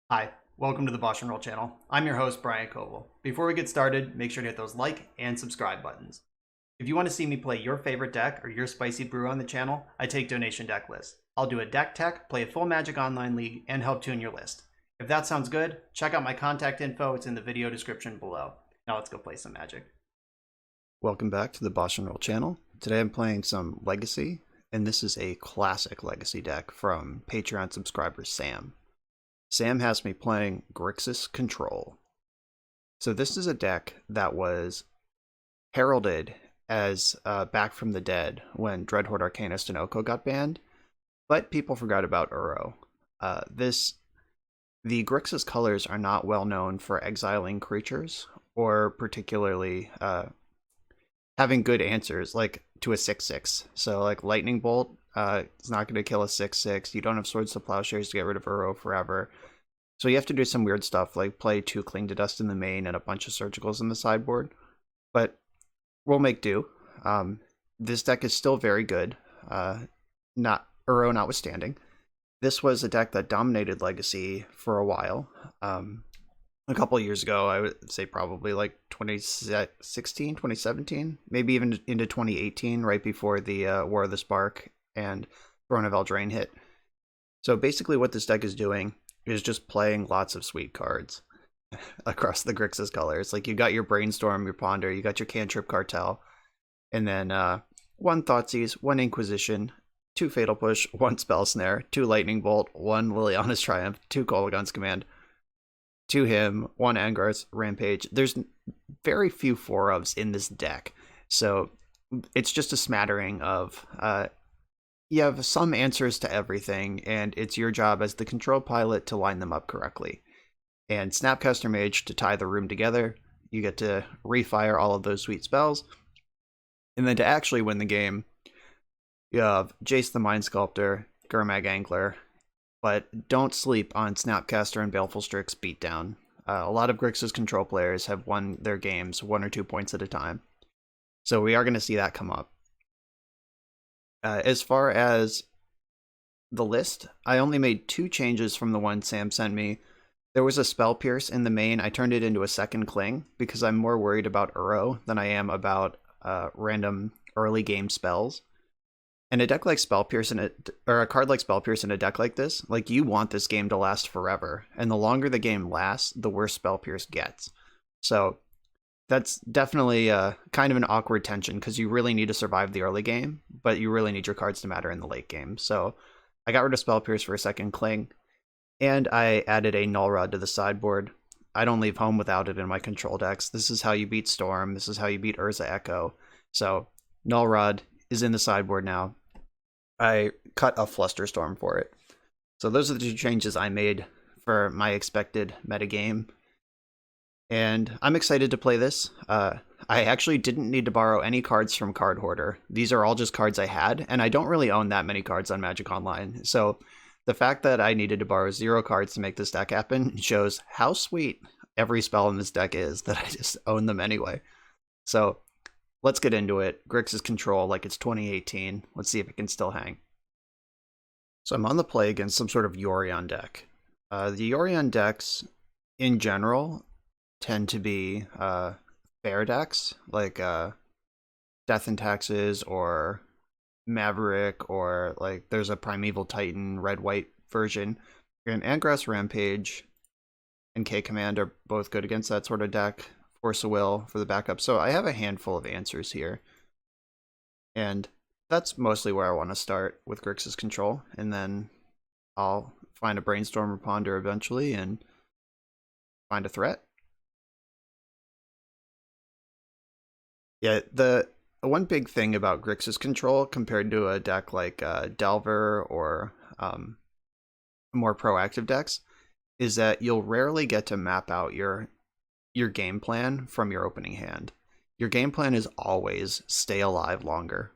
Hi, welcome to the BoshNRoll channel. I'm your host, Brian Koval. Before we get started, make sure to hit those like and subscribe buttons. If you want to see me play your favorite deck or your spicy brew on the channel, I take donation deck lists. I'll do a deck tech, play a full Magic Online League, and help tune your list. If that sounds good, check out my contact info. It's in the video description below. Now let's go play some Magic. Welcome back to the BoshNRoll channel. Today I'm playing some Legacy, and this is a classic Legacy deck from Patreon subscriber Sam. Sam has me playing Grixis Control. So this is a deck that was heralded as Back from the Dead when Dreadhorde Arcanist and Oko got banned, but people forgot about Uro. The Grixis colors are not well known for exiling creatures, or particularly having good answers, like to a 6/6. So like Lightning Bolt, it's not going to kill a 6/6. You don't have Swords to Plowshares to get rid of Uro forever. So you have to do some weird stuff, like play 2 Cling to Dust in the main and a bunch of Surgicals in the sideboard. But we'll make do. This deck is still very good, not Uro notwithstanding. This was a deck that dominated Legacy for a while. A couple of years ago, I would say probably like 2016, 2017, maybe even into 2018, right before the War of the Spark and Throne of Eldraine hit. So basically what this deck is doing is just playing lots of sweet cards across the Grixis colors. Like you got your Brainstorm, your Ponder, you got your Cantrip Cartel, and then 1 Thoughtseize, 1 Inquisition, 2 Fatal Push, 1 Spell Snare, 2 Lightning Bolt, 1 Liliana's Triumph, 2 Kolaghan's Command, 2 Him, 1 Angar's Rampage. There's very few 4-ofs in this deck, so it's just a smattering of you have some answers to everything, and it's your job as the control pilot to line them up correctly. And Snapcaster Mage to tie the room together. You get to refire all of those sweet spells. And then to actually win the game, you have Jace the Mind Sculptor, Gurmag Angler, but don't sleep on Snapcaster and Baleful Strix Beatdown. A lot of Grixis control players have won their games 1 or 2 points at a time. So we are going to see that come up. As far as the list, I only made 2 changes from the one Sam sent me. There was a Spell Pierce in the main. I turned it into a 2nd Cling because I'm more worried about Uro than I am about random early game spells. And a deck like Spell Pierce or a card like Spell Pierce in a deck like this, like you want this game to last forever. And the longer the game lasts, the worse Spell Pierce gets. So that's definitely kind of an awkward tension because you really need to survive the early game, but you really need your cards to matter in the late game. So I got rid of Spell Pierce for a 2nd Cling, and I added a Null Rod to the sideboard. I don't leave home without it in my control decks. This is how you beat Storm. This is how you beat Urza Echo. So Null Rod is in the sideboard now. I cut a Flusterstorm for it. So those are the 2 changes I made for my expected metagame. And I'm excited to play this. I actually didn't need to borrow any cards from Card Hoarder. These are all just cards I had, and I don't really own that many cards on Magic Online. So the fact that I needed to borrow 0 cards to make this deck happen shows how sweet every spell in this deck is that I just own them anyway. So let's get into it. Grixis Control like it's 2018. Let's see if it can still hang. So I'm on the play against some sort of Yorion deck. The Yorion decks, in general, tend to be fair decks, like Death and Taxes or Maverick, or like there's a Primeval Titan red-white version. And Angrass Rampage and K-Command are both good against that sort of deck. Force of Will for the backup. So I have a handful of answers here. And that's mostly where I want to start with Grixis Control. And then I'll find a Brainstorm or Ponder eventually and find a threat. Yeah, the one big thing about Grixis Control compared to a deck like Delver or more proactive decks is that you'll rarely get to map out your game plan from your opening hand. Your game plan is always stay alive longer.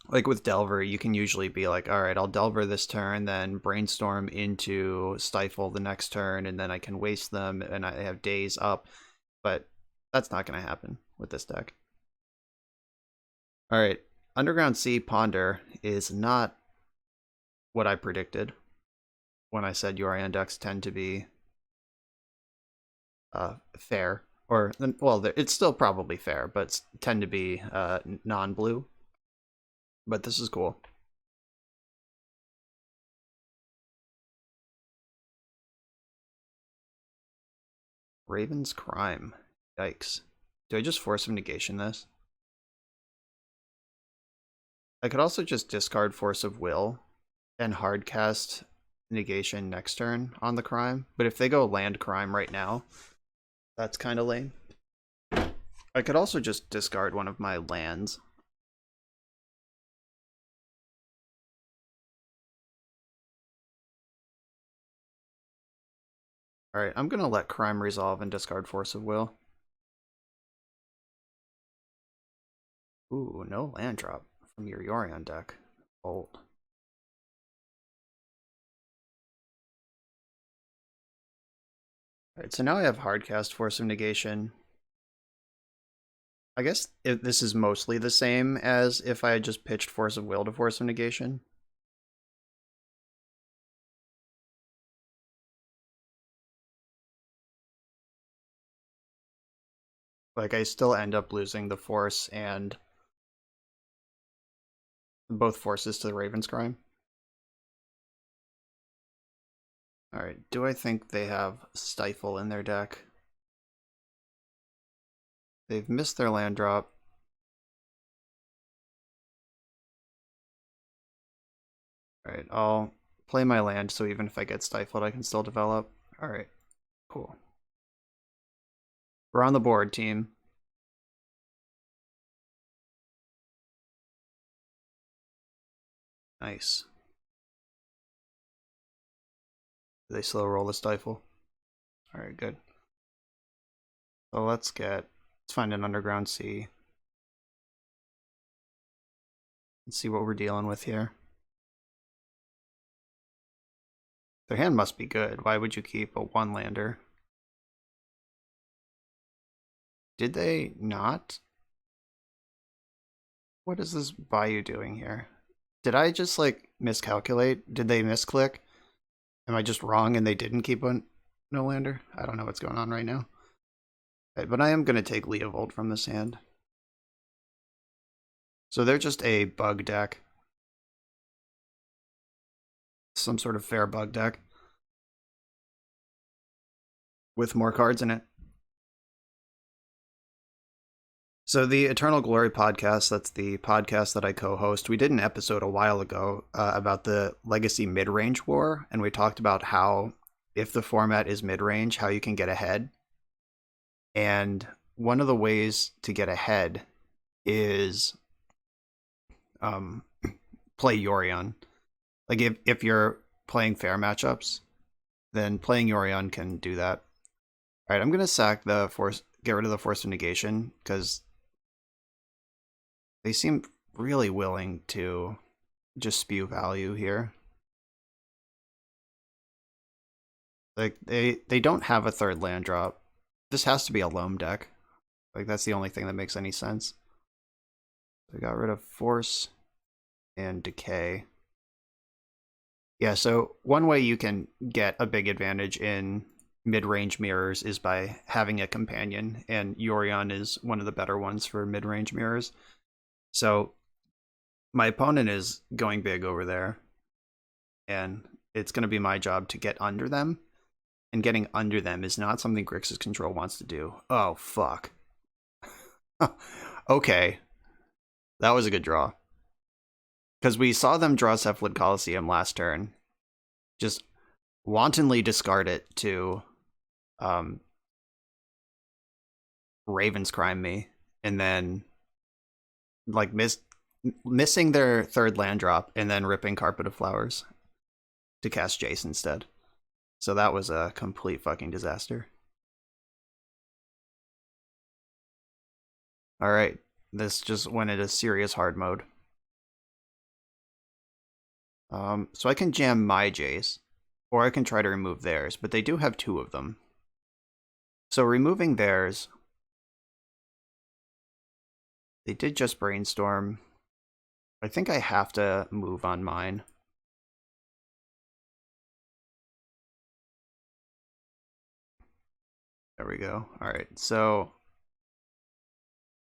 Like with Delver, you can usually be like, all right, I'll Delver this turn, then Brainstorm into Stifle the next turn, and then I can waste them, and I have days up. But that's not going to happen with this deck. All right, Underground Sea Ponder is not what I predicted. when I said Yorion decks tend to be fair. Or, well, it's still probably fair, but tend to be non-blue. But this is cool. Raven's Crime. Yikes. Do I just force of negation this? I could also just discard Force of Will and hardcast negation next turn on the crime. But if they go land crime right now, that's kind of lame. I could also just discard one of my lands. Alright, I'm gonna let crime resolve and discard Force of Will. Ooh, no land drop from your Yorion deck. Bold. Alright, so now I have hardcast Force of Negation. I guess this is mostly the same as if I had just pitched Force of Will to Force of Negation. Like, I still end up losing the Force and both forces to the Raven's Crime. Alright, do I think they have Stifle in their deck? They've missed their land drop. Alright, I'll play my land so even if I get stifled, I can still develop. Alright, cool. We're on the board, team. Nice. Do they slow roll the stifle? Alright, good. So let's find an underground sea. Let's see what we're dealing with here. Their hand must be good. Why would you keep a one-lander? Did they not? What is this Bayou doing here? Did I just, like, miscalculate? Did they misclick? Am I just wrong and they didn't keep a no-lander? I don't know what's going on right now. Right, but I am going to take Leovold from this hand. So they're just a bug deck. Some sort of fair bug deck. With more cards in it. So the Eternal Glory podcast, that's the podcast that I co-host, we did an episode a while ago about the Legacy mid-range war, and we talked about how, if the format is mid-range, how you can get ahead. And one of the ways to get ahead is play Yorion. Like, if you're playing fair matchups, then playing Yorion can do that. Alright, I'm going to sack the force, get rid of the Force of Negation, because they seem really willing to just spew value here. Like, they don't have a third land drop. This has to be a loam deck. Like, that's the only thing that makes any sense. They got rid of Force and Decay. Yeah, so one way you can get a big advantage in mid-range mirrors is by having a companion, and Yorion is one of the better ones for mid-range mirrors. So my opponent is going big over there, and it's going to be my job to get under them, and getting under them is not something Grixis Control wants to do. Oh, fuck. Okay. That was a good draw. Because we saw them draw Cephalid Coliseum last turn. Just wantonly discard it to Raven's Crime me, and then like missing their third land drop, and then ripping Carpet of Flowers to cast Jace instead. So that was a complete fucking disaster. Alright, this just went into serious hard mode. So I can jam my Jace, or I can try to remove theirs, but they do have two of them. So removing theirs, they did just brainstorm. I think I have to move on mine. There we go. Alright, so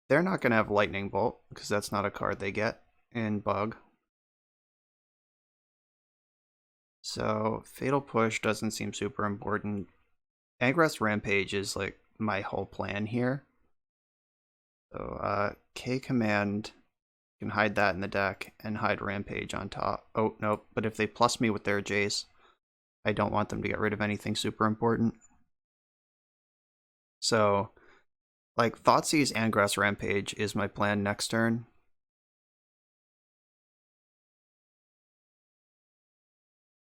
they're not going to have Lightning Bolt, because that's not a card they get in Bug. So Fatal Push doesn't seem super important. Angrath's Rampage is like my whole plan here. So K Command can hide that in the deck and hide Rampage on top. Oh, nope. But if they plus me with their Jace, I don't want them to get rid of anything super important. So, like, Thoughtseize and Grass Rampage is my plan next turn.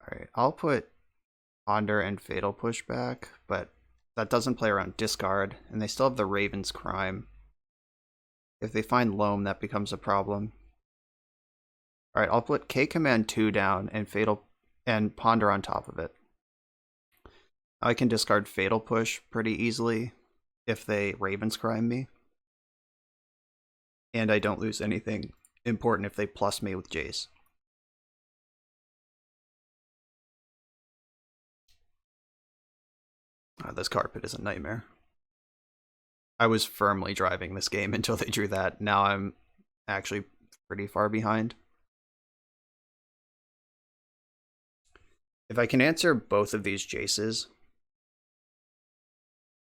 Alright, I'll put Ponder and Fatal Push back, but that doesn't play around discard, and they still have the Raven's Crime. If they find Loam, that becomes a problem. Alright, I'll put K Command 2 down and Ponder on top of it. I can discard Fatal Push pretty easily if they Raven's Crime me. And I don't lose anything important if they plus me with Jace. This carpet is a nightmare. I was firmly driving this game until they drew that. Now I'm actually pretty far behind. If I can answer both of these Jaces,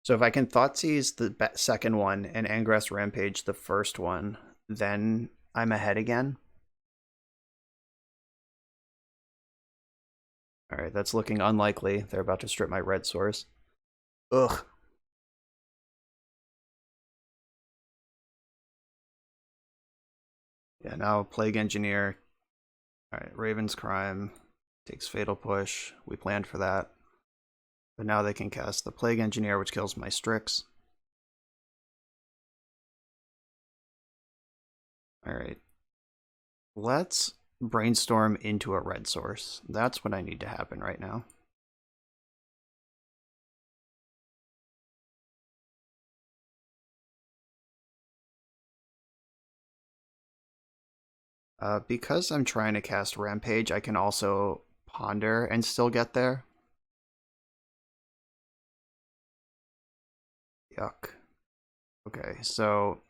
so if I can Thoughtseize the second one and Angrath's Rampage the first one, then I'm ahead again. Alright, that's looking unlikely. They're about to strip my red source. Ugh. Yeah, now Plague Engineer. Alright, Raven's Crime takes Fatal Push. We planned for that. But now they can cast the Plague Engineer, which kills my Strix. Alright. Let's brainstorm into a red source. That's what I need to happen right now. Because I'm trying to cast Rampage, I can also Ponder and still get there. Yuck. Okay, so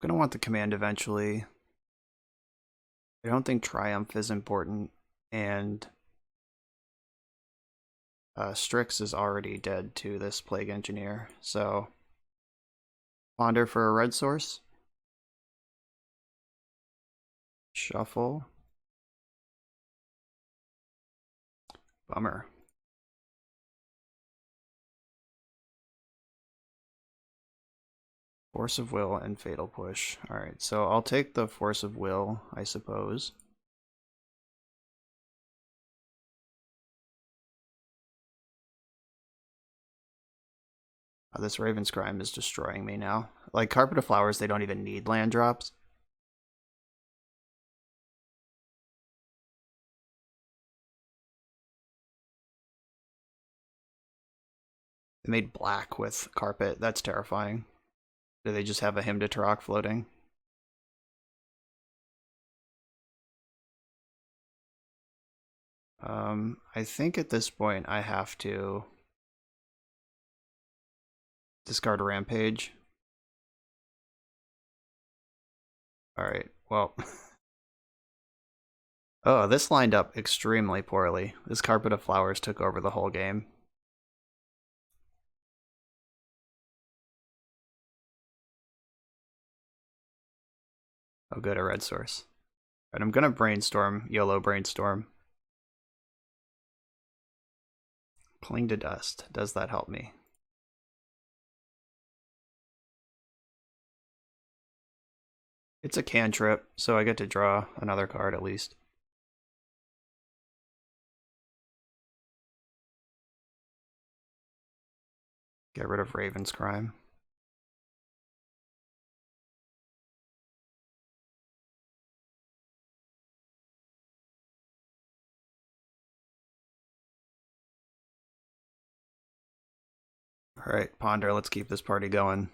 I'm gonna want the command eventually. I don't think Triumph is important, and Strix is already dead to this Plague Engineer, so Ponder for a red source. Shuffle. Bummer. Force of Will and Fatal Push. Alright, so I'll take the Force of Will, I suppose. This Raven's Crime is destroying me now. Like, Carpet of Flowers, they don't even need land drops. They made black with Carpet. That's terrifying. Do they just have a Hymn to Turok floating? I think at this point I have to discard a Rampage. Alright, well. Oh, this lined up extremely poorly. This Carpet of Flowers took over the whole game. Oh good, a red source. Alright, I'm gonna brainstorm, YOLO brainstorm. Cling to Dust. Does that help me? It's a cantrip, so I get to draw another card at least. Get rid of Raven's Crime. Alright, Ponder, let's keep this party going.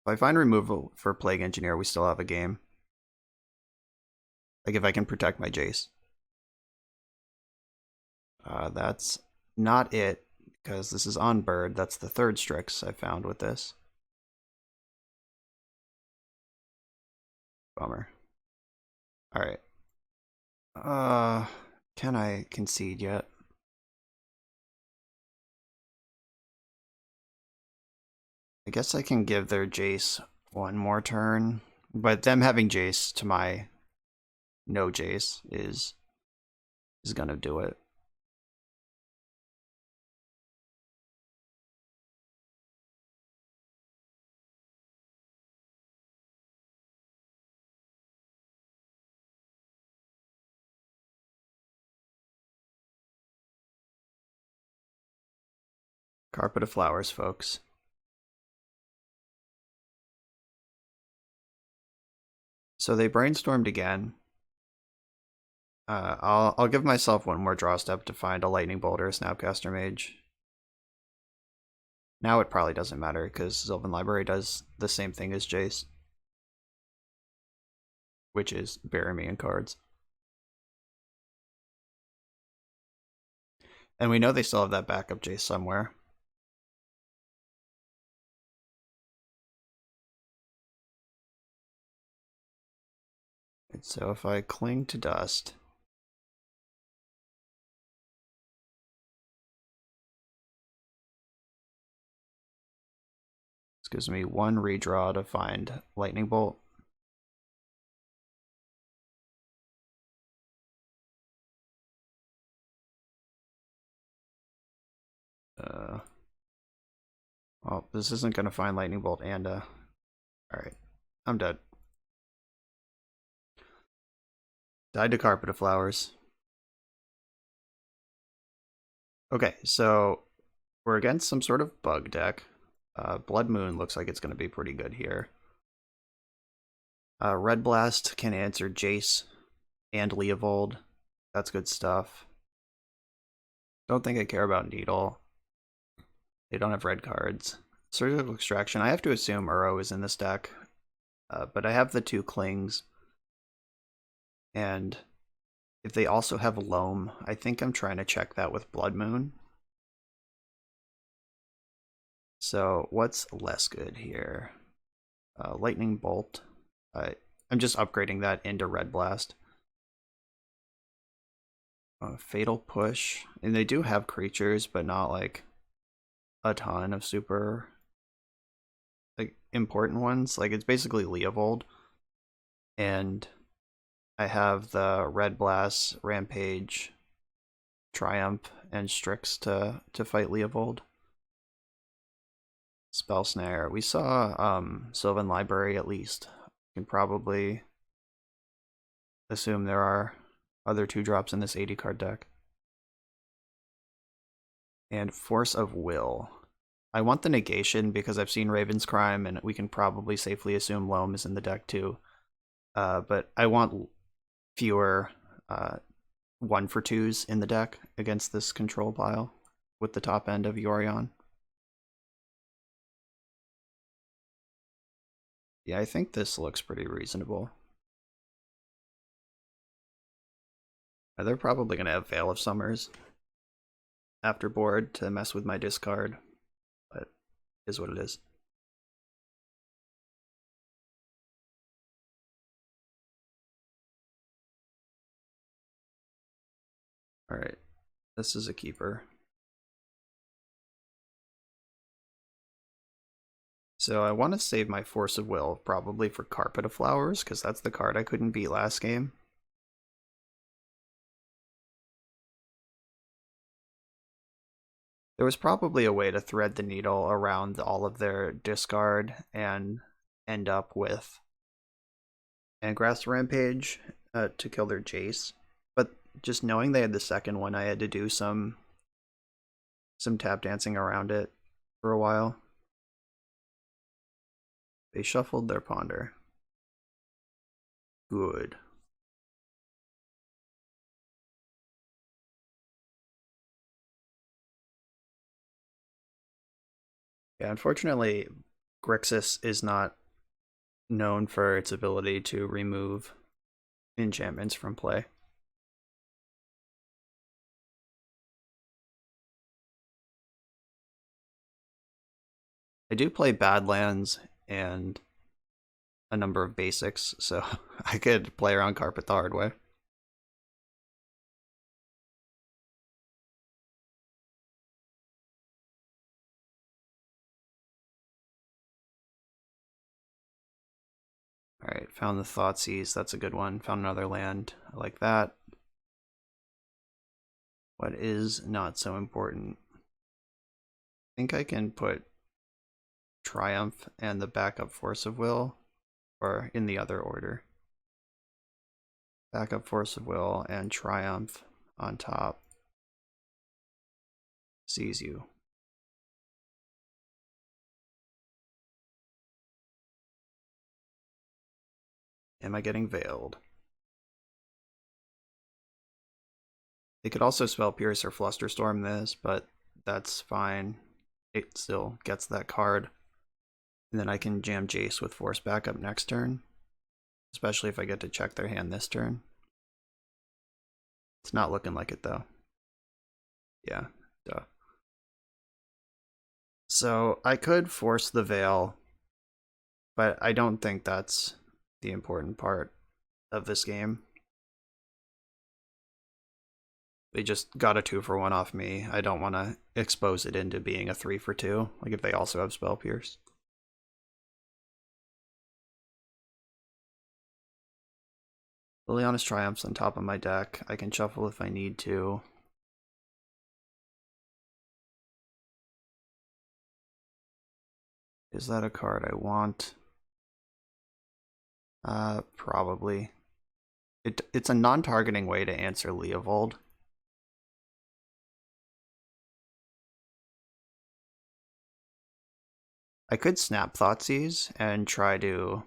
If I find removal for Plague Engineer, we still have a game. Like if I can protect my Jace. That's not it, because this is on bird. That's the third Strix I found with this. Bummer. Alright. Can I concede yet? I guess I can give their Jace one more turn, but them having Jace to my no Jace is gonna do it. Carpet of Flowers, folks. So they brainstormed again. I'll give myself one more draw step to find a Lightning Bolt or a Snapcaster Mage. Now it probably doesn't matter because Sylvan Library does the same thing as Jace, which is bury me in cards. And we know they still have that backup Jace somewhere. And so if I cling to dust, this gives me one redraw to find Lightning Bolt. Well, this isn't going to find Lightning Bolt and, alright, I'm dead. Died to Carpet of Flowers. Okay, so we're against some sort of bug deck. Blood Moon looks like it's going to be pretty good here. Red Blast can answer Jace and Leovold. That's good stuff. Don't think I care about Needle. They don't have red cards. Surgical Extraction. I have to assume Uro is in this deck. But I have the two Clings. And if they also have Loam, I think I'm trying to check that with Blood Moon. So what's less good here? Lightning Bolt. I'm just upgrading that into Red Blast. Fatal Push. And they do have creatures, but not like a ton of super like important ones. Like it's basically Leovold. And I have the Red Blast, Rampage, Triumph, and Strix to fight Leovold. Spell Snare. We saw Sylvan Library at least. You can probably assume there are other 2-drops in this 80 card deck. And Force of Will. I want the negation because I've seen Raven's Crime and we can probably safely assume Loam is in the deck too. But I want fewer 1-for-2s in the deck against this control pile with the top end of Yorion. Yeah, I think this looks pretty reasonable. They're probably going to have Veil of Summers after board to mess with my discard, but it is what it is. Alright, this is a keeper. So I want to save my Force of Will, probably for Carpet of Flowers, because that's the card I couldn't beat last game. There was probably a way to thread the needle around all of their discard and end up with Angrass Rampage to kill their Jace. But just knowing they had the second one, I had to do some tap dancing around it for a while. They shuffled their Ponder. Good. Yeah, unfortunately, Grixis is not known for its ability to remove enchantments from play. I do play Badlands and a number of basics, so I could play around carpet the hard way. Alright, found the Thoughtseize. That's a good one. Found another land. I like that. What is not so important? I think I can put Triumph and the backup Force of Will, or in the other order. Backup Force of Will and Triumph on top. Seize you. Am I getting veiled? They could also spell Pierce or Flusterstorm this, but that's fine. It still gets that card. And then I can jam Jace with Force backup next turn. Especially if I get to check their hand this turn. It's not looking like it though. Yeah, duh. So I could force the Veil, but I don't think that's the important part of this game. They just got a 2-for-1 off me. I don't want to expose it into being a 3-for-2, like if they also have Spell Pierce. Liliana's Triumph's on top of my deck. I can shuffle if I need to. Is that a card I want? Probably. It's a non-targeting way to answer Leovold. I could snap Thoughtseize and try to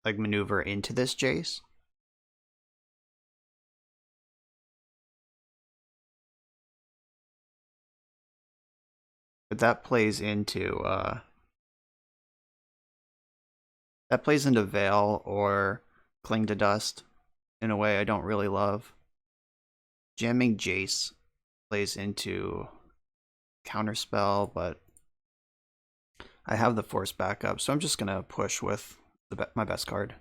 like maneuver into this Jace. But that plays into Veil or Cling to Dust in a way I don't really love. Jamming Jace plays into Counterspell, but I have the Force backup, so I'm just gonna push with my best card.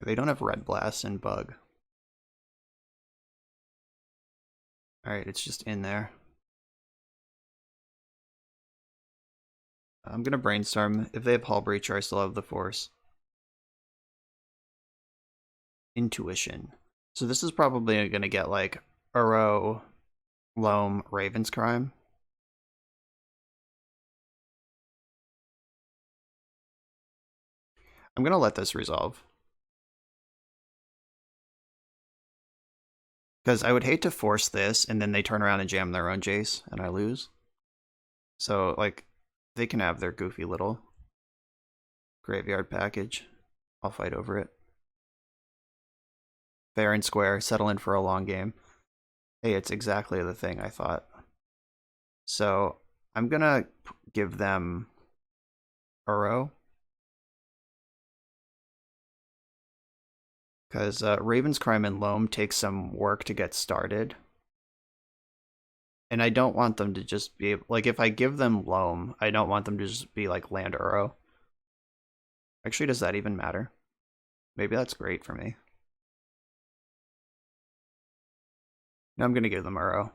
They don't have Red Blast and Bug. Alright, it's just in there. I'm gonna Brainstorm. If they have Hull Breacher, I still have the Force. Intuition. So this is probably gonna get like Uro, Loam, Raven's Crime. I'm gonna let this resolve. Because I would hate to force this and then they turn around and jam their own Jace and I lose. So, like, they can have their goofy little graveyard package. I'll fight over it. Fair and square, settle in for a long game. Hey, it's exactly the thing I thought. So, I'm gonna give them Uro. Because Raven's Crime and Loam takes some work to get started. And I don't want them to just be like, if I give them Loam, I don't want them to just be like land Uro. Actually, does that even matter? Maybe that's great for me. No, I'm gonna give them Uro.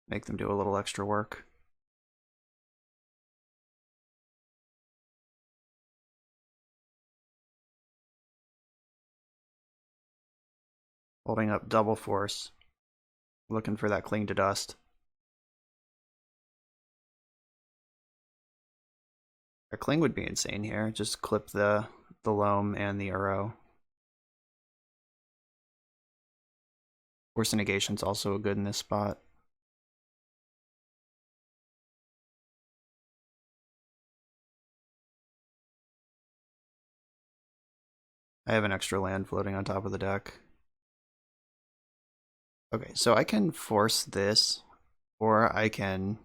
Make them do a little extra work. Holding up double Force. Looking for that Cling to Dust. A Cling would be insane here. Just clip the Loam and the Uro. Force Negation's also good in this spot. I have an extra land floating on top of the deck. Okay, so I can force this, or I can...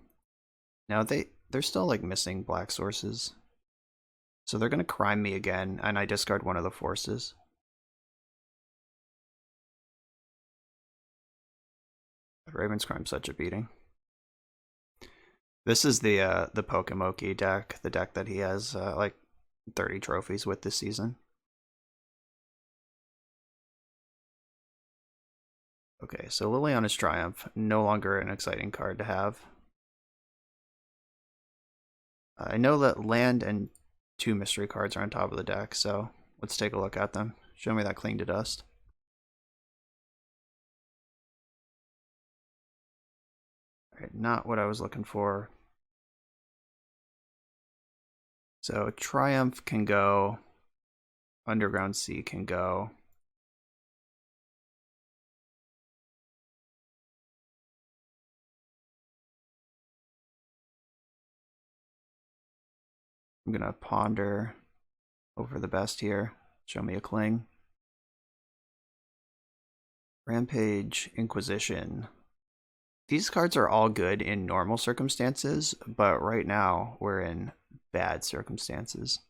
Now they're still like missing black sources. So they're going to crime me again, and I discard one of the forces. Raven's Crime's such a beating. This is the Pokemoki deck, the deck that he has like 30 trophies with this season. Okay, so Liliana's Triumph, no longer an exciting card to have. I know that land and 2 mystery cards are on top of the deck, so let's take a look at them. Show me that Cling to Dust. Alright, not what I was looking for. So Triumph can go, Underground Sea can go. I'm gonna ponder over the best here. Show me a Cling. Rampage, Inquisition. These cards are all good in normal circumstances, but right now we're in bad circumstances.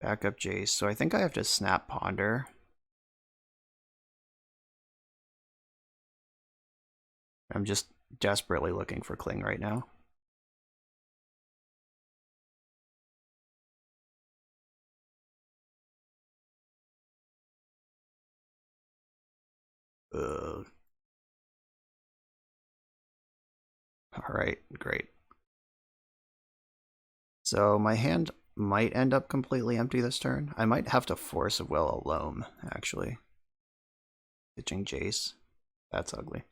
Backup Jace, so I think I have to snap Ponder. I'm just desperately looking for Cling right now. Ugh. Alright, great. So my hand might end up completely empty this turn. I might have to force a Will a Loam, actually. Pitching Jace. That's ugly.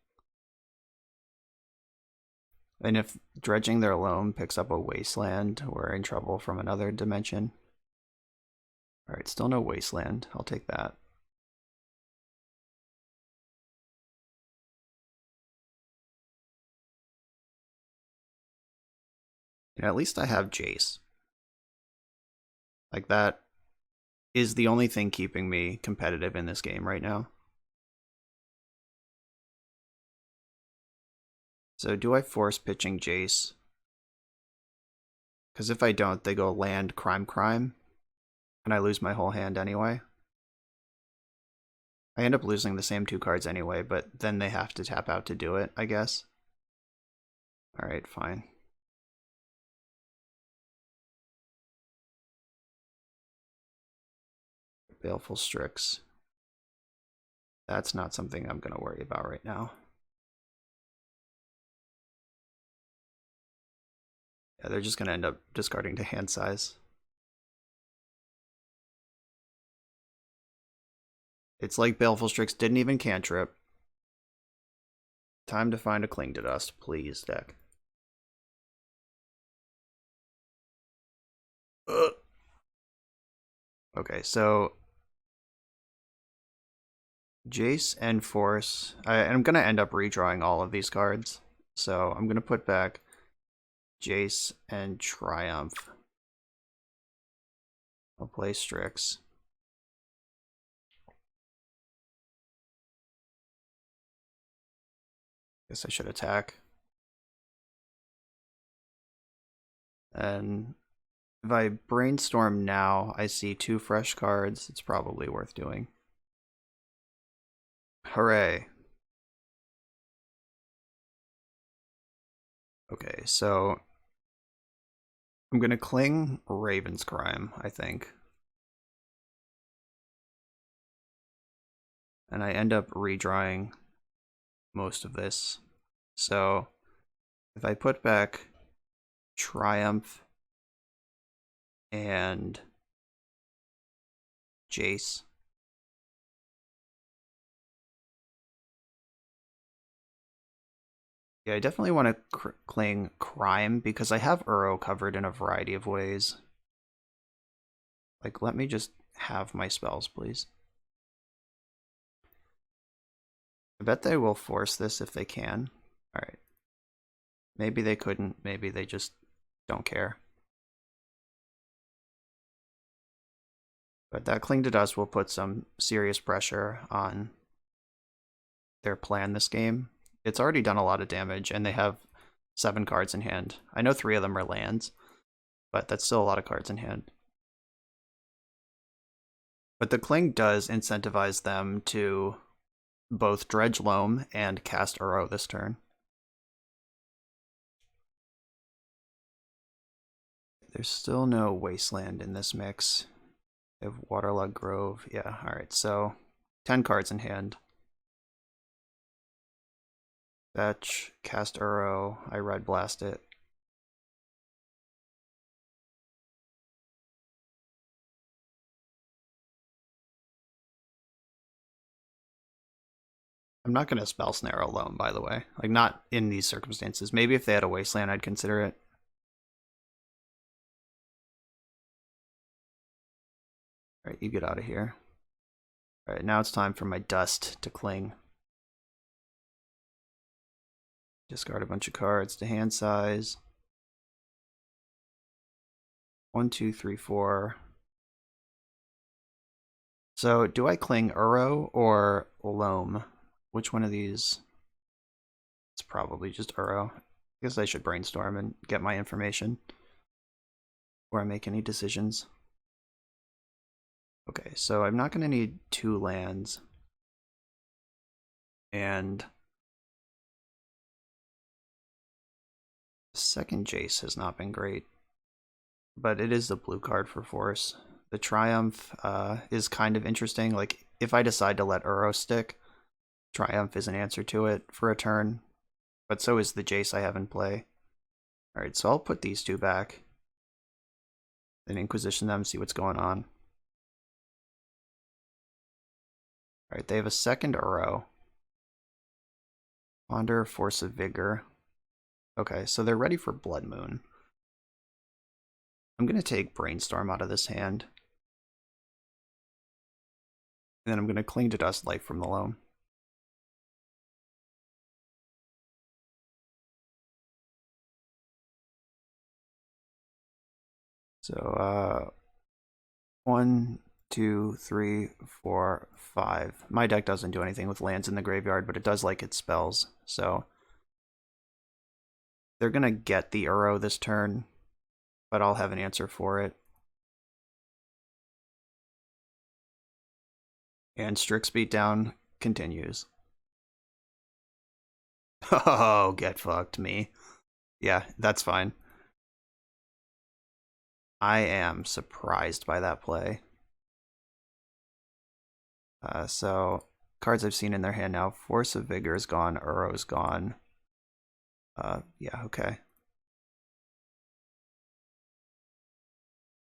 And if dredging their loam picks up a wasteland, we're in trouble from another dimension. Alright, still no wasteland. I'll take that. And at least I have Jace. Like, that is the only thing keeping me competitive in this game right now. So do I force pitching Jace? Because if I don't, they go land, crime, and I lose my whole hand anyway. I end up losing the same 2 cards anyway, but then they have to tap out to do it, I guess. Alright, fine. Baleful Strix. That's not something I'm going to worry about right now. Yeah, they're just going to end up discarding to hand size. It's like Baleful Strix didn't even cantrip. Time to find a Cling to Dust, please, deck. Ugh. Okay, so Jace and Force. I'm going to end up redrawing all of these cards. So I'm going to put back Jace and Triumph. I'll play Strix. Guess I should attack. And if I brainstorm now, I see 2 fresh cards. It's probably worth doing. Hooray. Okay, so I'm going to Cling Raven's Crime, I think. And I end up redrawing most of this. So if I put back Triumph and Jace, yeah, I definitely want to Cling Crime because I have Uro covered in a variety of ways. Like, let me just have my spells, please. I bet they will force this if they can. Alright. Maybe they couldn't. Maybe they just don't care. But that Cling to Dust will put some serious pressure on their plan this game. It's already done a lot of damage, and they have 7 cards in hand. I know 3 of them are lands, but that's still a lot of cards in hand. But the Cling does incentivize them to both Dredge Loam and cast Uro this turn. There's still no Wasteland in this mix. They have Waterlogged Grove. Yeah, alright, so 10 cards in hand. Fetch, cast Uro, I Red Blast it. I'm not going to spell snare alone, by the way. Like, not in these circumstances. Maybe if they had a Wasteland, I'd consider it. Alright, you get out of here. Alright, now it's time for my Dust to Cling. Discard a bunch of cards to hand size. 1, 2, 3, 4. So, do I Cling Uro or Loam? Which one of these? It's probably just Uro. I guess I should brainstorm and get my information before I make any decisions. Okay, so I'm not going to need 2 lands. And the second Jace has not been great. But it is the blue card for Force. The Triumph is kind of interesting. Like, if I decide to let Uro stick, Triumph is an answer to it for a turn. But so is the Jace I have in play. Alright, so I'll put these 2 back. Then Inquisition them, see what's going on. Alright, they have a second Uro. Ponder, Force of Vigor. Okay, so they're ready for Blood Moon. I'm going to take Brainstorm out of this hand. And then I'm going to Cling to Dust Life from the Loam. So, 1, 2, 3, 4, 5. My deck doesn't do anything with lands in the graveyard, but it does like its spells. So, they're going to get the Uro this turn, but I'll have an answer for it. And Strix Beatdown continues. Oh, get fucked, me. Yeah, that's fine. I am surprised by that play. So, cards I've seen in their hand now. Force of Vigor is gone. Uro's gone. Yeah, okay.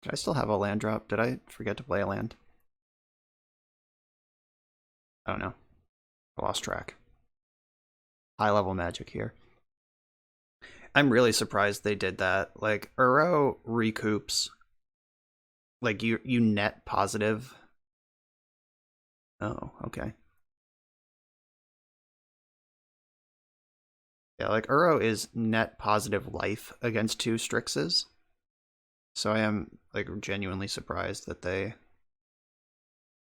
Did I still have a land drop? Did I forget to play a land? I don't know. I lost track. High level Magic here. I'm really surprised they did that. Like, Uro recoups. Like, you net positive. Oh, okay. Yeah, like, Uro is net positive life against 2 Strixes. So I am, like, genuinely surprised that they...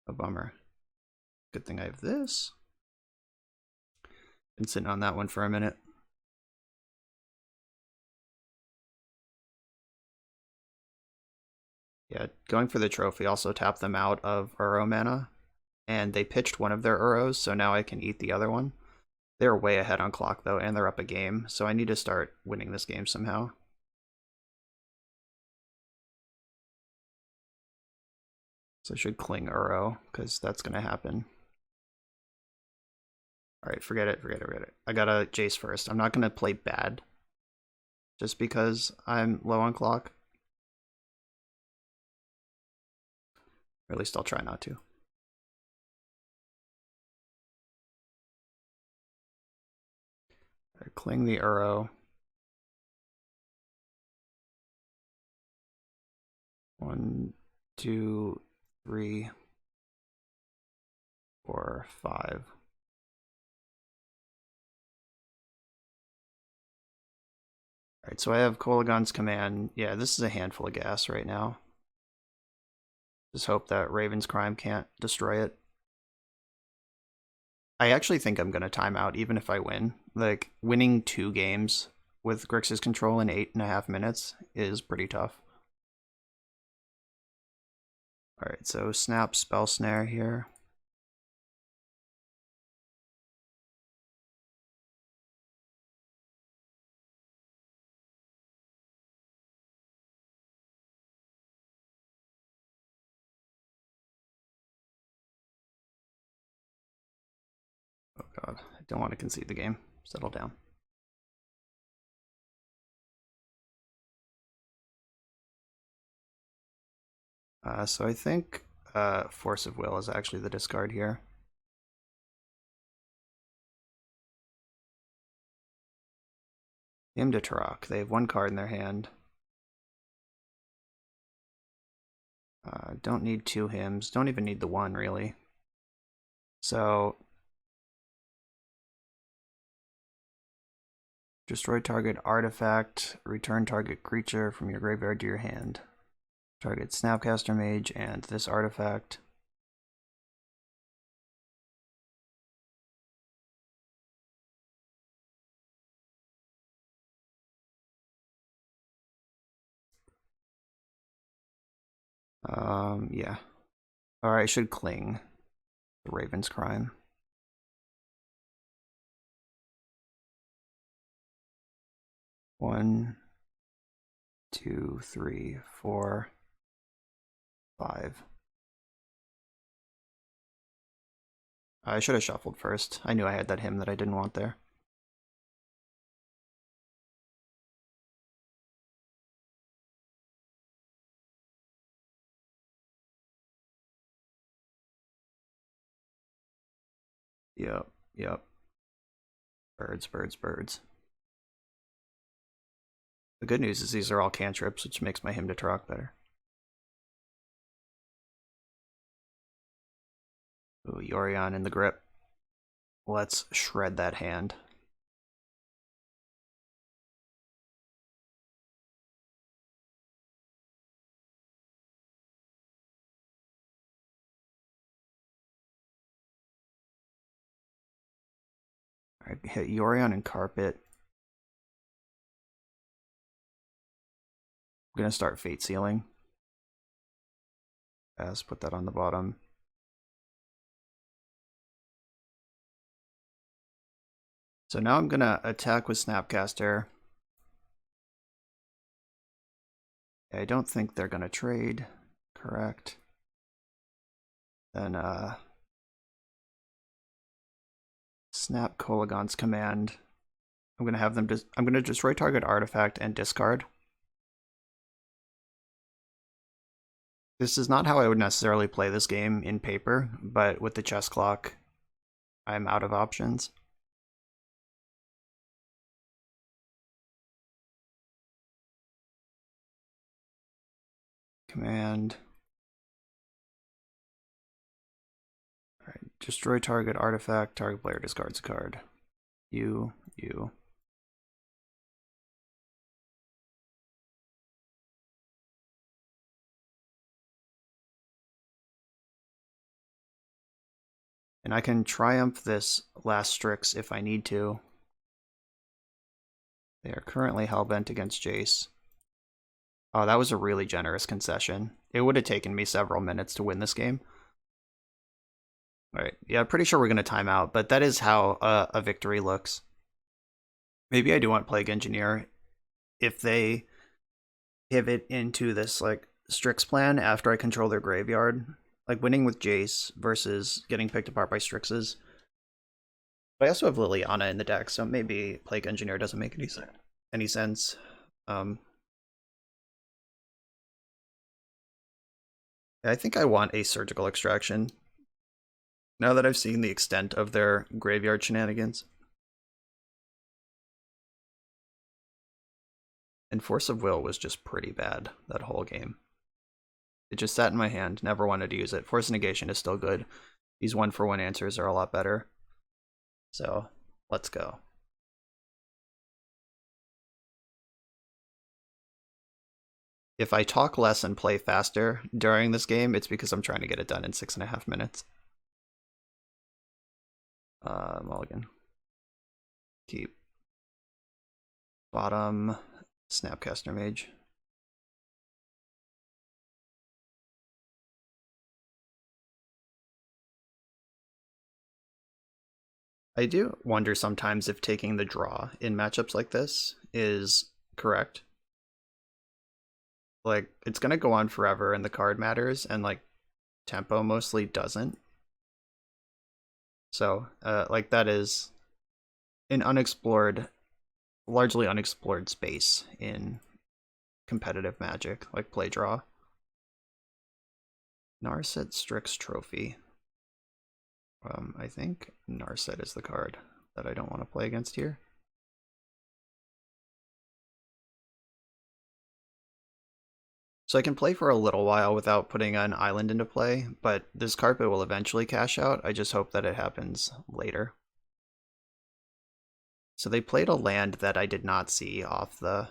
A bummer. Good thing I have this. Been sitting on that one for a minute. Yeah, going for the trophy also tapped them out of Uro mana. And they pitched one of their Uros, so now I can eat the other one. They're way ahead on clock, though, and they're up a game, so I need to start winning this game somehow. So I should Cling Uro, because that's going to happen. Alright, forget it. I gotta Jace first. I'm not going to play bad, just because I'm low on clock. Or at least I'll try not to. Right, Cling the Uro. 1, 2, 3, 4, 5. Alright, so I have Kolagon's Command. Yeah, this is a handful of gas right now. Just hope that Raven's Crime can't destroy it. I actually think I'm gonna time out even if I win. Like winning 2 games with Grixis control in 8.5 minutes is pretty tough. Alright, so snap, spell snare here. Oh god, I don't want to concede the game. Settle down. So I think Force of Will is actually the discard here. Hymn to Turok. They have 1 card in their hand. Don't need 2 hymns. Don't even need the 1, really. So destroy target artifact, return target creature from your graveyard to your hand. Target Snapcaster Mage and this artifact. Yeah. Alright, I should cling. The Raven's Crime. One, 2, 3, 4, 5. I should have shuffled first. I knew I had that hymn that I didn't want there. Yep. Birds, birds, birds. The good news is these are all cantrips, which makes my Hymn to Turok better. Ooh, Yorion in the grip. Let's shred that hand. Alright, hit Yorion and Carpet. I'm gonna start Fate Sealing. Let's put that on the bottom. So now I'm gonna attack with Snapcaster. I don't think they're gonna trade. Correct. Then snap Kolagon's command. I'm gonna have them I'm gonna destroy target artifact and discard. This is not how I would necessarily play this game in paper, but with the chess clock, I'm out of options. Command. Alright, destroy target artifact, target player discards a card. You. And I can triumph this last Strix if I need to. They are currently hellbent against Jace. Oh, that was a really generous concession. It would have taken me several minutes to win this game. Alright, yeah, pretty sure we're going to time out, but that is how a victory looks. Maybe I do want Plague Engineer if they pivot into this, like, Strix plan after I control their graveyard. Like, winning with Jace versus getting picked apart by Strixes. But I also have Liliana in the deck, so maybe Plague Engineer doesn't make any sense. I think I want a Surgical Extraction, now that I've seen the extent of their graveyard shenanigans. And Force of Will was just pretty bad that whole game. It just sat in my hand, never wanted to use it. Force Negation is still good. These 1-for-1 answers are a lot better. So, let's go. If I talk less and play faster during this game, it's because I'm trying to get it done in 6.5 minutes. Mulligan. Keep. Bottom, Snapcaster Mage. I do wonder sometimes if taking the draw in matchups like this is correct. Like, it's gonna go on forever and the card matters, and like tempo mostly doesn't. So, like, that is an unexplored, largely unexplored space in competitive Magic, like play draw. Narset Strix Trophy. I think Narset is the card that I don't want to play against here. So I can play for a little while without putting an island into play, but this carpet will eventually cash out. I just hope that it happens later. So they played a land that I did not see off the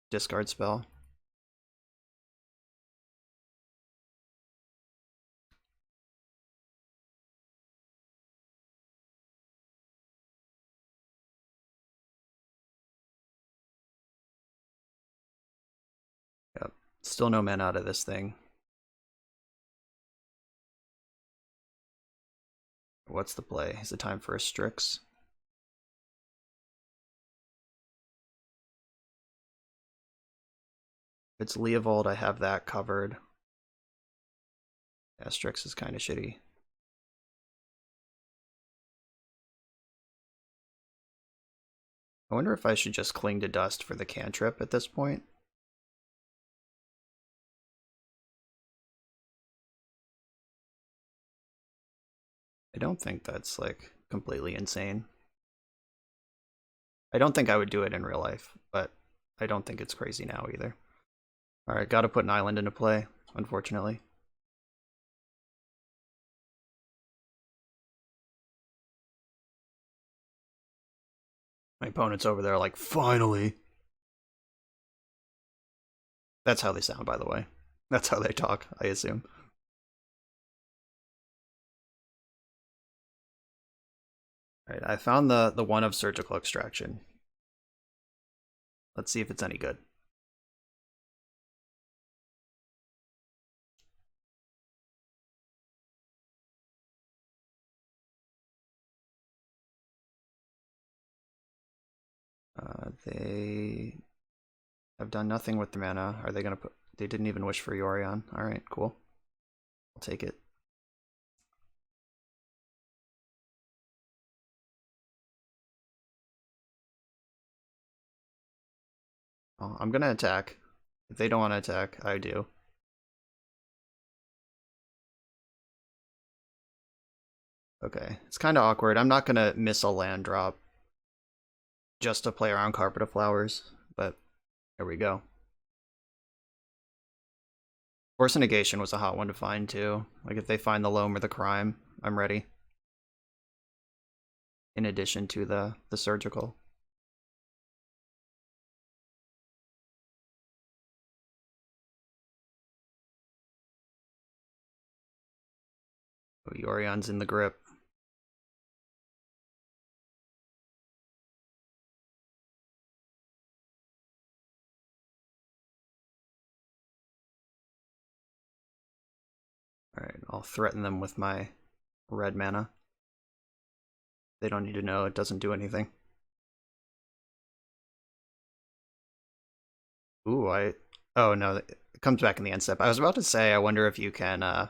discard spell. Yep. Still no mana out of this thing. What's the play? Is it time for a Strix? If it's Leovold, I have that covered. Yeah, Strix is kind of shitty. I wonder if I should just cling to dust for the cantrip at this point. I don't think that's like completely insane. I don't think I would do it in real life, but I don't think it's crazy now either. Alright, gotta put an island into play, unfortunately. My opponent's over there like, finally! That's how they sound, by the way. That's how they talk, I assume. Alright, I found the one of Surgical Extraction. Let's see if it's any good. They have done nothing with the mana. Are they gonna put... They didn't even wish for Yorion. Alright, cool. I'll take it. Oh, I'm gonna attack. If they don't want to attack, I do. Okay, it's kind of awkward. I'm not gonna miss a land drop just to play around Carpet of Flowers, but there we go. Force of Negation was a hot one to find too. Like if they find the loam or the crime, I'm ready. In addition to the surgical. Oh, Yorion's in the grip. Alright, I'll threaten them with my red mana. They don't need to know, it doesn't do anything. Ooh, oh no, it comes back in the end step. I was about to say, I wonder if you can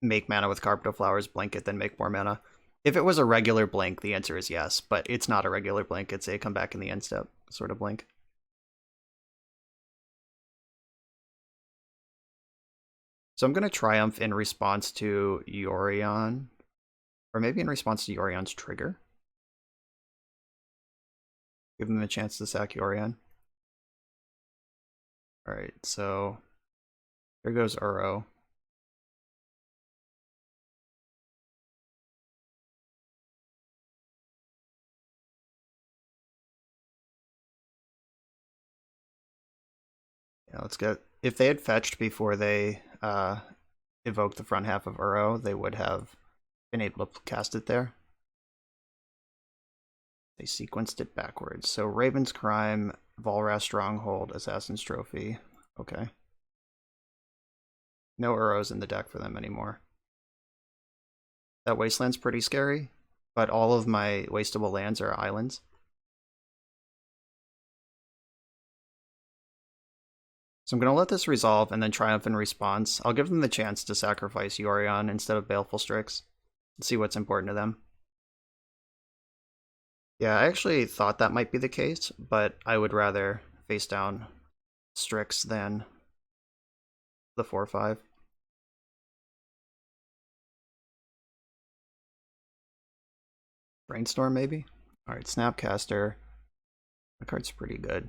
make mana with Carpet of Flowers, blink it, then make more mana. If it was a regular blink, the answer is yes, but it's not a regular blink, it's a come back in the end step sort of blink. So I'm going to Triumph in response to Yorion, or maybe in response to Yorion's trigger. Give them a chance to sack Yorion. Alright, so there goes Uro. Yeah, let's get... If they had fetched before they evoked the front half of Uro, they would have been able to cast it there. They sequenced it backwards. So Raven's Crime, Volrath Stronghold, Assassin's Trophy. Okay. No Uros in the deck for them anymore. That Wasteland's pretty scary, but all of my wastable lands are islands. So I'm going to let this resolve and then Triumph in response. I'll give them the chance to sacrifice Yorion instead of Baleful Strix and see what's important to them. Yeah, I actually thought that might be the case, but I would rather face down Strix than the 4/5. Brainstorm, maybe? Alright, Snapcaster. The card's pretty good.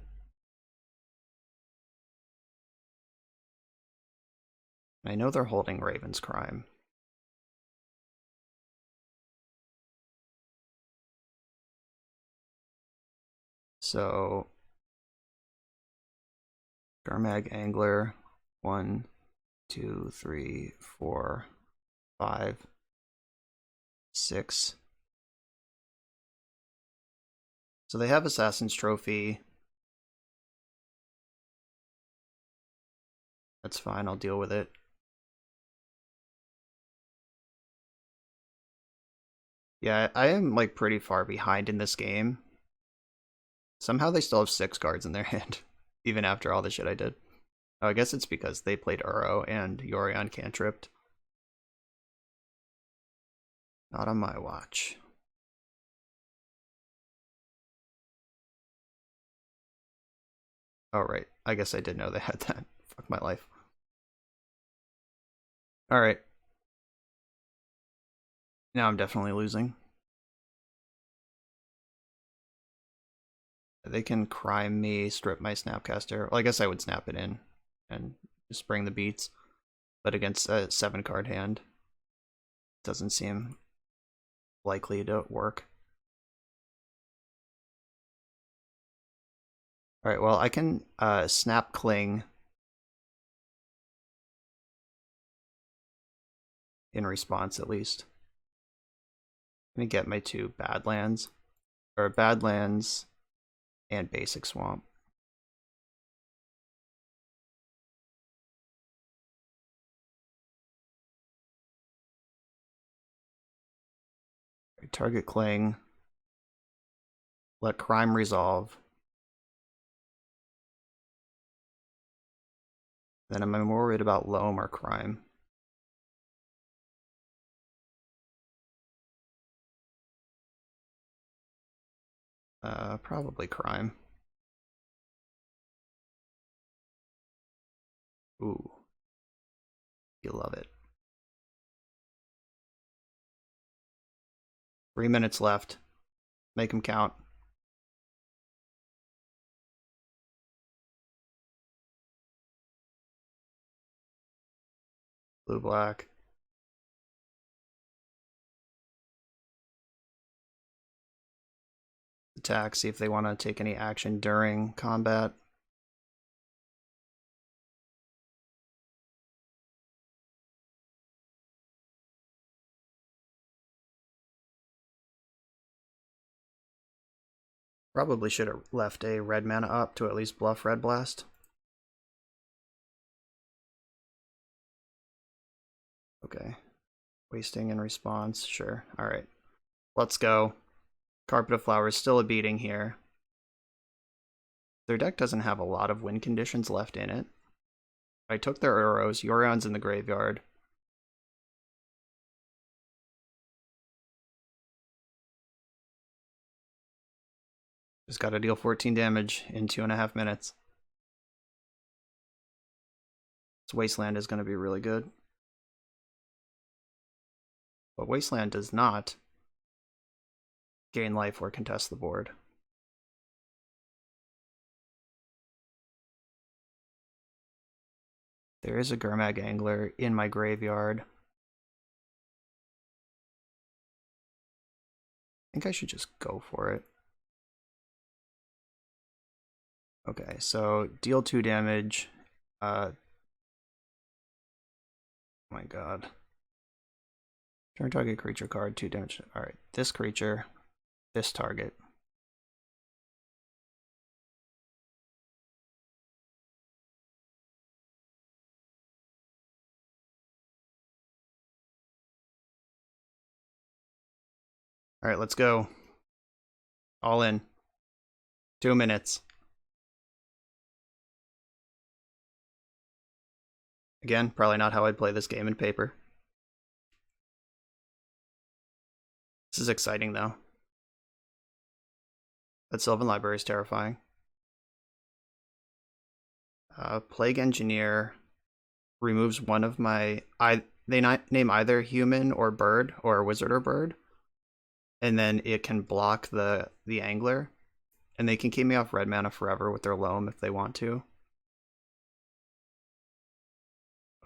I know they're holding Raven's Crime. So, Garmag Angler, 1, 2, 3, 4, 5, 6. So they have Assassin's Trophy. That's fine, I'll deal with it. Yeah, I am like pretty far behind in this game. Somehow they still have 6 cards in their hand, even after all the shit I did. Oh, I guess it's because they played Uro and Yorion cantripped. Not on my watch. Oh, right. I guess I did know they had that. Fuck my life. Alright. Now I'm definitely losing. They can crime me, strip my Snapcaster. Well, I guess I would snap it in and just bring the beats. But against a 7-card hand, doesn't seem likely to work. Alright, well, I can snap Cling in response, at least. I'm gonna get my 2 Badlands. Or Badlands and Basic Swamp. Target Cling. Let Crime resolve. Then am I more worried about Loam or Crime? Probably Crime. Ooh. You love it. 3 minutes left. Make them count. Blue, black. Attack, see if they want to take any action during combat. Probably should have left a red mana up to at least bluff Red Blast. Okay. Wasting in response, sure. Alright. Let's go. Carpet of Flowers still a beating here. Their deck doesn't have a lot of win conditions left in it. I took their Uros. Yorion's in the graveyard. Just gotta deal 14 damage in 2.5 minutes. This Wasteland is gonna be really good. But Wasteland does not gain life or contest the board. There is a Gurmag Angler in my graveyard. I think I should just go for it. Okay, so deal 2 damage. Oh my god. Turn target creature card, 2 damage. Alright, this creature, this target. Alright, let's go. All in. 2 minutes. Again, probably not how I'd play this game in paper. This is exciting, though. That Sylvan Library is terrifying. Plague Engineer removes one of my... They name either human or bird, or wizard or bird. And then it can block the angler. And they can keep me off red mana forever with their loam if they want to.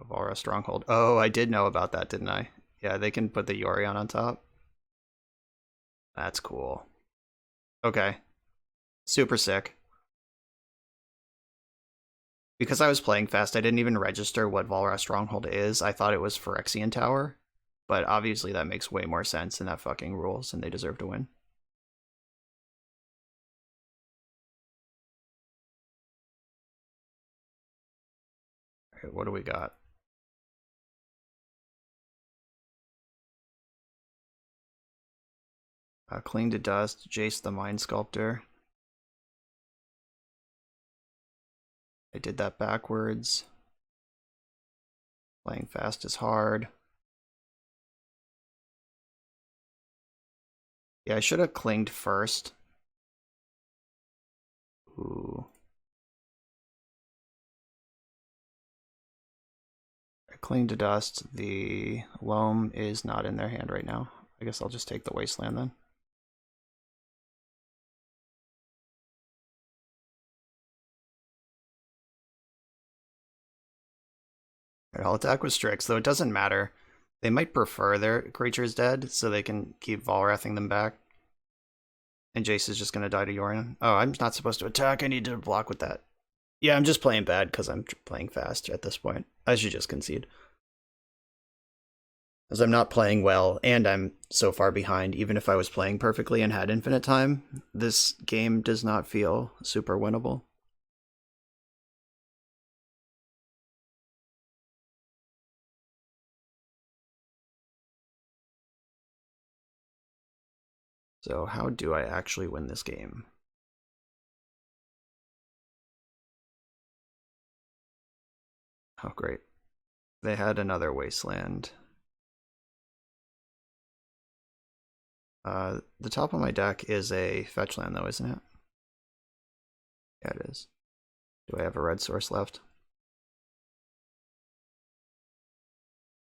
Aura Stronghold. Oh, I did know about that, didn't I? Yeah, they can put the Yorion on top. That's cool. Okay. Super sick. Because I was playing fast, I didn't even register what Volra Stronghold is. I thought it was Phyrexian Tower. But obviously that makes way more sense, and that fucking rules, and they deserve to win. Alright, what do we got? Cling to Dust, Jace the Mind Sculptor. I did that backwards. Playing fast is hard. Yeah, I should have clinged first. Ooh. I cling to Dust. The Loam is not in their hand right now. I guess I'll just take the Wasteland then. I'll attack with Strix, though it doesn't matter. They might prefer their creatures dead, so they can keep Volrathing them back. And Jace is just going to die to Yorion. Oh, I'm not supposed to attack. I need to block with that. Yeah, I'm just playing bad because I'm playing fast at this point. I should just concede. As I'm not playing well, and I'm so far behind, even if I was playing perfectly and had infinite time, this game does not feel super winnable. So how do I actually win this game? Oh, great. They had another Wasteland. The top of my deck is a fetch land, though, isn't it? Yeah, it is. Do I have a red source left?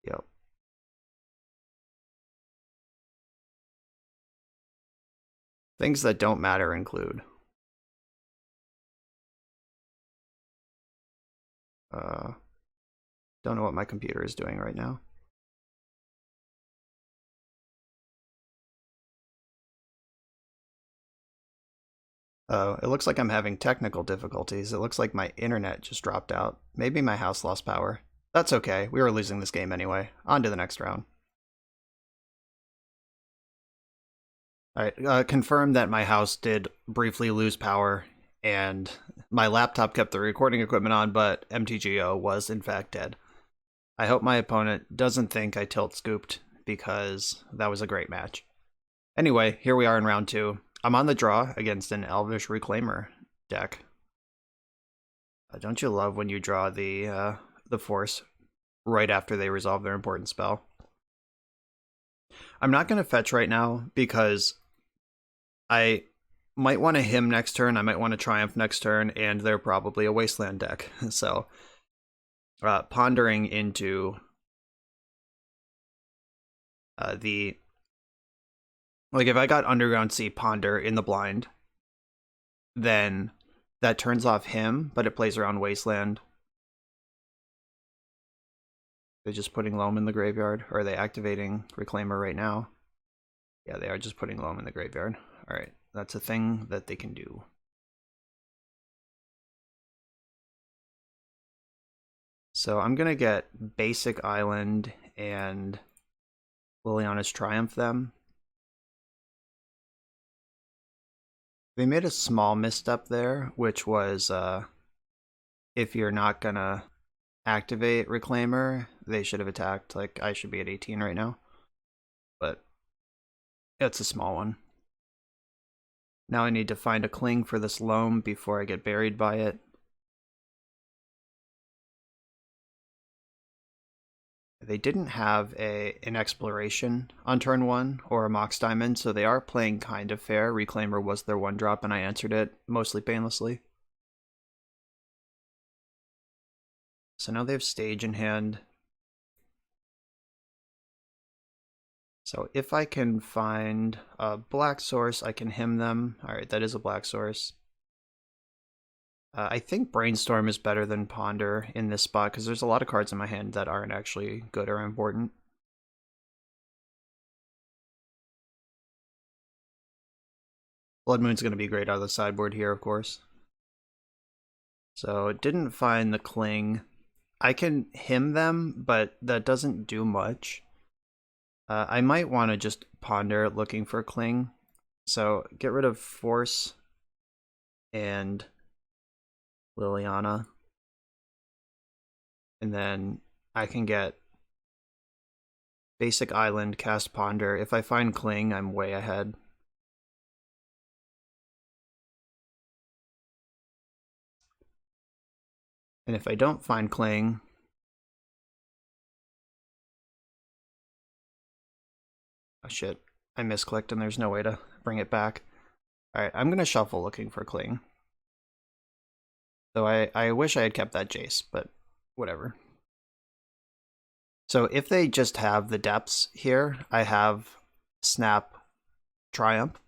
Yep. Things that don't matter include don't know what my computer is doing right now. Oh, it looks like I'm having technical difficulties. It looks like my internet just dropped out. Maybe my house lost power. That's okay. We were losing this game anyway. On to the next round. Alright, confirm that my house did briefly lose power, and my laptop kept the recording equipment on, but MTGO was in fact dead. I hope my opponent doesn't think I tilt scooped, because that was a great match. Anyway, here we are in round 2. I'm on the draw against an Elvish Reclaimer deck. Don't you love when you draw the force right after they resolve their important spell? I'm not going to fetch right now because I might want to Hymn next turn, I might want to Triumph next turn, and they're probably a Wasteland deck. So, pondering into like, if I got Underground Sea Ponder in the blind, then that turns off him, but it plays around Wasteland. They're just putting Loam in the graveyard. Or are they activating Reclaimer right now? Yeah, they are just putting Loam in the graveyard. Alright, that's a thing that they can do. So I'm gonna get Basic Island and Liliana's Triumph them. They made a small misstep there, which was if you're not gonna activate Reclaimer, they should have attacked. Like, I should be at 18 right now. But it's a small one. Now I need to find a Cling for this Loam before I get buried by it. They didn't have an Exploration on turn 1 or a Mox Diamond, so they are playing kind of fair. Reclaimer was their 1-drop and I answered it mostly painlessly. So now they have Stage in hand. So if I can find a black source, I can hymn them. Alright, that is a black source. I think Brainstorm is better than Ponder in this spot, because there's a lot of cards in my hand that aren't actually good or important. Blood Moon's going to be great out of the sideboard here, of course. So it didn't find the Cling. I can hymn them, but that doesn't do much. I might want to just Ponder looking for Cling. So get rid of Force and Liliana. And then I can get basic Island, cast Ponder. If I find Cling, I'm way ahead. And if I don't find Cling, oh shit, I misclicked and there's no way to bring it back. Alright, I'm gonna shuffle looking for Cling. Though I wish I had kept that Jace, but whatever. So if they just have the depths here, I have Snap Triumph.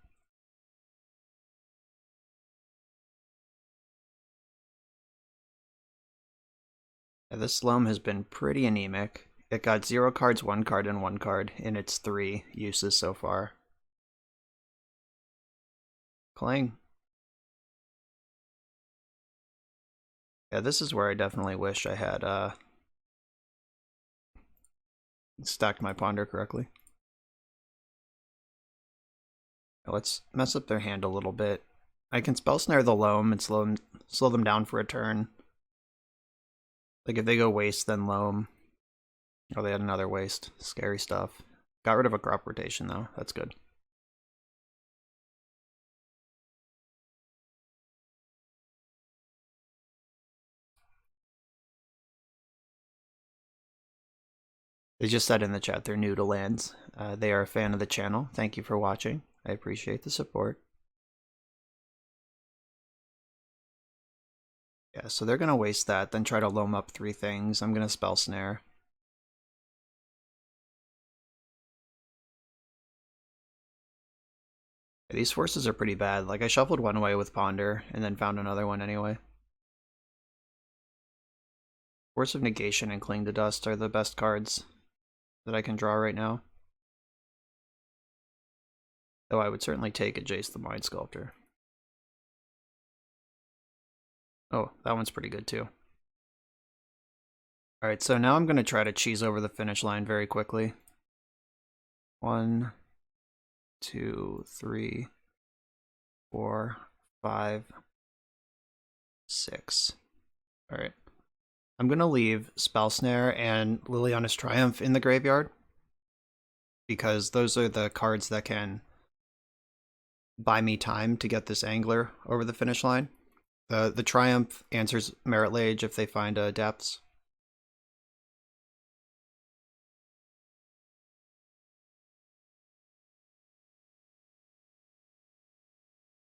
Yeah, this Loam has been pretty anemic. It got 0 cards, 1 card, and 1 card in its 3 uses so far. Cling. Yeah, this is where I definitely wish I had stacked my Ponder correctly. Now let's mess up their hand a little bit. I can Spell Snare the Loam and slow them down for a turn. Like if they go Waste, then Loam. Oh, they had another Waste. Scary stuff. Got rid of a Crop Rotation though. That's good. They just said in the chat they're new to lands. They are a fan of the channel. Thank you for watching. I appreciate the support. Yeah, so they're going to waste that, then try to loam up 3 things. I'm going to Spell Snare. Yeah, these forces are pretty bad. Like, I shuffled one away with Ponder, and then found another one anyway. Force of Negation and Cling to Dust are the best cards that I can draw right now. Though I would certainly take a Jace the Mind Sculptor. Oh, that one's pretty good too. Alright, so now I'm going to try to cheese over the finish line very quickly. 1, 2, 3, 4, 5, 6. Alright. I'm going to leave Spell Snare and Liliana's Triumph in the graveyard, because those are the cards that can buy me time to get this Angler over the finish line. The Triumph answers Merit Lage if they find depths.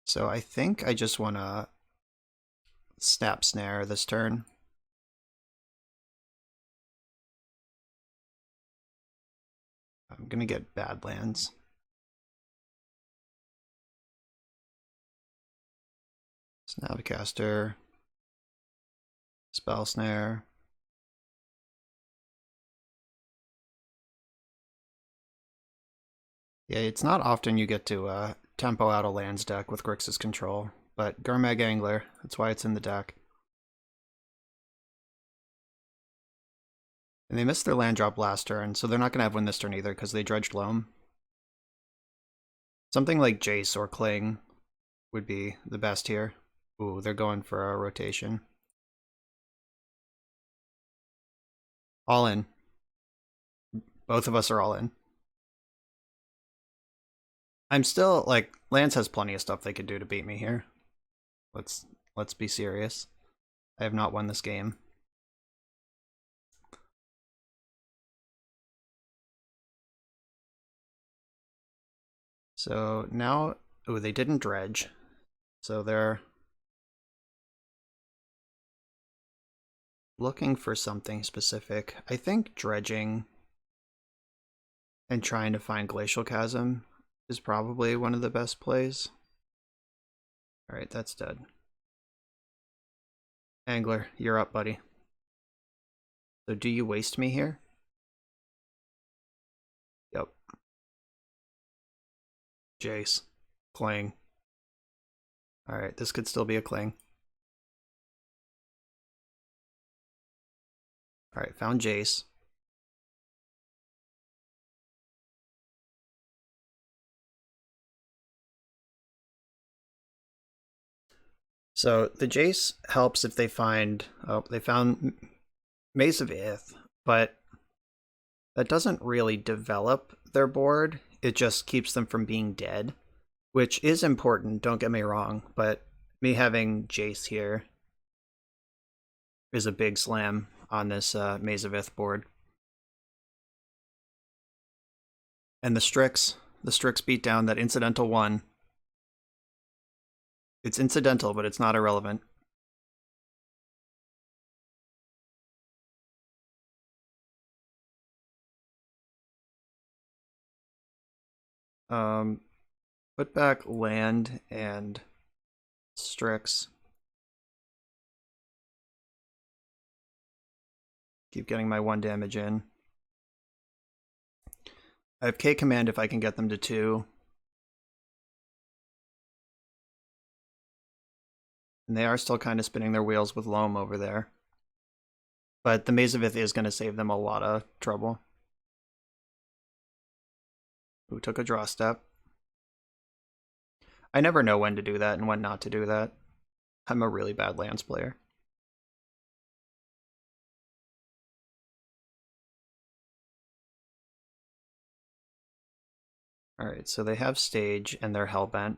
So I think I just want to Snap Snare this turn. I'm going to get Badlands. Snapcaster. Spell Snare. Yeah, it's not often you get to tempo out a lands deck with Grixis control, but Gurmag Angler, that's why it's in the deck. And they missed their land drop last turn, so they're not going to have win this turn either because they dredged Loam. Something like Jace or Kling would be the best here. Ooh, they're going for a rotation. All in. Both of us are all in. I'm still, like, Lance has plenty of stuff they could do to beat me here. Let's be serious. I have not won this game. So now, oh, they didn't dredge. So they're looking for something specific. I think dredging and trying to find Glacial Chasm is probably one of the best plays. Alright, that's dead. Angler, you're up, buddy. So do you waste me here? Yep. Jace. Kling. Alright, this could still be a Kling. Alright, found Jace. So the Jace helps if they find... Oh, they found Maze of Ith, but that doesn't really develop their board. It just keeps them from being dead, which is important, don't get me wrong, but me having Jace here is a big slam on this Maze of Ith board. And the Strix beat down that incidental one. It's incidental, but it's not irrelevant. Put back land and Strix. Keep getting my 1 damage in. I have K command if I can get them to 2. And they are still kind of spinning their wheels with Loam over there. But the Maze of Ith is going to save them a lot of trouble. Who took a draw step. I never know when to do that and when not to do that. I'm a really bad lands player. Alright, so they have stage and they're hellbent.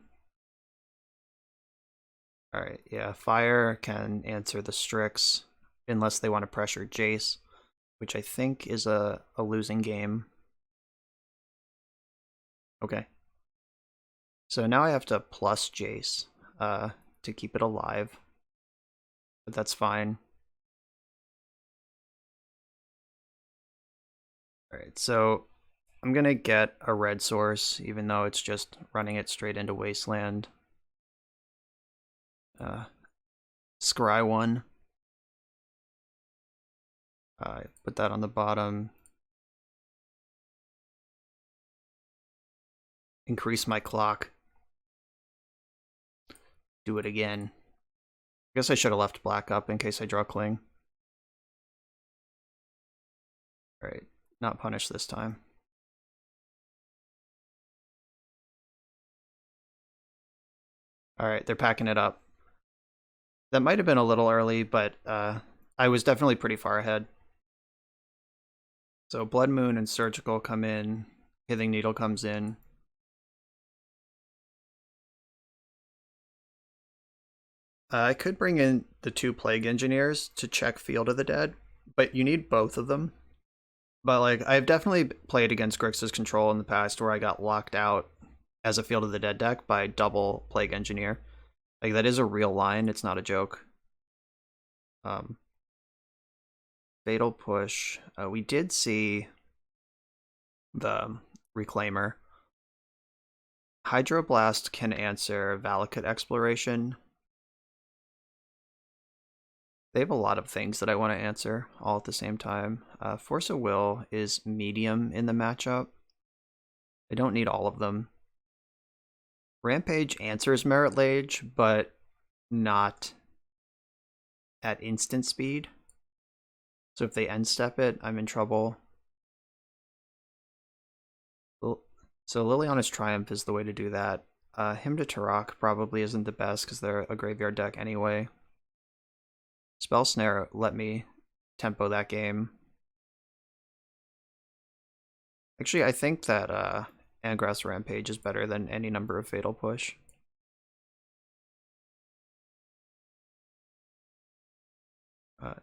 Alright, yeah, fire can answer the Strix unless they want to pressure Jace, which I think is a losing game. Okay. So now I have to plus Jace to keep it alive. But that's fine. Alright, so I'm gonna get a red source, even though it's just running it straight into Wasteland. Scry 1. Put that on the bottom. Increase my clock. Do it again. I guess I should have left black up in case I draw Kling. Alright, not punish this time. Alright, they're packing it up. That might have been a little early, but I was definitely pretty far ahead. So Blood Moon and Surgical come in. Hithing Needle comes in. I could bring in the 2 Plague Engineers to check Field of the Dead, but you need both of them. But like, I've definitely played against Grixis control in the past where I got locked out as a Field of the Dead deck by double Plague Engineer. Like, that is a real line, it's not a joke. Fatal Push. We did see the Reclaimer. Hydroblast can answer Valakut Exploration. They have a lot of things that I want to answer all at the same time. Force of Will is medium in the matchup. I don't need all of them. Rampage answers Merit Lage, but not at instant speed. So if they end step it, I'm in trouble. So Liliana's Triumph is the way to do that. Hymn to Turok probably isn't the best because they're a graveyard deck anyway. Spell Snare let me tempo that game. Actually, I think that Angrass Rampage is better than any number of Fatal Push.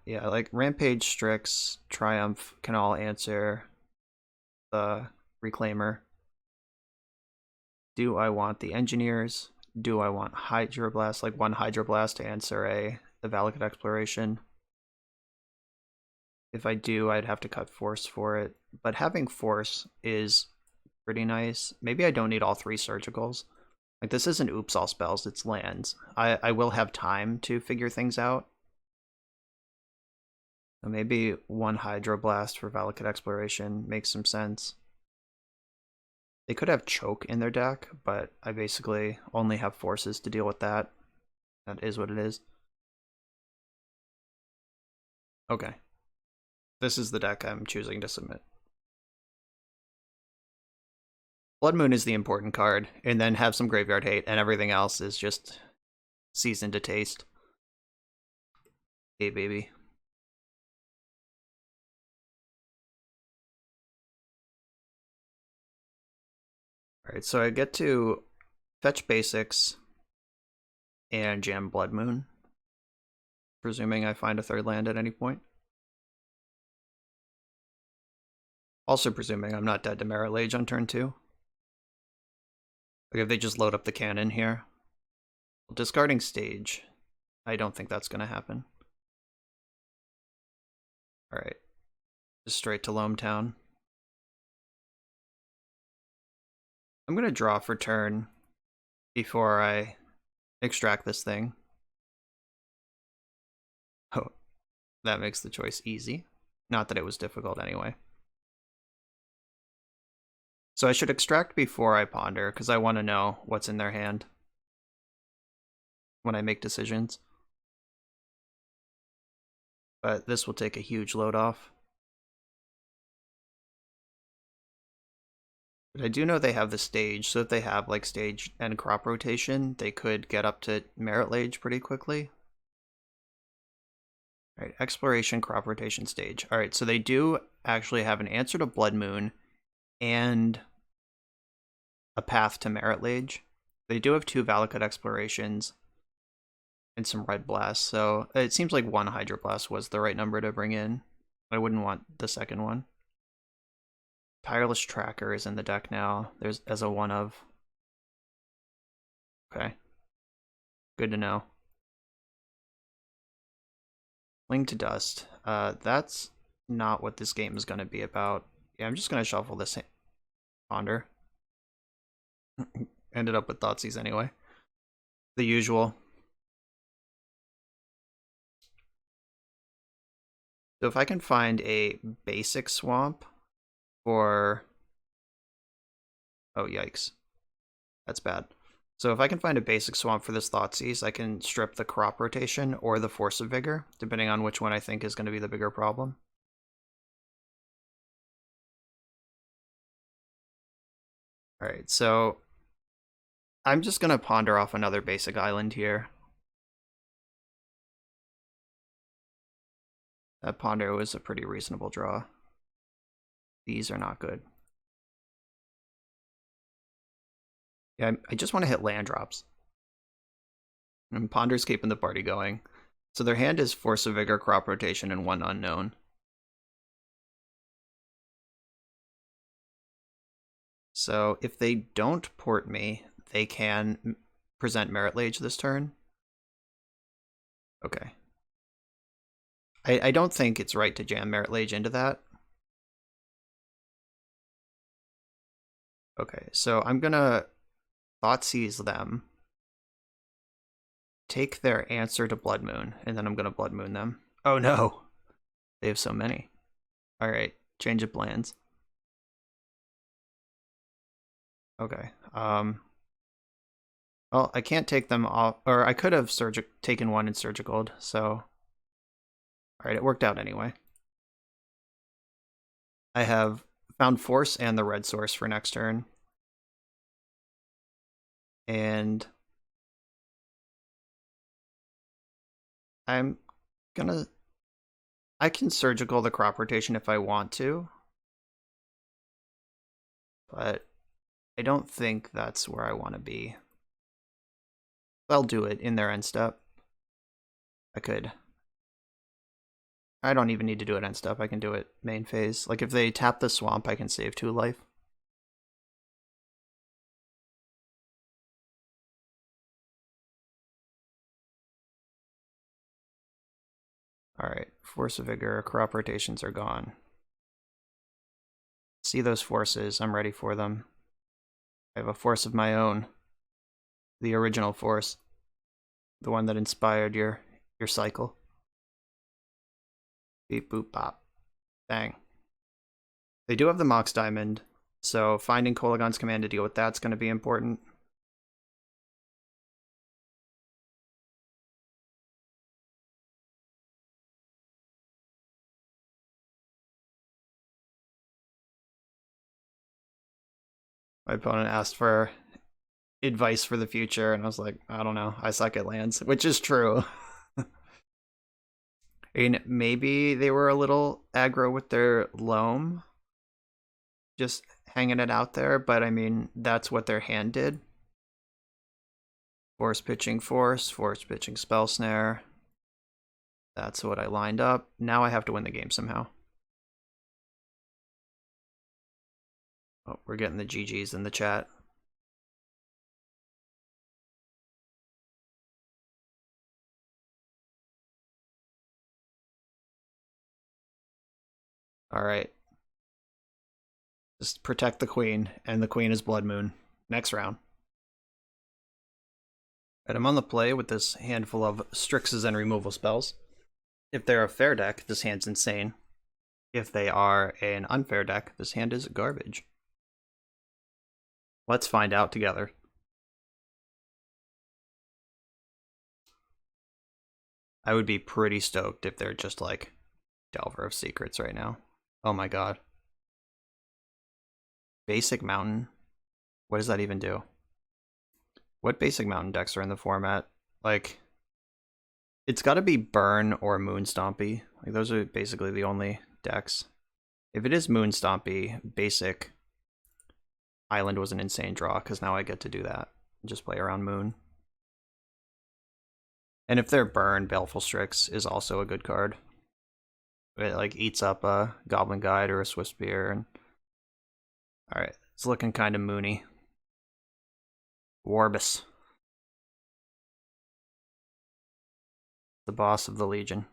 Yeah, like Rampage, Strix, Triumph can all answer the Reclaimer. Do I want the Engineers? Do I want Hydroblast, like one Hydroblast to answer the Valakut Exploration? If I do, I'd have to cut Force for it. But having Force is pretty nice. Maybe I don't need all 3 Surgicals. Like, this isn't Oops All Spells, it's lands. I will have time to figure things out. So maybe one Hydroblast for Valakut Exploration makes some sense. They could have Choke in their deck, but I basically only have Forces to deal with that. That is what it is. Okay. This is the deck I'm choosing to submit. Blood Moon is the important card, and then have some Graveyard Hate, and everything else is just seasoned to taste. Hey, baby. Alright, so I get to fetch basics and jam Blood Moon, presuming I find a 3rd land at any point. Also presuming I'm not dead to Merit Lage on turn 2. Like if they just load up the cannon here. Discarding Stage, I don't think that's going to happen. Alright, just straight to Loam Town. I'm going to draw for turn before I extract this thing. Oh, that makes the choice easy. Not that it was difficult anyway. So I should extract before I ponder, because I want to know what's in their hand when I make decisions. But this will take a huge load off. But I do know they have the Stage, so if they have like Stage and Crop Rotation, they could get up to Merit Lage pretty quickly. Alright, Exploration, Crop Rotation, Stage. Alright, so they do actually have an answer to Blood Moon and a path to Merit Lage. They do have 2 Valakut Explorations and some Red Blasts, so it seems like 1 Hydroblast was the right number to bring in. I wouldn't want the second one. Tireless Tracker is in the deck now. There's as a 1 of. Okay. Good to know. Fling to Dust. That's not what this game is going to be about. Yeah, I'm just going to shuffle this Ponder. Ended up with Thoughtseize anyway. The usual. So if I can find a basic swamp for... Oh, yikes. That's bad. So if I can find a basic swamp for this Thoughtseize, I can strip the Crop Rotation or the Force of Vigor, depending on which one I think is going to be the bigger problem. Alright, so I'm just going to ponder off another basic island here. That Ponder was a pretty reasonable draw. These are not good. Yeah, I just want to hit land drops. And Ponder's keeping the party going. So their hand is Force of Vigor, Crop Rotation, and 1 unknown. So if they don't port me, they can present Merit Lage this turn. Okay. I don't think it's right to jam Merit Lage into that. Okay, so I'm gonna Thoughtseize them, take their answer to Blood Moon, and then I'm gonna Blood Moon them. Oh no! They have so many. Alright, change of plans. Okay, well, I can't take them off, or I could have taken 1 and Surgicaled, so... Alright, it worked out anyway. I have found Force and the red source for next turn. And I'm gonna... I can surgical the crop rotation if I want to. But I don't think that's where I want to be. I'll do it in their end step. I could. I don't even need to do it end step. I can do it main phase. Like if they tap the swamp, I can save 2 life. Alright, Force of Vigor, crop rotations are gone. See those forces, I'm ready for them. I have a force of my own. The original force. The one that inspired your cycle. Beep boop bop. Bang. They do have the Mox Diamond, so finding Kolagon's command to deal with that's going to be important. My opponent asked for advice for the future, and I was like, I don't know, I suck at lands, which is true. I mean, maybe they were a little aggro with their loam, just hanging it out there, but I mean, that's what their hand did. Force pitching force pitching spell snare. That's what I lined up. Now I have to win the game somehow. Oh, we're getting the GGs in the chat. All right. Just protect the queen, and the queen is Blood Moon. Next round. And I'm on the play with this handful of Strixes and removal spells. If they're a fair deck, this hand's insane. If they are an unfair deck, this hand is garbage. Let's find out together. I would be pretty stoked if they're just like Delver of Secrets right now. Oh my god. Basic Mountain? What does that even do? What Basic Mountain decks are in the format? Like, it's gotta be Burn or Moon Stompy. Like, those are basically the only decks. If it is Moon Stompy, Basic Island was an insane draw, because now I get to do that. Just play around Moon. And if they're Burn, Baleful Strix is also a good card. It like eats up a Goblin Guide or a Swift Spear. And... Alright, it's looking kind of moony. Warbus. The boss of the Legion.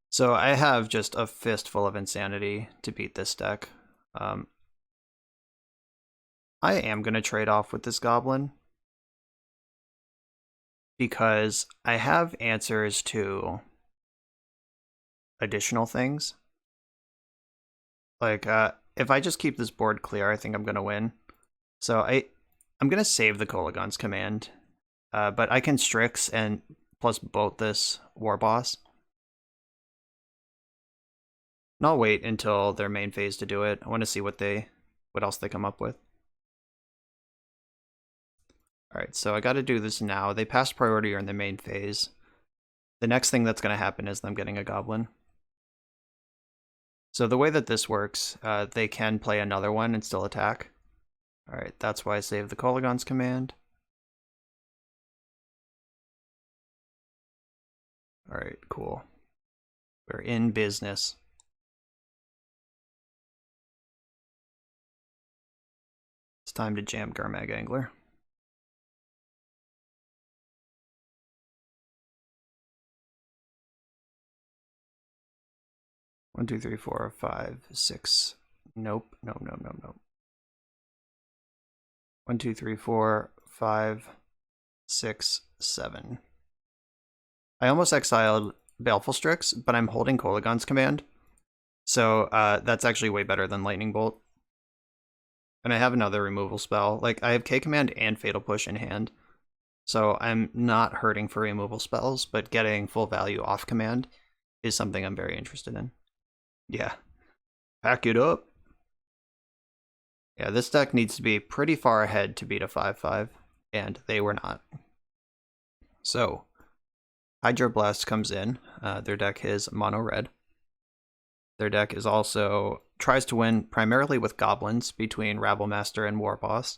So I have just a fistful of insanity to beat this deck. I am going to trade off with this Goblin, because I have answers to additional things. Like, if I just keep this board clear, I think I'm going to win. So I'm going to save the Kolagon's command, but I can Strix and plus bolt this War Boss. And I'll wait until their main phase to do it. I want to see what else they come up with. Alright, so I gotta do this now. They passed priority or in the main phase. The next thing that's gonna happen is them getting a Goblin. So the way that this works, they can play another one and still attack. Alright, that's why I saved the Kolagon's command. Alright, cool. We're in business. It's time to jam Gurmag Angler. One, two, three, four, five, six. Nope. No. 1, 2, 3, 4, 5, 6, 7. I almost exiled Baleful Strix, but I'm holding Kolagon's command. So that's actually way better than Lightning Bolt. And I have another removal spell. Like, I have K-Command and Fatal Push in hand. So I'm not hurting for removal spells, but getting full value off command is something I'm very interested in. Yeah. Pack it up. Yeah, this deck needs to be pretty far ahead to beat a 5-5, and they were not. So, Hydroblast comes in. Their deck is mono red. Their deck is also tries to win primarily with goblins between Rabblemaster and Warboss.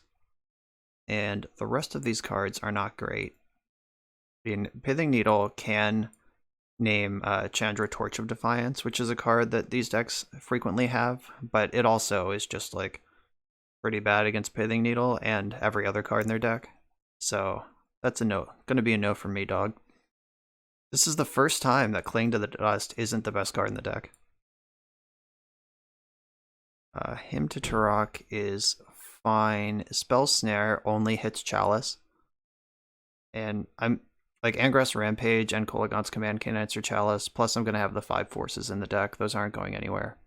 And the rest of these cards are not great. Pithing Needle can name Chandra Torch of Defiance, which is a card that these decks frequently have, but it also is just like pretty bad against Pithing Needle and every other card in their deck. So that's a no. Gonna be a no from me, dog. This is the first time that Cling to the Dust isn't the best card in the deck. Hymn to Turok is fine. Spell Snare only hits Chalice. And I'm like Angrass Rampage and Kolaghan's Command can answer Chalice, plus I'm going to have the 5 forces in the deck. Those aren't going anywhere.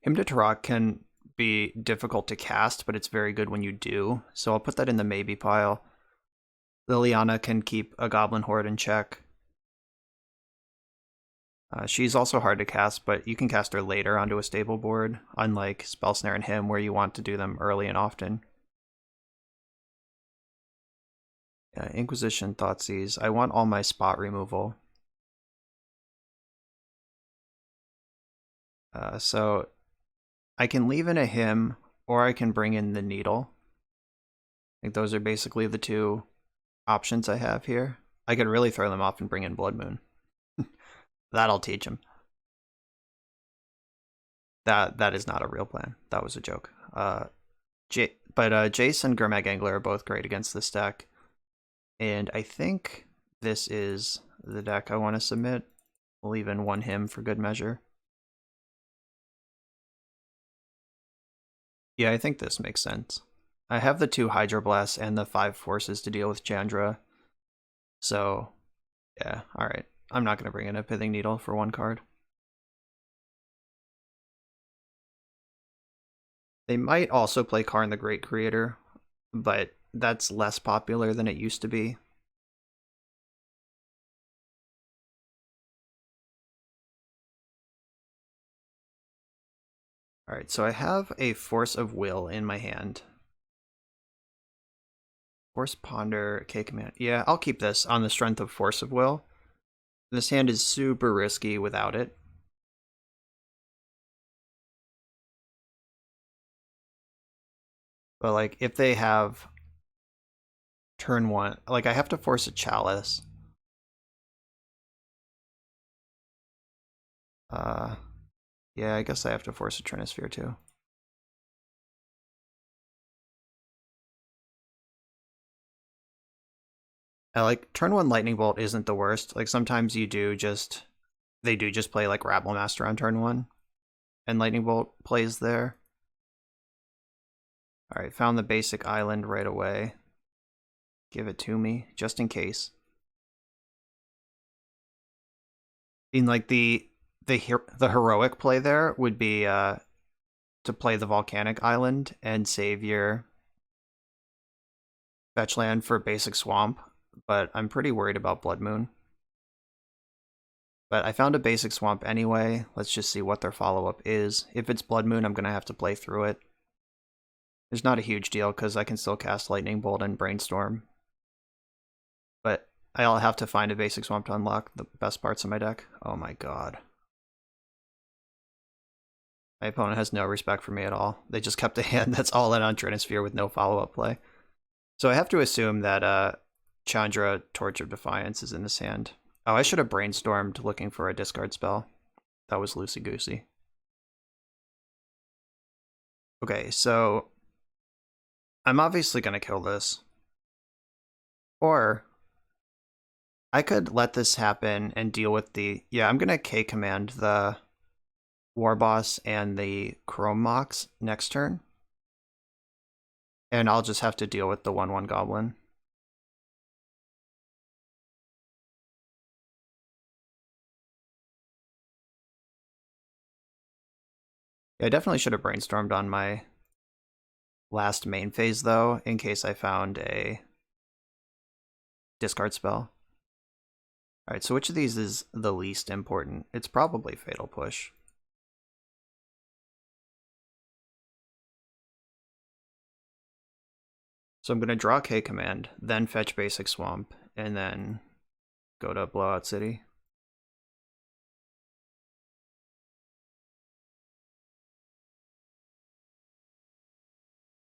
Hymn to Turok can be difficult to cast, but it's very good when you do, so I'll put that in the maybe pile. Liliana can keep a Goblin Horde in check. She's also hard to cast, but you can cast her later onto a stable board, unlike Spell Snare and Hymn, where you want to do them early and often. Inquisition, Thoughtseize. I want all my spot removal. So I can leave in a Hymn, or I can bring in the Needle. I think those are basically the two options I have here. I could really throw them off and bring in Blood Moon. That'll teach him. That is not a real plan. That was a joke. Jace and Gurmag Angler are both great against this deck. And I think this is the deck I want to submit. We'll leave in one Hymn for good measure. Yeah, I think this makes sense. I have the 2 Hydroblasts and the 5 forces to deal with Chandra. So, yeah, alright. I'm not going to bring in a Pithing Needle for one card. They might also play Karn the Great Creator, but that's less popular than it used to be. Alright, so I have a Force of Will in my hand. Force Ponder, K-Command. Yeah, I'll keep this on the strength of Force of Will. This hand is super risky without it. But, like, if they have turn 1... Like, I have to force a Chalice. Yeah, I guess I have to force a Trinisphere, too. Like, turn 1 Lightning Bolt isn't the worst. Like, sometimes they do just play, like, Rabblemaster on turn 1. And Lightning Bolt plays there. Alright, found the basic island right away. Give it to me, just in case. In like the heroic play there would be to play the volcanic island and save your fetch land for basic swamp, but I'm pretty worried about Blood Moon. But I found a basic swamp anyway. Let's just see what their follow-up is. If it's Blood Moon, I'm going to have to play through it. It's not a huge deal because I can still cast Lightning Bolt and Brainstorm. But I'll have to find a basic swamp to unlock the best parts of my deck. Oh my god. My opponent has no respect for me at all. They just kept a hand that's all in on Trinisphere with no follow-up play. So I have to assume that Chandra Torch of Defiance is in this hand. Oh, I should have brainstormed looking for a discard spell. That was loosey-goosey. Okay, so I'm obviously going to kill this. Or I could let this happen and deal with the... Yeah, I'm going to K-command the Warboss and the Chrome Mox next turn. And I'll just have to deal with the 1/1 Goblin. Yeah, I definitely should have brainstormed on my last main phase, though, in case I found a discard spell. Alright, so which of these is the least important? It's probably Fatal Push. So I'm going to draw K command, then fetch basic swamp, and then go to Blowout City.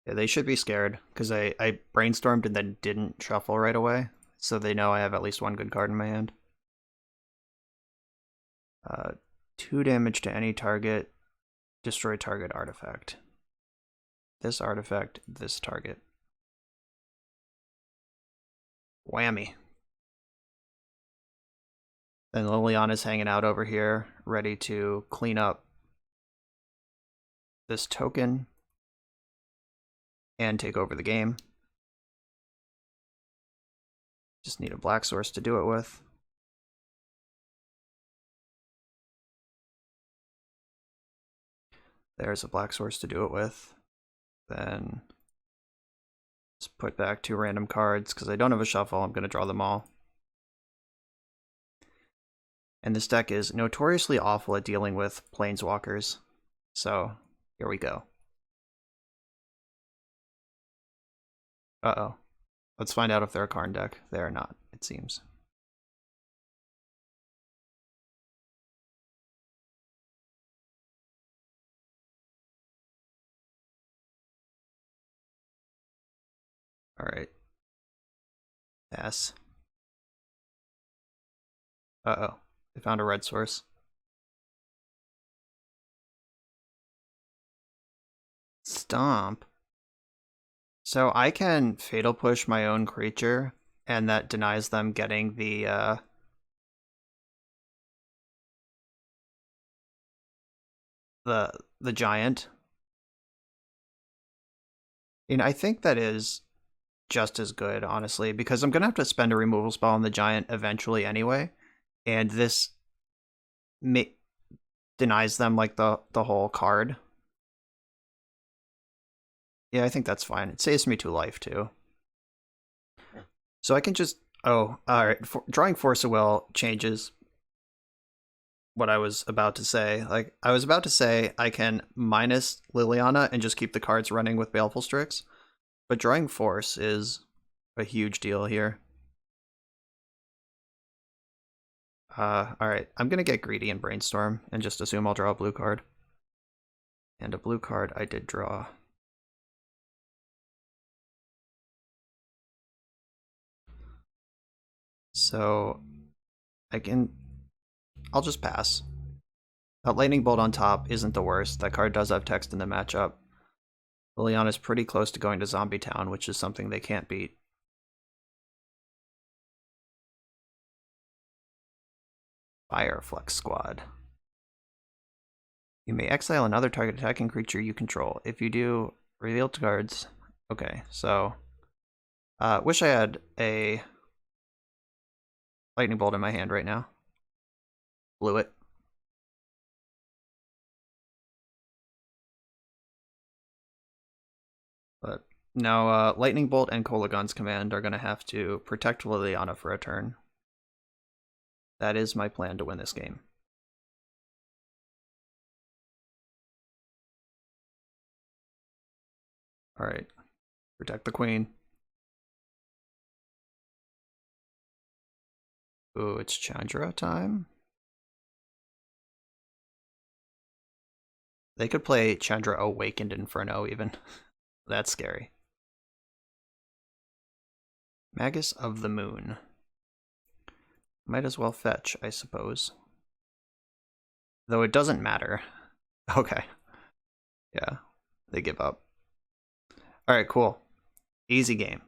Yeah, they should be scared, because I brainstormed and then didn't shuffle right away, so they know I have at least one good card in my hand. 2 damage to any target, destroy target artifact. This artifact, this target. Whammy. Then Liliana's hanging out over here, ready to clean up this token and take over the game. Just need a black source to do it with. There's a black source to do it with. Then let's put back 2 random cards because I don't have a shuffle. I'm going to draw them all. And this deck is notoriously awful at dealing with planeswalkers. So here we go. Uh-oh. Let's find out if they're a Karn deck. They are not, it seems. Alright. Pass. Uh-oh. They found a red source. Stomp. So I can Fatal Push my own creature, and that denies them getting the giant. And I think that is just as good, honestly, because I'm gonna have to spend a removal spell on the giant eventually anyway, and this denies them like the whole card. Yeah, I think that's fine. It saves me 2 life too. So I can just alright. Drawing Force of Will changes what I was about to say. Like, I was about to say I can minus Liliana and just keep the cards running with Baleful Strix, but drawing Force is a huge deal here. Alright, I'm gonna get greedy and Brainstorm and just assume I'll draw a blue card. And a blue card I did draw. So I'll just pass. That Lightning Bolt on top isn't the worst. That card does have text in the matchup. Liliana's pretty close to going to Zombie Town, which is something they can't beat. Fireflex Squad. You may exile another target attacking creature you control. If you do, reveal cards. Okay, so wish I had a Lightning Bolt in my hand right now. Blew it. But no, Lightning Bolt and Kolagon's command are going to have to protect Liliana for a turn. That is my plan to win this game. Alright. Protect the queen. Ooh, it's Chandra time. They could play Chandra Awakened Inferno even. That's scary. Magus of the Moon. Might as well fetch, I suppose. Though it doesn't matter. Okay. Yeah, they give up. Alright, cool. Easy game.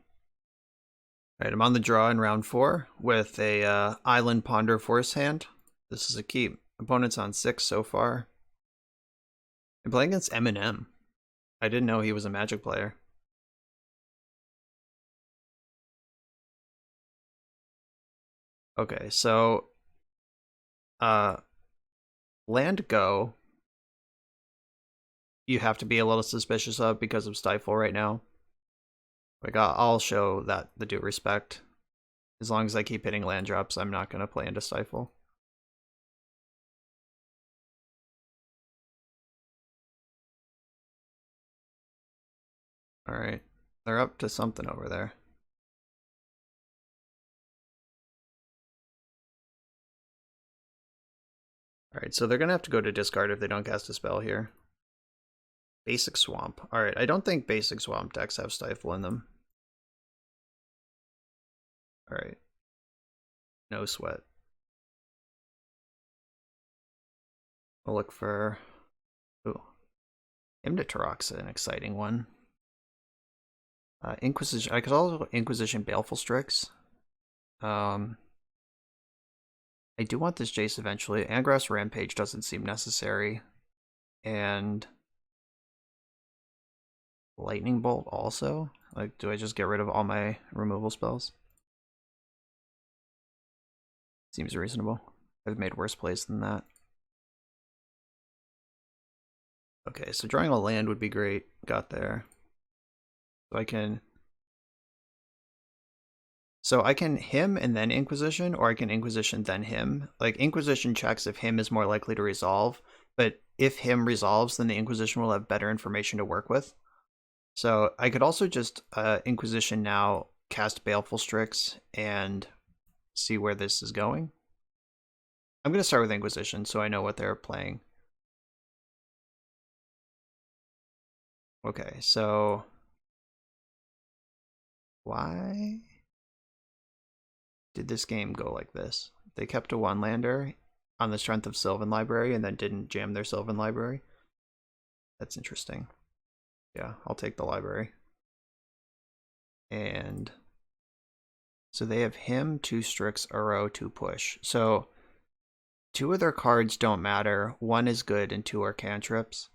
Alright, I'm on the draw in round 4 with a Island Ponder Force hand. This is a keep. Opponent's on 6 so far. I'm playing against Eminem. I didn't know he was a Magic player. Okay, so land go you have to be a little suspicious of because of Stifle right now. Like, I'll show that the due respect. As long as I keep hitting land drops, I'm not going to play into Stifle. Alright. They're up to something over there. Alright, so they're gonna have to go to discard if they don't cast a spell here. Basic Swamp. Alright, I don't think basic Swamp decks have Stifle in them. Alright. No sweat. I'll look for... Ooh. Hymn to Turok's an exciting one. Inquisition. I could also Inquisition Baleful Strix. I do want this Jace eventually. Angrass Rampage doesn't seem necessary. And Lightning Bolt also? Like, do I just get rid of all my removal spells? Seems reasonable. I've made worse plays than that. Okay, so drawing a land would be great. Got there. So I can him and then Inquisition, or I can Inquisition then him. Like, Inquisition checks if him is more likely to resolve, but if him resolves, then the Inquisition will have better information to work with. So I could also just Inquisition now, cast Baleful Strix, and see where this is going. I'm going to start with Inquisition so I know what they're playing. Okay, so... Why did this game go like this? They kept a one-lander on the strength of Sylvan Library and then didn't jam their Sylvan Library. That's interesting. Yeah, I'll take the library. And so they have him, 2 Strix, Uro, 2 Push. So 2 of their cards don't matter. 1 is good and 2 are cantrips.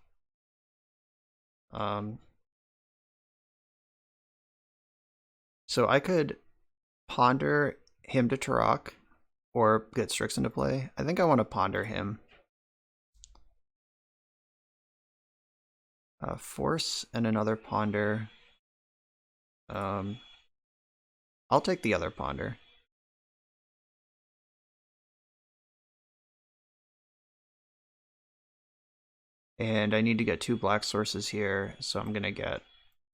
So I could ponder him to Turok or get Strix into play. I think I want to ponder him. Force and another ponder. I'll take the other ponder. And I need to get 2 black sources here, so I'm gonna get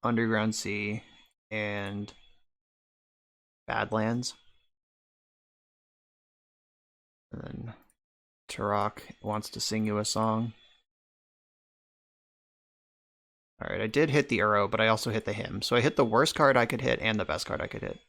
Underground Sea and Badlands. And then Turok wants to sing you a song. Alright, I did hit the Uro, but I also hit the him. So I hit the worst card I could hit and the best card I could hit.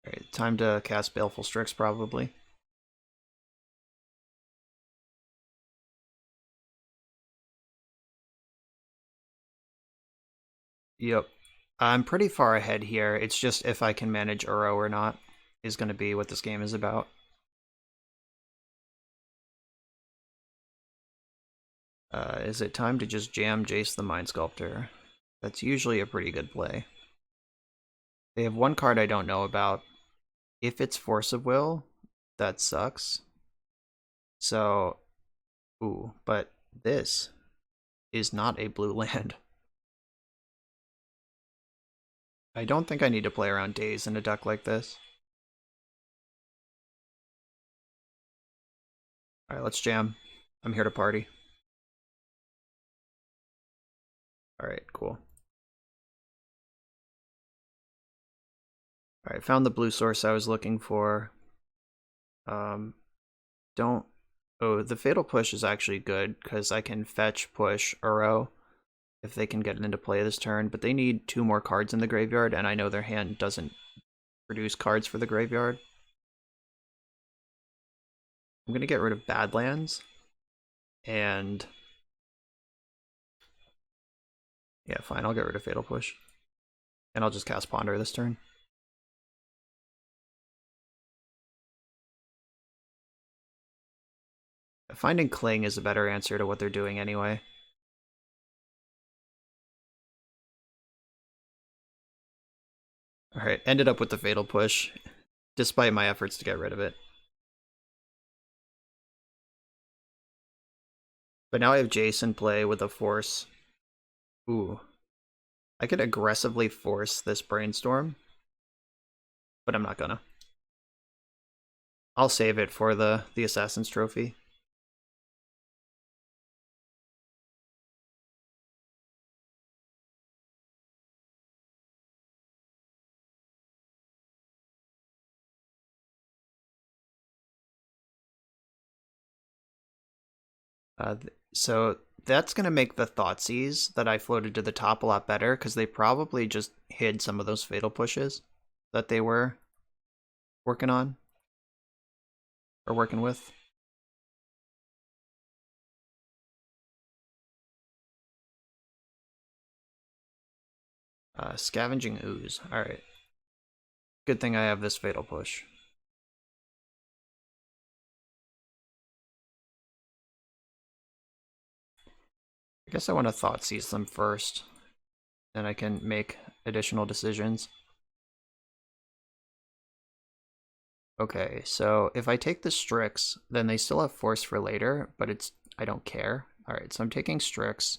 Alright, time to cast Baleful Strix probably. Yep. I'm pretty far ahead here. It's just if I can manage Uro or not is going to be what this game is about. Is it time to just jam Jace the Mind Sculptor? That's usually a pretty good play. They have 1 card I don't know about. If it's Force of Will, that sucks. So, ooh, but this is not a blue land. I don't think I need to play around Daze in a deck like this. Alright, let's jam. I'm here to party. Alright, cool. Alright, found the blue source I was looking for. Don't... Oh, the Fatal Push is actually good, because I can fetch, push, Uro, if they can get it into play this turn, but they need 2 more cards in the graveyard, and I know their hand doesn't produce cards for the graveyard. I'm going to get rid of Badlands, and... Yeah, fine, I'll get rid of Fatal Push. And I'll just cast Ponder this turn. Finding Cling is a better answer to what they're doing anyway. Alright, ended up with the Fatal Push, despite my efforts to get rid of it. But now I have Jason play with a Force. Ooh. I could aggressively force this Brainstorm. but I'm not gonna. I'll save it for the Assassin's Trophy. So that's going to make the Thoughtseize that I floated to the top a lot better, because they probably just hid some of those fatal pushes that they were working on or working with. Scavenging Ooze. Alright. Good thing I have this fatal push. I guess I want to Thoughtseize them first, and I can make additional decisions. Okay, so if I take the Strix, then they still have Force for later, but I don't care. Alright, so I'm taking Strix,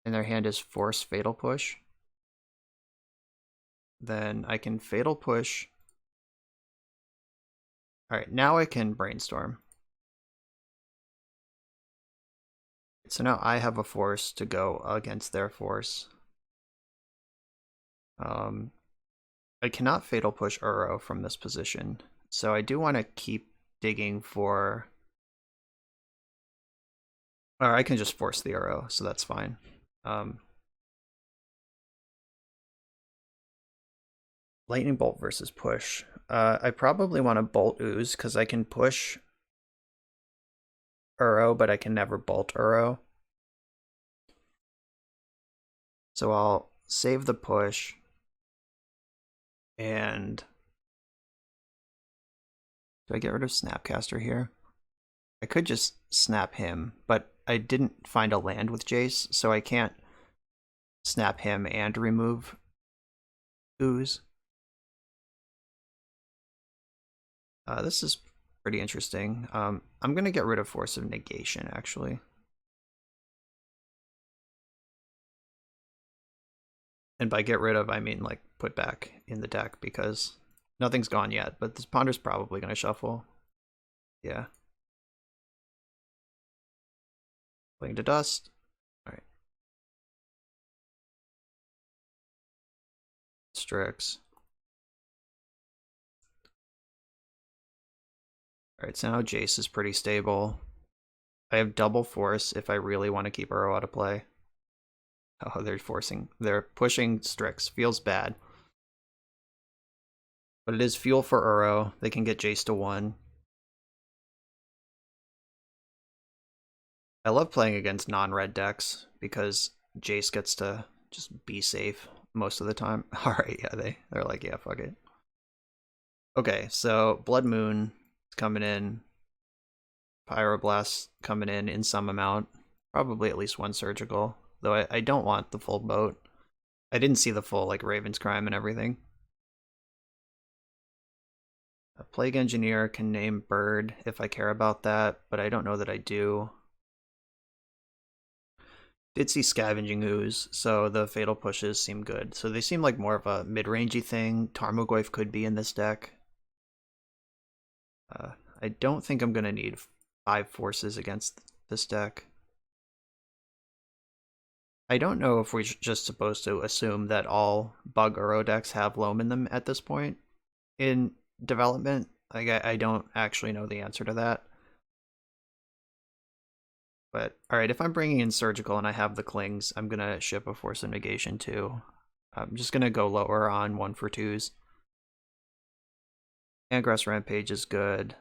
and their hand is Force Fatal Push. Then I can Fatal Push. Alright, now I can Brainstorm. So now I have a force to go against their force. I cannot Fatal Push Uro from this position, so I do want to keep digging for... Or I can just force the Uro, so that's fine. Lightning Bolt versus Push. I probably want to Bolt Ooze, because I can push Uro, but I can never Bolt Uro. So I'll save the push. And do I get rid of Snapcaster here? I could just snap him, but I didn't find a land with Jace, so I can't snap him and remove Ooze. This is pretty interesting. I'm going to get rid of Force of Negation, actually. And by get rid of, I mean like put back in the deck, because nothing's gone yet, but this Ponder's probably going to shuffle. Yeah. Playing to dust. Alright. Strix. Alright, so now Jace is pretty stable. I have double force if I really want to keep Uro out of play. Oh, they're pushing Strix. Feels bad. But it is fuel for Uro. They can get Jace to 1. I love playing against non-red decks, because Jace gets to just be safe most of the time. Alright, yeah, they're like, yeah, fuck it. Okay, so Blood Moon is coming in. Pyroblast coming in some amount. Probably at least one surgical. Though I don't want the full boat. I didn't see the full, like, Raven's Crime and everything. A Plague Engineer can name Bird if I care about that, but I don't know that I do. Did see Scavenging Ooze, so the Fatal Pushes seem good. So they seem like more of a mid-rangey thing. Tarmogoyf could be in this deck. I don't think I'm going to need 5 forces against this deck. I don't know if we're just supposed to assume that all Bug Uro decks have Loam in them at this point in development. Like, I don't actually know the answer to that. But, alright, if I'm bringing in Surgical and I have the Clings, I'm going to ship a Force of Negation too. I'm just going to go lower on 1 for 2s. Angrass Rampage is good.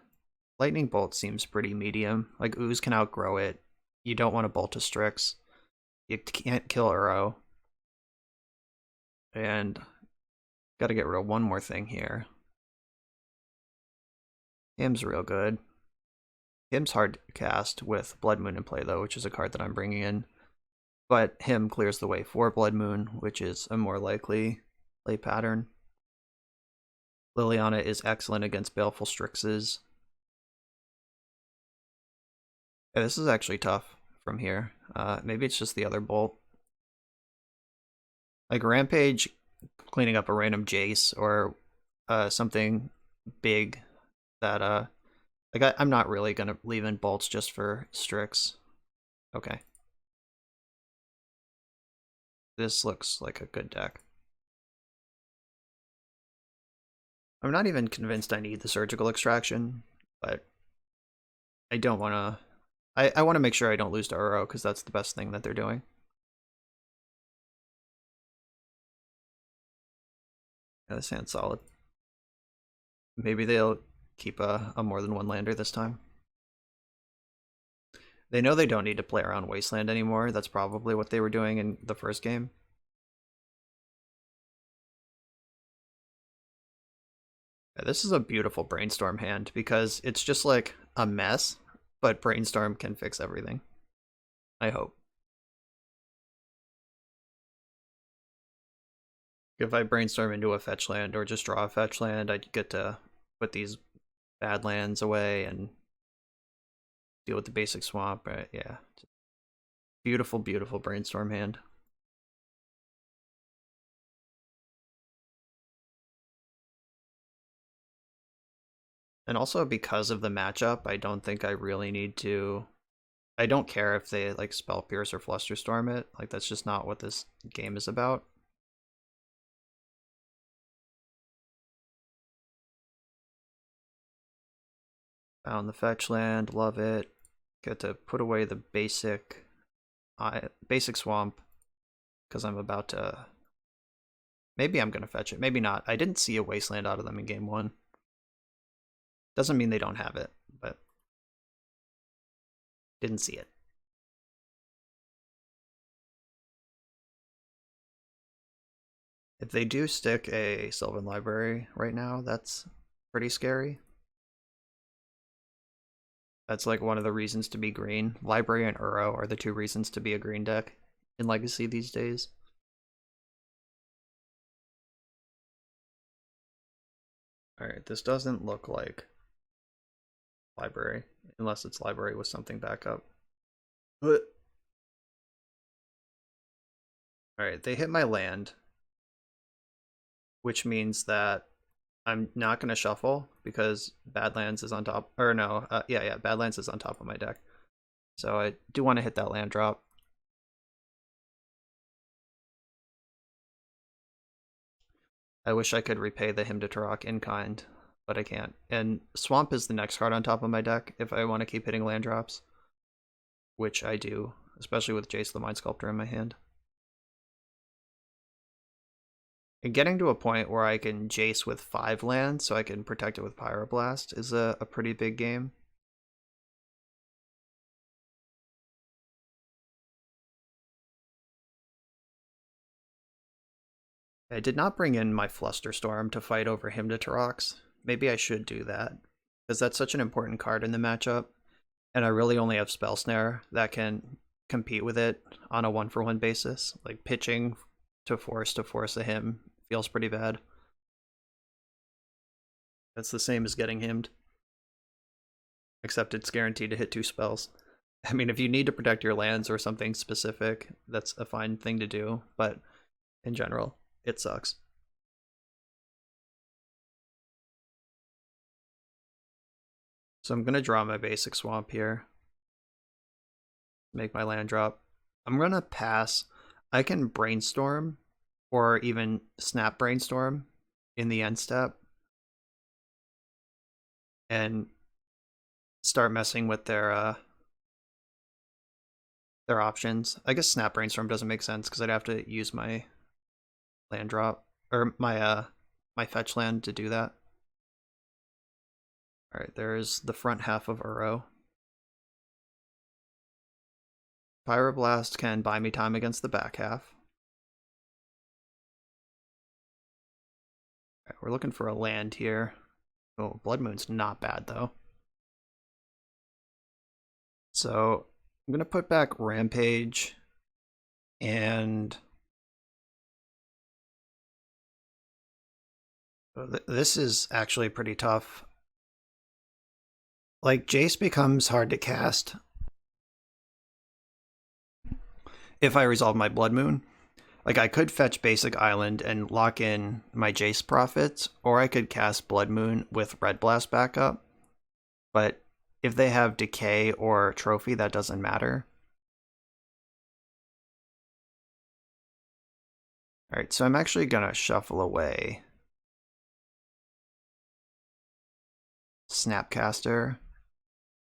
Lightning Bolt seems pretty medium. Like, Ooze can outgrow it. You don't want to Bolt a Strix. You can't kill Uro. And gotta get rid of one more thing here. Hymn's real good. Hymn's hard to cast with Blood Moon in play, though, which is a card that I'm bringing in. But Hymn clears the way for Blood Moon, which is a more likely play pattern. Liliana is excellent against Baleful Strixes. Yeah, this is actually tough from here. Maybe it's just the other bolt. Like, Rampage cleaning up a random Jace, or something big that I'm not really gonna leave in bolts just for Strix. Okay. This looks like a good deck. I'm not even convinced I need the surgical extraction, but I don't want to. I want to make sure I don't lose to Uro because that's the best thing that they're doing. Yeah, this hand's solid. Maybe they'll keep a more than one lander this time. They know they don't need to play around Wasteland anymore. That's probably what they were doing in the first game. Yeah, this is a beautiful Brainstorm hand because it's just like a mess, but Brainstorm can fix everything. I hope. If I Brainstorm into a fetch land or just draw a fetch land, I'd get to put these bad lands away and deal with the basic swamp. But yeah, beautiful, beautiful Brainstorm hand. And also because of the matchup, I don't think I really need to. I don't care if they like Spell Pierce or Flusterstorm it. Like that's just not what this game is about. Found the fetch land, love it. Get to put away the basic swamp because I'm about to. Maybe I'm gonna fetch it. Maybe not. I didn't see a wasteland out of them in game 1. Doesn't mean they don't have it, but didn't see it. If they do stick a Sylvan Library right now, that's pretty scary. That's like one of the reasons to be green. Library and Uro are the 2 reasons to be a green deck in Legacy these days. Alright, this doesn't look like Library, unless it's Library with something backup. Alright, they hit my land, which means that I'm not going to shuffle because Badlands is on top. Or no, yeah, Badlands is on top of my deck. So I do want to hit that land drop. I wish I could repay the Hymn to Turok in kind, but I can't. And Swamp is the next card on top of my deck if I want to keep hitting land drops, which I do, especially with Jace the Mind Sculptor in my hand. And getting to a point where I can Jace with 5 lands so I can protect it with Pyroblast is a pretty big game. I did not bring in my Flusterstorm to fight over Hymn to Turoks. Maybe I should do that, because that's such an important card in the matchup, and I really only have Spell Snare that can compete with it on a 1-for-1 basis. Like pitching to force a Hymn feels pretty bad. That's the same as getting hymned, except it's guaranteed to hit 2 spells. I mean, if you need to protect your lands or something specific, that's a fine thing to do, but in general, it sucks. So I'm going to draw my basic swamp here. Make my land drop. I'm going to pass. I can Brainstorm or even Snap Brainstorm in the end step and start messing with their options. I guess Snap Brainstorm doesn't make sense because I'd have to use my land drop or my fetch land to do that. All right, there's the front half of Uro. Pyroblast can buy me time against the back half. All right, we're looking for a land here. Oh, Blood Moon's not bad though. So I'm gonna put back Rampage and this is actually pretty tough. Like, Jace becomes hard to cast if I resolve my Blood Moon. Like, I could fetch Basic Island and lock in my Jace profits, or I could cast Blood Moon with Red Blast backup. But if they have Decay or Trophy, that doesn't matter. Alright, so I'm actually gonna shuffle away Snapcaster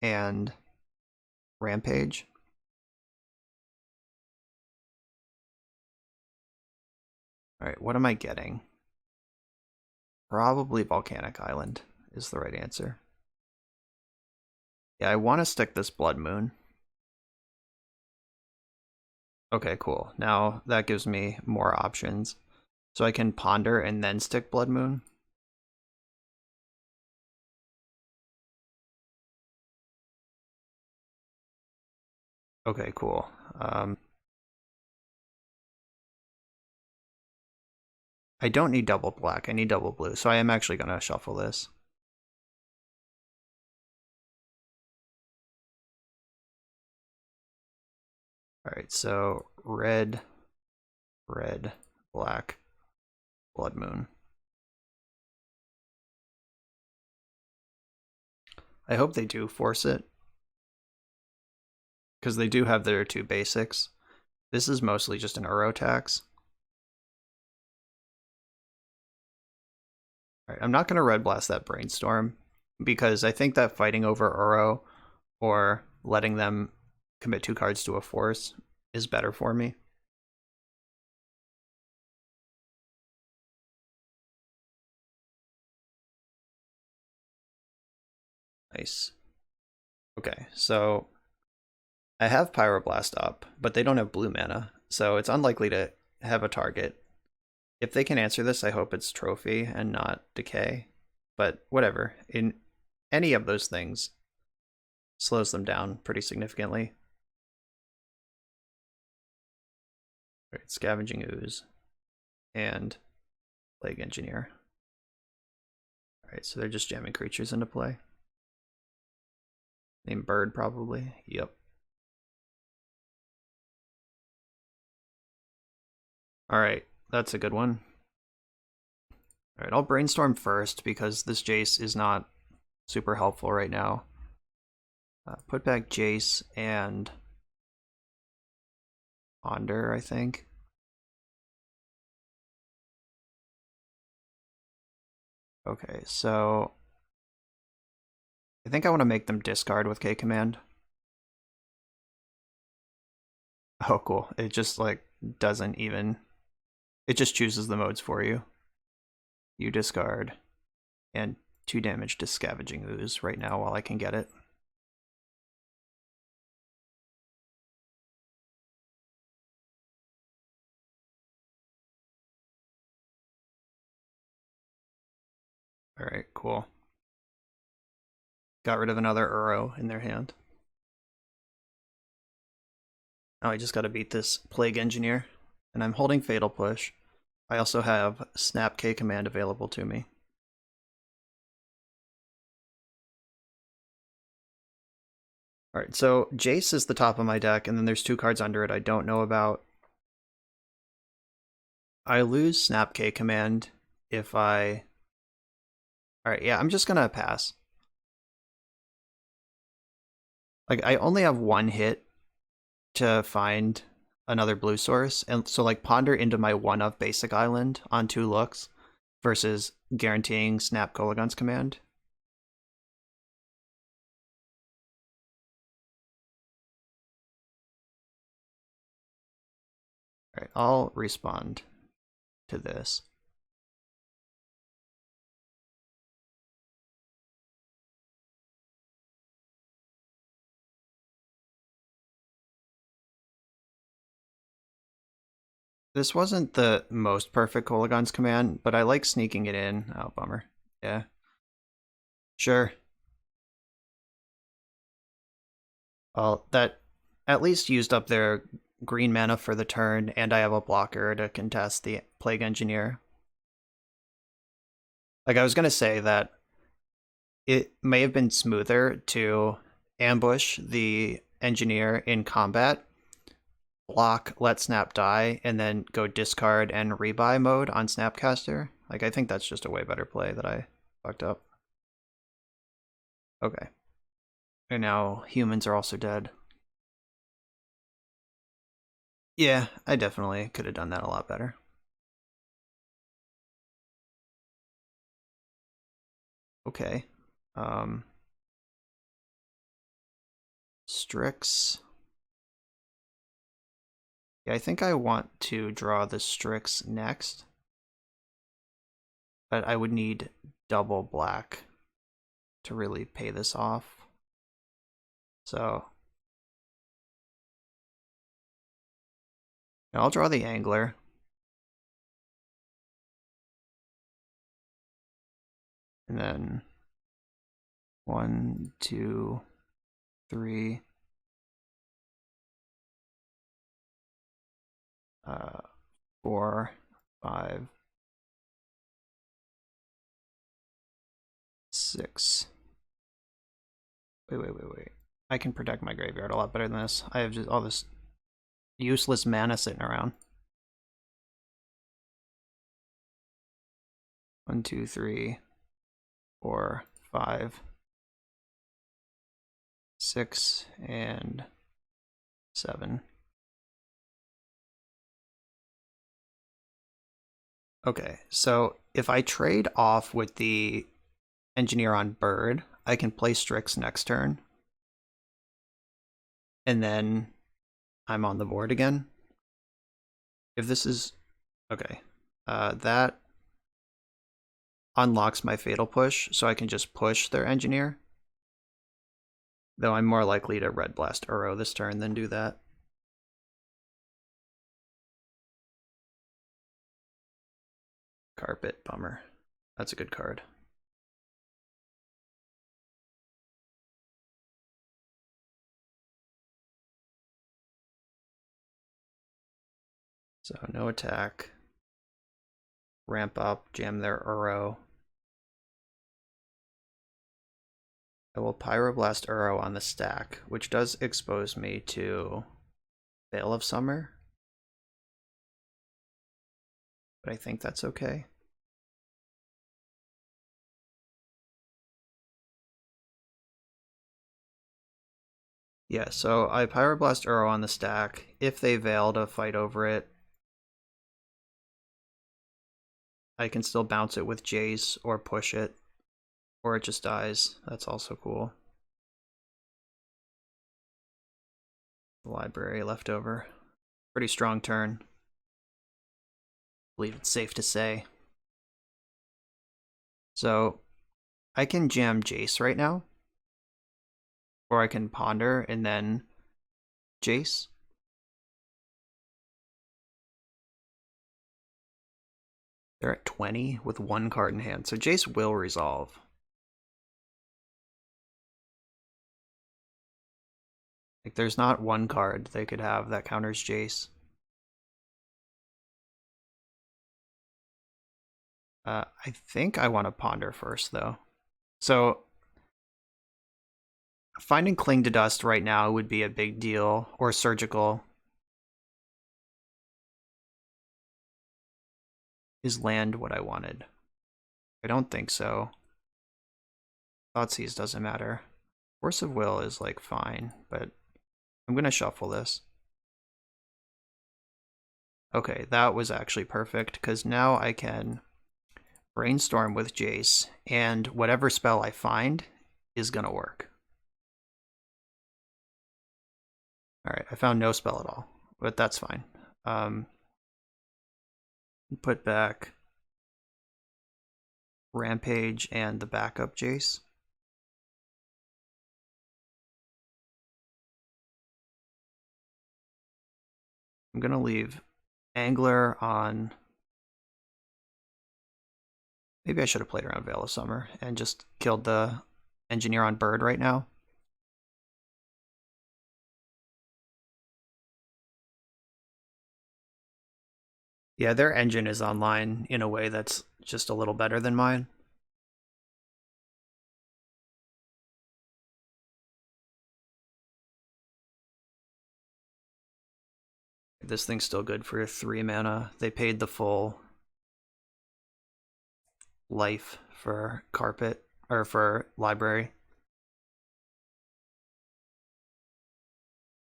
and Rampage. Alright, what am I getting? Probably Volcanic Island is the right answer. Yeah, I want to stick this Blood Moon. Okay, cool. Now that gives me more options. So I can Ponder and then stick Blood Moon. Okay, cool. I don't need double black, I need double blue, so I am actually going to shuffle this. Alright, so red, black, Blood Moon. I hope they do force it, because they do have their two basics. This is mostly just an Uro tax. Alright, I'm not going to Red Blast that Brainstorm, because I think that fighting over Uro or letting them commit 2 cards to a force is better for me. Nice. Okay, so I have Pyroblast up, but they don't have blue mana, so it's unlikely to have a target. If they can answer this, I hope it's Trophy and not Decay. But whatever. In any of those things slows them down pretty significantly. Right, Scavenging Ooze and Plague Engineer. Alright, so they're just jamming creatures into play. Named Bird, probably. Yep. Alright, that's a good one. Alright, I'll Brainstorm first because this Jace is not super helpful right now. Put back Jace and Ponder, I think. Okay, so I think I want to make them discard with K command. Oh, cool. It just like doesn't even, it just chooses the modes for you. You discard and 2 damage to Scavenging Ooze right now while I can get it. Alright, cool. Got rid of another Uro in their hand. Now I just gotta beat this Plague Engineer. And I'm holding Fatal Push. I also have Snap K command available to me. Alright, so Jace is the top of my deck, and then there's 2 cards under it I don't know about. I lose Snap K command if I... Alright, yeah, I'm just gonna pass. Like, I only have 1 hit to find another blue source, and so like Ponder into my 1 of Basic Island on 2 looks versus guaranteeing Snap Kolaghan's command. Alright, I'll respond to this. This wasn't the most perfect Kolaghan's command, but I like sneaking it in. Oh, bummer. Yeah. Sure. Well, that at least used up their green mana for the turn, and I have a blocker to contest the Plague Engineer. Like, I was gonna say that it may have been smoother to ambush the Engineer in combat, block, let snap die, and then go discard and rebuy mode on Snapcaster. Like, I think that's just a way better play that I fucked up. Okay. And now humans are also dead. Yeah, I definitely could have done that a lot better. Okay. Strix. Yeah, I think I want to draw the Strix next. But I would need double black to really pay this off. So I'll draw the angler. And then 1, 2, 3, 4, 5, 6. Wait. I can protect my graveyard a lot better than this. I have just all this useless mana sitting around. 1, 2, 3, 4, 5, 6, and 7. Okay, so if I trade off with the engineer on bird, I can play Strix next turn. And then I'm on the board again. If this is okay, that unlocks my fatal push, so I can just push their engineer. Though I'm more likely to red blast Uro this turn than do that. Carpet, bummer. That's a good card. So no attack. Ramp up, jam their Uro. I will Pyroblast Uro on the stack, which does expose me to Veil of Summer. But I think that's okay. Yeah, so I Pyroblast Uro on the stack. If they Veil to fight over it, I can still bounce it with Jace or push it. Or it just dies. That's also cool. Library left over. Pretty strong turn. I believe it's safe to say. So I can jam Jace right now. Or I can ponder and then Jace. They're at 20 with 1 card in hand. So Jace will resolve. Like, there's not one card they could have that counters Jace. I think I want to ponder first, though. So finding Cling to Dust right now would be a big deal, or Surgical. Is land what I wanted? I don't think so. Thoughtseize doesn't matter. Force of Will is, like, fine, but I'm going to shuffle this. Okay, that was actually perfect, because now I can brainstorm with Jace, and whatever spell I find is going to work. Alright, I found no spell at all, but that's fine. Put back Rampage and the backup Jace. I'm going to leave Angler on... Maybe I should have played around Veil of Summer and just killed the engineer on bird right now. Yeah, their engine is online in a way that's just a little better than mine. this thing's still good for 3 mana. They paid the full life for carpet, or for library.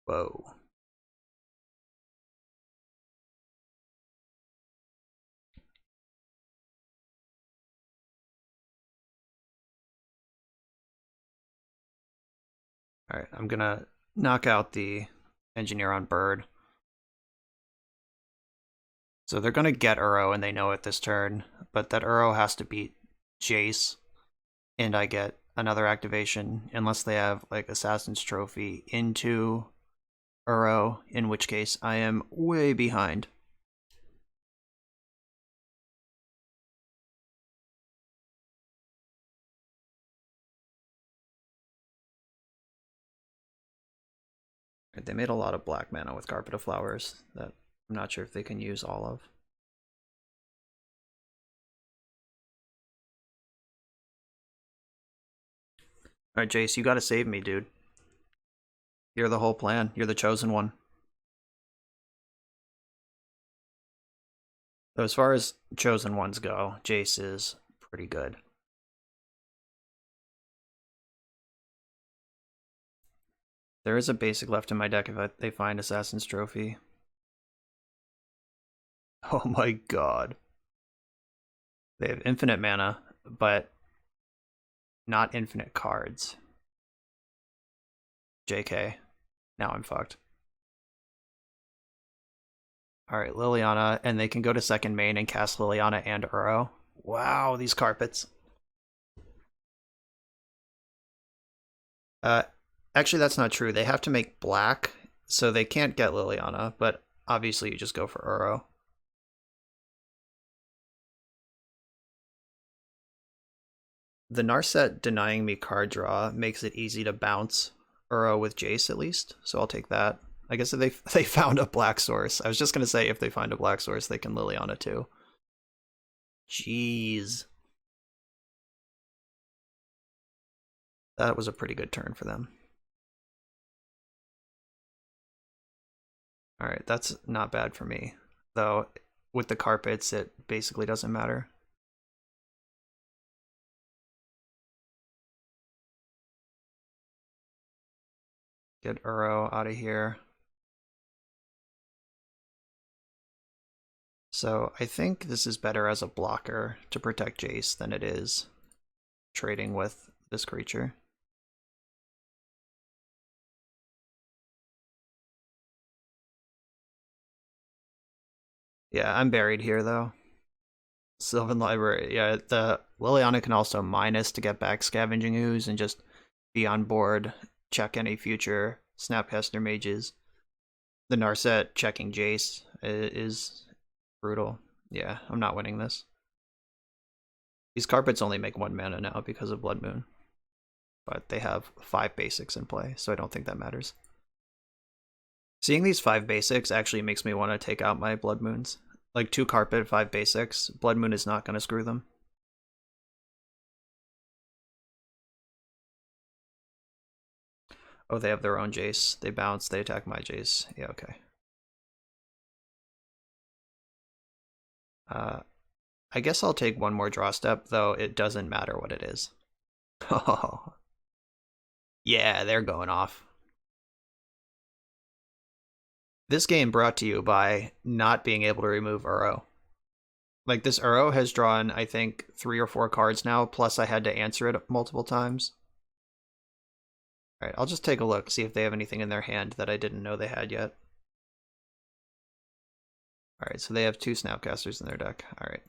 Whoa. Alright, I'm gonna knock out the engineer on bird. So they're gonna get Uro and they know it this turn, but that Uro has to beat Jace, and I get another activation unless they have like Assassin's Trophy into Uro, in which case I am way behind. They made a lot of black mana with Carpet of Flowers that I'm not sure if they can use all of. Alright, Jace, you gotta save me, dude. You're the whole plan. You're the chosen one. So as far as chosen ones go, Jace is pretty good. There is a basic left in my deck if they find Assassin's Trophy. Oh my god. They have infinite mana, but not infinite cards. JK. Now I'm fucked. Alright, Liliana, and they can go to second main and cast Liliana and Uro. Wow, these carpets. Actually, that's not true. They have to make black, so they can't get Liliana, but obviously you just go for Uro. The Narset denying me card draw makes it easy to bounce Uro with Jace at least, so I'll take that. I guess if they found a black source. I was just going to say if they find a black source, they can Liliana too. Jeez. That was a pretty good turn for them. Alright, that's not bad for me. Though, with the carpets, it basically doesn't matter. Get Uro out of here. So I think this is better as a blocker to protect Jace than it is trading with this creature. Yeah, I'm buried here though. Sylvan Library. Yeah, the Liliana can also minus to get back Scavenging Ooze and just be on board, check any future Snapcaster Mages. The Narset checking Jace is brutal. Yeah, I'm not winning this. These carpets only make 1 mana now because of Blood Moon. But they have 5 basics in play, so I don't think that matters. Seeing these 5 basics actually makes me want to take out my Blood Moons. Like 2 carpet, 5 basics. Blood Moon is not going to screw them. Oh, they have their own Jace. They bounce, they attack my Jace. Yeah, okay. I guess I'll take 1 more draw step, though it doesn't matter what it is. Oh. Yeah, they're going off. This game brought to you by not being able to remove Uro. Like, this Uro has drawn, I think, 3 or 4 cards now, plus I had to answer it multiple times. Alright, I'll just take a look, see if they have anything in their hand that I didn't know they had yet. Alright, so they have 2 Snapcasters in their deck. Alright.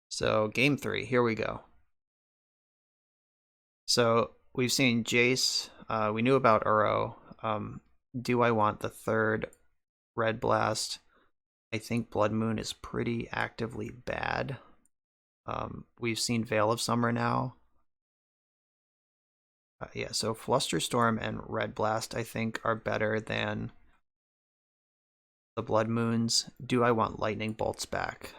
So, game 3, here we go. So, we've seen Jace, we knew about Uro. Do I want the 3rd Red Blast? I think Blood Moon is pretty actively bad. We've seen Veil of Summer now. Yeah, so Flusterstorm and Red Blast, I think, are better than the Blood Moons. Do I want Lightning Bolts back?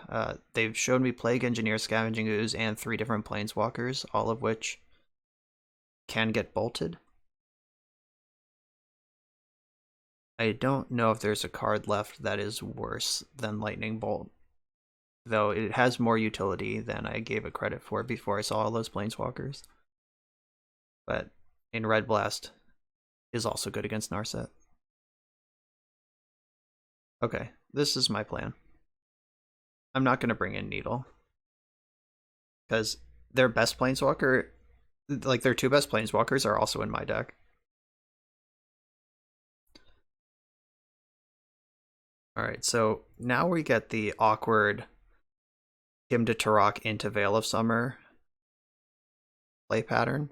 They've shown me Plague Engineer, Scavenging Ooze, and 3 different Planeswalkers, all of which can get bolted. I don't know if there's a card left that is worse than Lightning Bolt, though it has more utility than I gave it credit for before I saw all those Planeswalkers. But in Red Blast is also good against Narset. Okay, this is my plan. I'm not going to bring in Needle, because their best Planeswalker, like their two best Planeswalkers, are also in my deck. Alright, so now we get the awkward Hymn to Turok into Veil of Summer play pattern.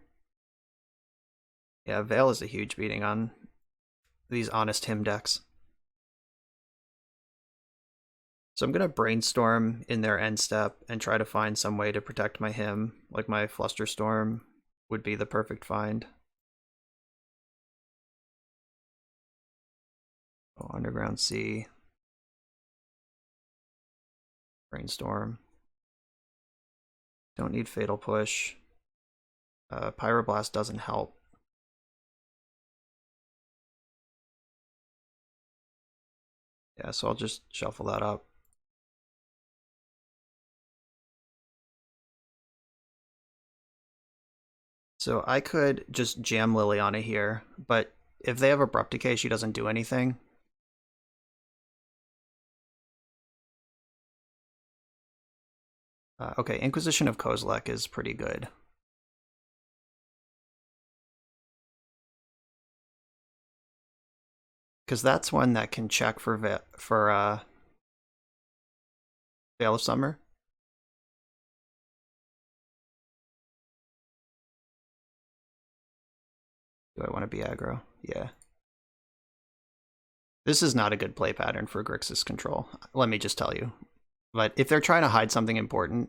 Yeah, Veil is a huge beating on these Honest Hymn decks. So I'm going to brainstorm in their end step and try to find some way to protect my Hymn. Like my Flusterstorm would be the perfect find. Oh, Underground Sea. Brainstorm. Don't need Fatal Push. Pyroblast doesn't help. Yeah, so I'll just shuffle that up. So I could just jam Liliana here, but if they have Abrupt Decay, she doesn't do anything. Okay, Inquisition of Kozilek is pretty good. Because that's one that can check for Veil of Summer. Do I want to be aggro? Yeah. This is not a good play pattern for Grixis control, let me just tell you. But if they're trying to hide something important,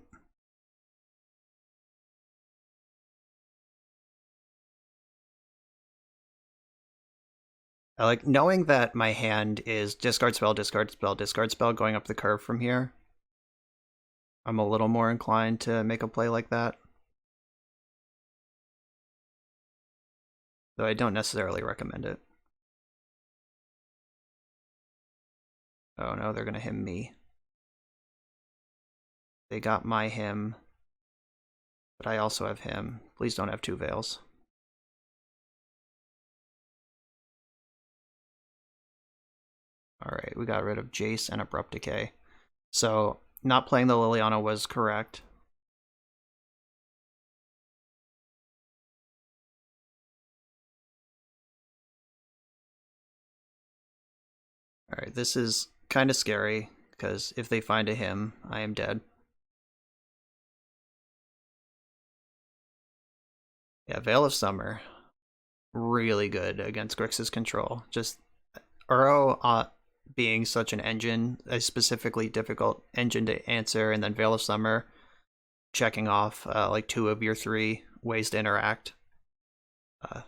I like knowing that my hand is discard spell, discard spell, discard spell going up the curve from here. I'm a little more inclined to make a play like that. Though I don't necessarily recommend it. Oh no, they're gonna hymn me. They got my hymn, but I also have him. Please don't have two Veils. Alright, we got rid of Jace and Abrupt Decay. So, not playing the Liliana was correct. Alright, this is kind of scary, because if they find a hymn, I am dead. Yeah, Veil of Summer. Really good against Grixis control. Just Uro being such an engine, a specifically difficult engine to answer, and then Veil of Summer checking off like 2 of your 3 ways to interact.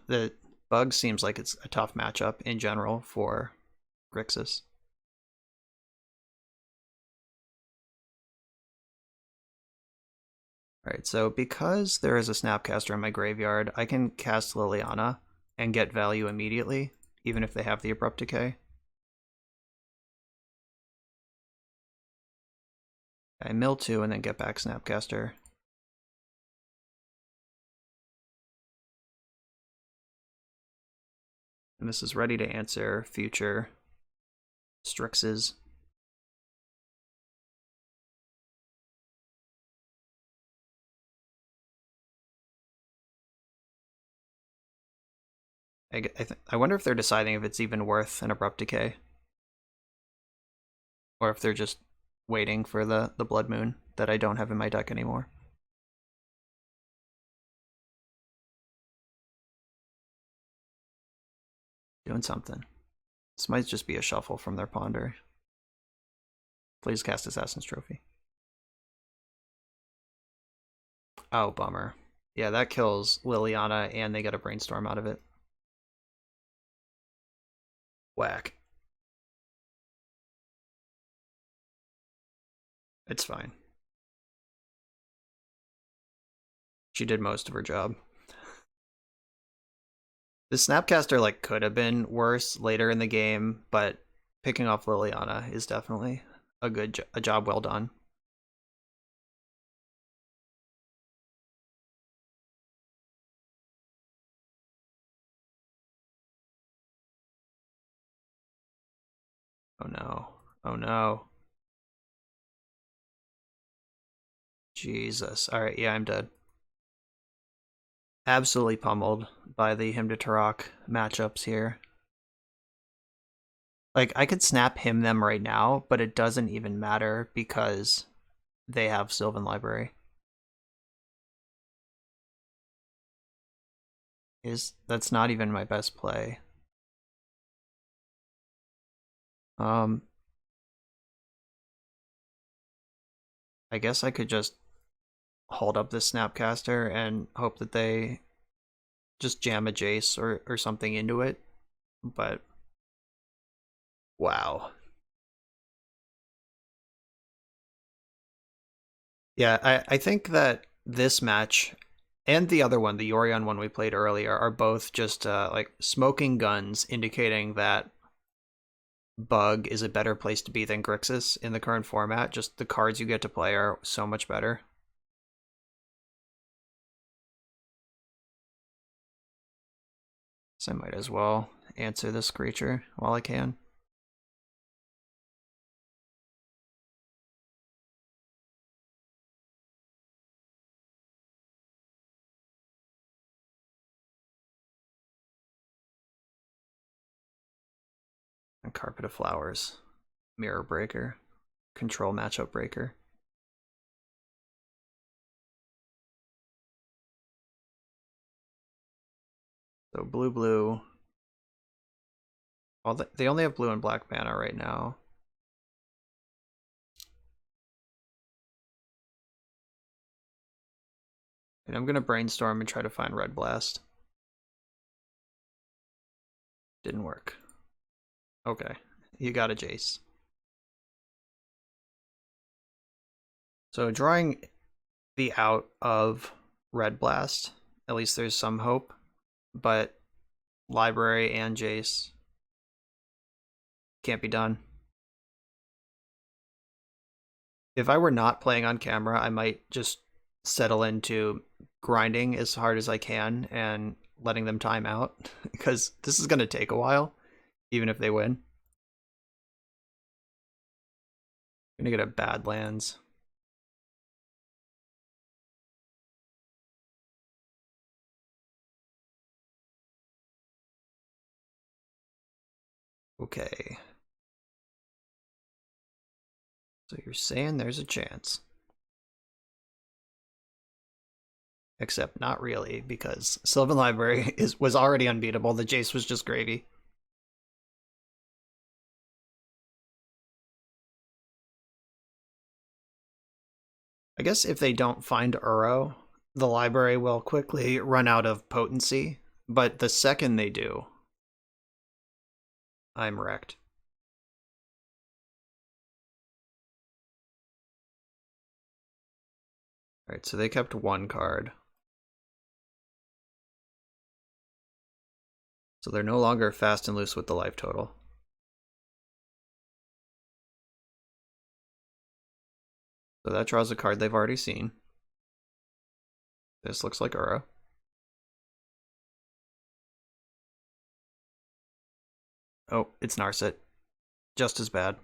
The Bug seems like it's a tough matchup in general for Grixis. Alright, so because there is a Snapcaster in my graveyard, I can cast Liliana and get value immediately, even if they have the Abrupt Decay. I mill 2 and then get back Snapcaster. And this is ready to answer future Strixes. I wonder if they're deciding if it's even worth an Abrupt Decay. Or if they're just waiting for the Blood Moon that I don't have in my deck anymore. Doing something. This might just be a shuffle from their Ponder. Please cast Assassin's Trophy. Oh, bummer. Yeah, that kills Liliana and they get a Brainstorm out of it. Whack. It's fine. She did most of her job. The Snapcaster like could have been worse later in the game, but picking off Liliana is definitely a job well done. Oh no. Oh no. Jesus. Alright, yeah, I'm dead. Absolutely pummeled by the Hymn to Turok matchups here. Like, I could snap him them right now, but it doesn't even matter because they have Sylvan Library. That's not even my best play. I guess I could just hold up this Snapcaster and hope that they just jam a Jace or something into it. But wow. Yeah, I think that this match and the other one, the Yorion one we played earlier, are both just like smoking guns indicating that Bug is a better place to be than Grixis in the current format. Just the cards you get to play are so much better. So I might as well answer this creature while I can. And Carpet of Flowers, Mirror Breaker, Control Matchup Breaker. So blue. Well, they only have blue and black mana right now. And I'm going to brainstorm and try to find Red Blast. Didn't work. Okay, you got a Jace. So drawing the out of Red Blast, at least there's some hope. But Library and Jace can't be done. If I were not playing on camera, I might just settle into grinding as hard as I can and letting them time out because this is going to take a while, even if they win. I'm going to get a Badlands. Okay. So you're saying there's a chance. Except not really, because Sylvan Library was already unbeatable. The Jace was just gravy. I guess if they don't find Uro, the library will quickly run out of potency, but the second they do, I'm wrecked. Alright, so they kept one card. So they're no longer fast and loose with the life total. So that draws a card they've already seen. This looks like Uro. Oh, it's Narset. Just as bad.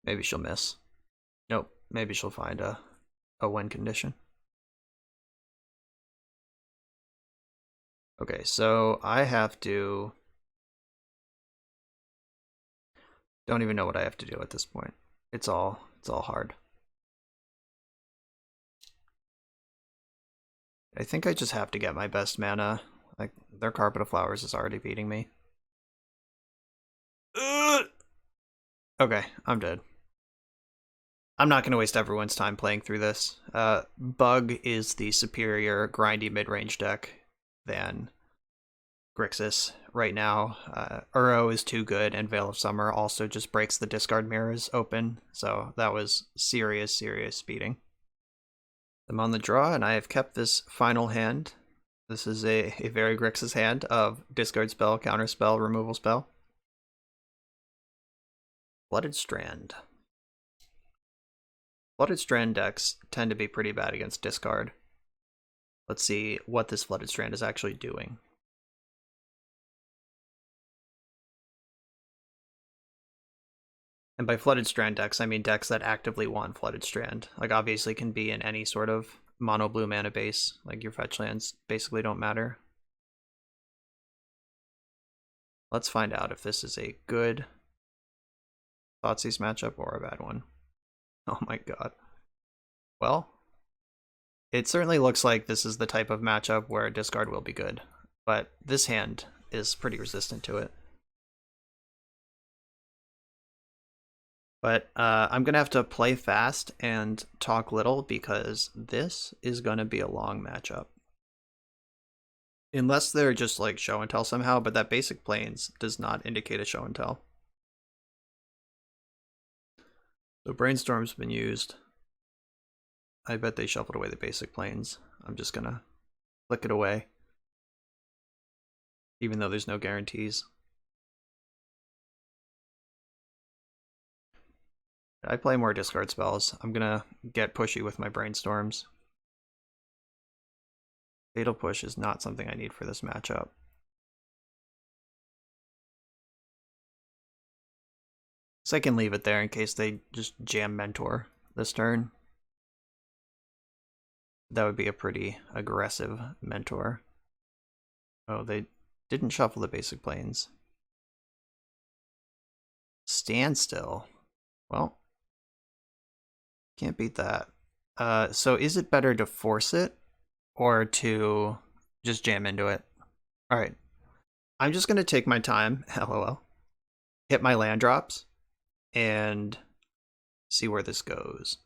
Maybe she'll miss. Nope, maybe she'll find a win condition. Okay, so I have to... Don't even know what I have to do at this point. It's all hard. I think I just have to get my best mana. Like, their Carpet of Flowers is already beating me. Okay, I'm dead. I'm not going to waste everyone's time playing through this. Bug is the superior grindy mid-range deck than Grixis right now. Uro is too good, and Veil of Summer also just breaks the discard mirrors open, so that was serious speeding. I'm on the draw, and I have kept this final hand. This is a very Grixis hand of discard spell, counter spell, removal spell. Flooded Strand. Flooded Strand decks tend to be pretty bad against discard. Let's see what this Flooded Strand is actually doing. And by Flooded Strand decks, I mean decks that actively want Flooded Strand. Like, obviously can be in any sort of mono blue mana base. Like, your fetch lands basically don't matter. Let's find out if this is a good Thoughtseize matchup or a bad one. Oh my god. Well, it certainly looks like this is the type of matchup where discard will be good, but this hand is pretty resistant to it. But I'm going to have to play fast and talk little because this is going to be a long matchup. Unless they're just like show and tell somehow, but that basic plains does not indicate a show and tell. So Brainstorm's been used. I bet they shuffled away the basic plains. I'm just gonna click it away. Even though there's no guarantees. I play more discard spells. I'm gonna get pushy with my Brainstorms. Fatal Push is not something I need for this matchup. So I can leave it there in case they just jam Mentor this turn. That would be a pretty aggressive Mentor. Oh, they didn't shuffle the basic plains. Standstill. Well, can't beat that. So is it better to force it or to just jam into it? All right. I'm just going to take my time, lol, hit my land drops, and see where this goes.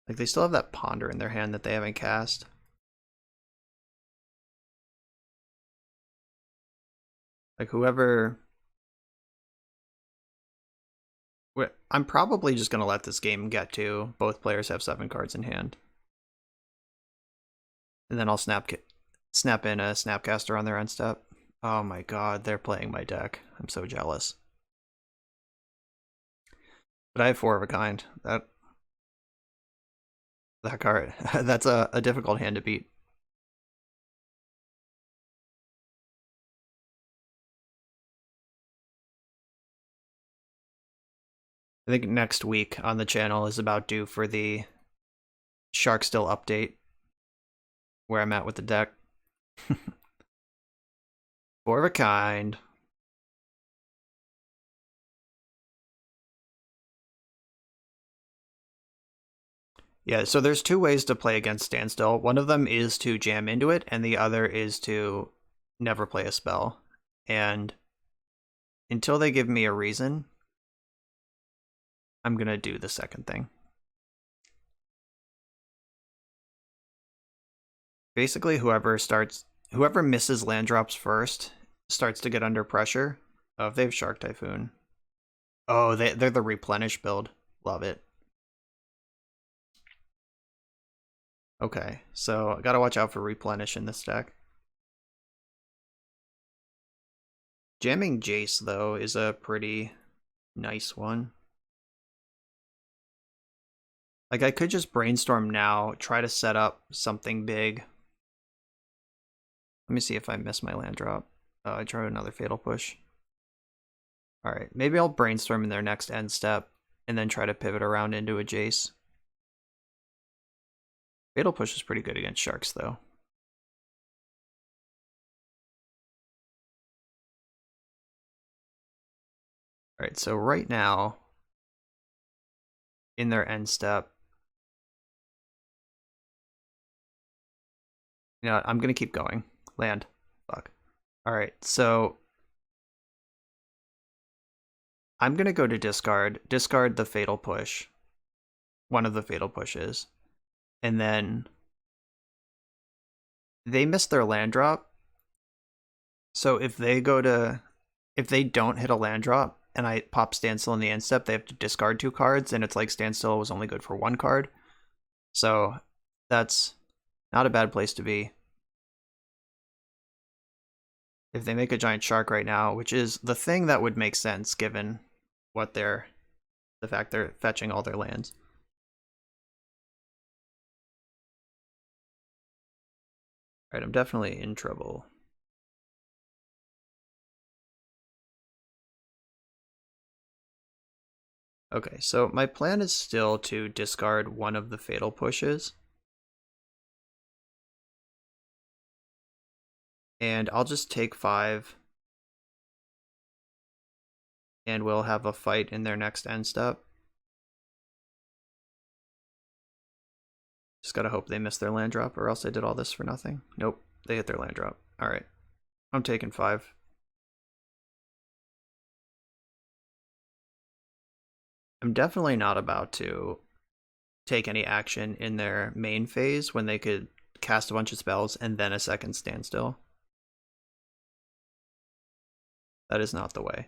Like, they still have that Ponder in their hand that they haven't cast. Like, whoever... I'm probably just going to let this game get to. Both players have 7 cards in hand. And then I'll snap in a Snapcaster on their end step. Oh my god, they're playing my deck. I'm so jealous. But I have 4 of a kind. That card, that's a difficult hand to beat. I think next week on the channel is about due for the Shark Still update, where I'm at with the deck. 4 of a kind. Yeah, so there's 2 ways to play against Standstill. One of them is to jam into it, and the other is to never play a spell. And until they give me a reason, I'm gonna do the second thing. Basically, whoever misses land drops first starts to get under pressure. Oh, if they have Shark Typhoon. Oh, they're the replenish build. Love it. Okay, so I gotta watch out for replenish in this deck. Jamming Jace, though, is a pretty nice one. Like, I could just Brainstorm now, try to set up something big. Let me see if I miss my land drop. Oh, I tried another Fatal Push. Alright, maybe I'll Brainstorm in their next end step, and then try to pivot around into a Jace. Fatal Push is pretty good against Sharks, though. Alright, so right now, in their end step, you know what, I'm gonna keep going. Land. Fuck. Alright, so I'm gonna go to discard the Fatal Push. One of the Fatal Pushes. And then they miss their land drop. So if they don't hit a land drop, and I pop Standstill in the end step, they have to discard 2 cards, and it's like Standstill was only good for 1 card. So that's not a bad place to be. If they make a giant shark right now, which is the thing that would make sense given what the fact they're fetching all their lands. Alright, I'm definitely in trouble. Okay, so my plan is still to discard one of the fatal pushes. And I'll just take 5. And we'll have a fight in their next end step. Just gotta hope they miss their land drop, or else I did all this for nothing. Nope, they hit their land drop. Alright, I'm taking 5. I'm definitely not about to take any action in their main phase when they could cast a bunch of spells and then a second standstill. That is not the way.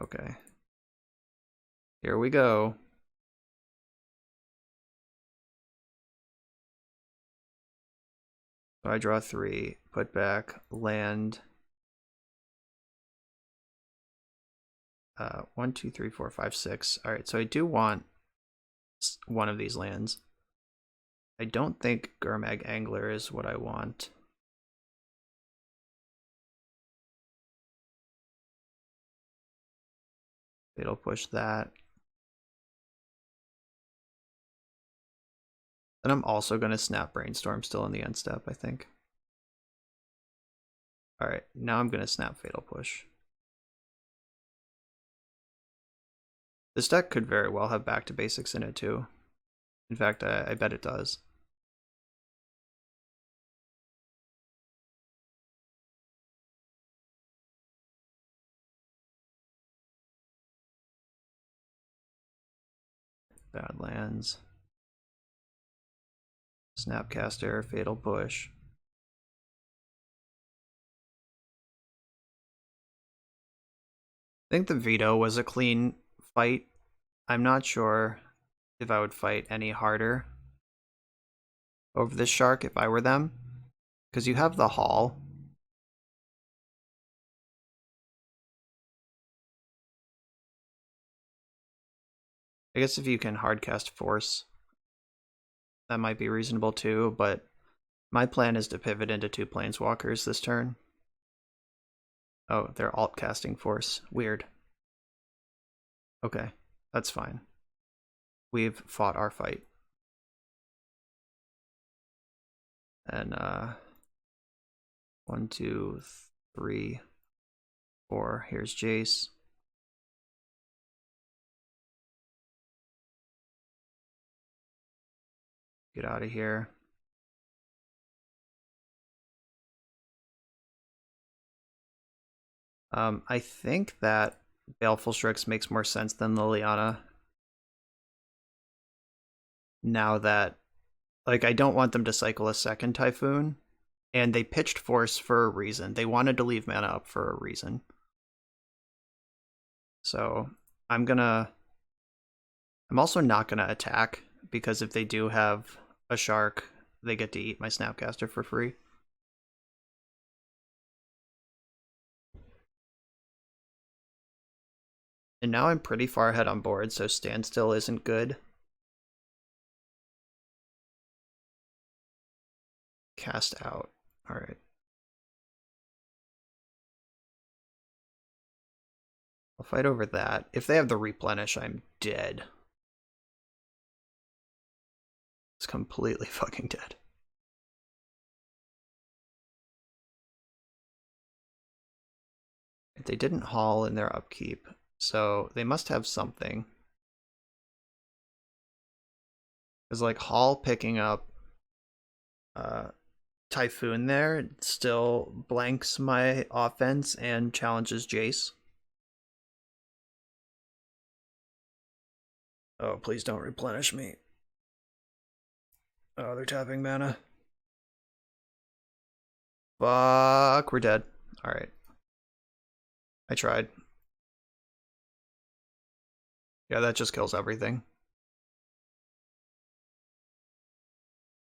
Okay. Here we go. So I draw 3, put back, land. 1, 2, 3, 4, 5, 6. Alright, so I do want one of these lands. I don't think Gurmag Angler is what I want. It'll push that. Then I'm also going to snap Brainstorm still in the end step, I think. Alright, now I'm going to snap Fatal Push. This deck could very well have back to basics in it too. In fact, I bet it does. Badlands. Snapcaster, Fatal Push. I think the veto was a clean fight. I'm not sure if I would fight any harder over this shark if I were them. Because you have the Hall. I guess if you can hardcast Force, that might be reasonable too, but my plan is to pivot into 2 Planeswalkers this turn. Oh, they're alt casting Force. Weird. Okay, that's fine. We've fought our fight. And 1, 2, 3, 4. Here's Jace. Get out of here. I think that Baleful Strix makes more sense than Liliana. Now that, like, I don't want them to cycle a second Typhoon, and they pitched Force for a reason. They wanted to leave mana up for a reason. So I'm also not gonna attack, because if they do have a shark, they get to eat my Snapcaster for free. And now I'm pretty far ahead on board, so Standstill isn't good. Cast out. Alright. I'll fight over that. If they have the Replenish, I'm dead. It's completely fucking dead. They didn't haul in their upkeep, so they must have something. Because, like, Haul picking up Typhoon there still blanks my offense and challenges Jace. Oh, please don't replenish me. Oh, they're tapping mana. Fuck, we're dead. Alright. I tried. Yeah, that just kills everything.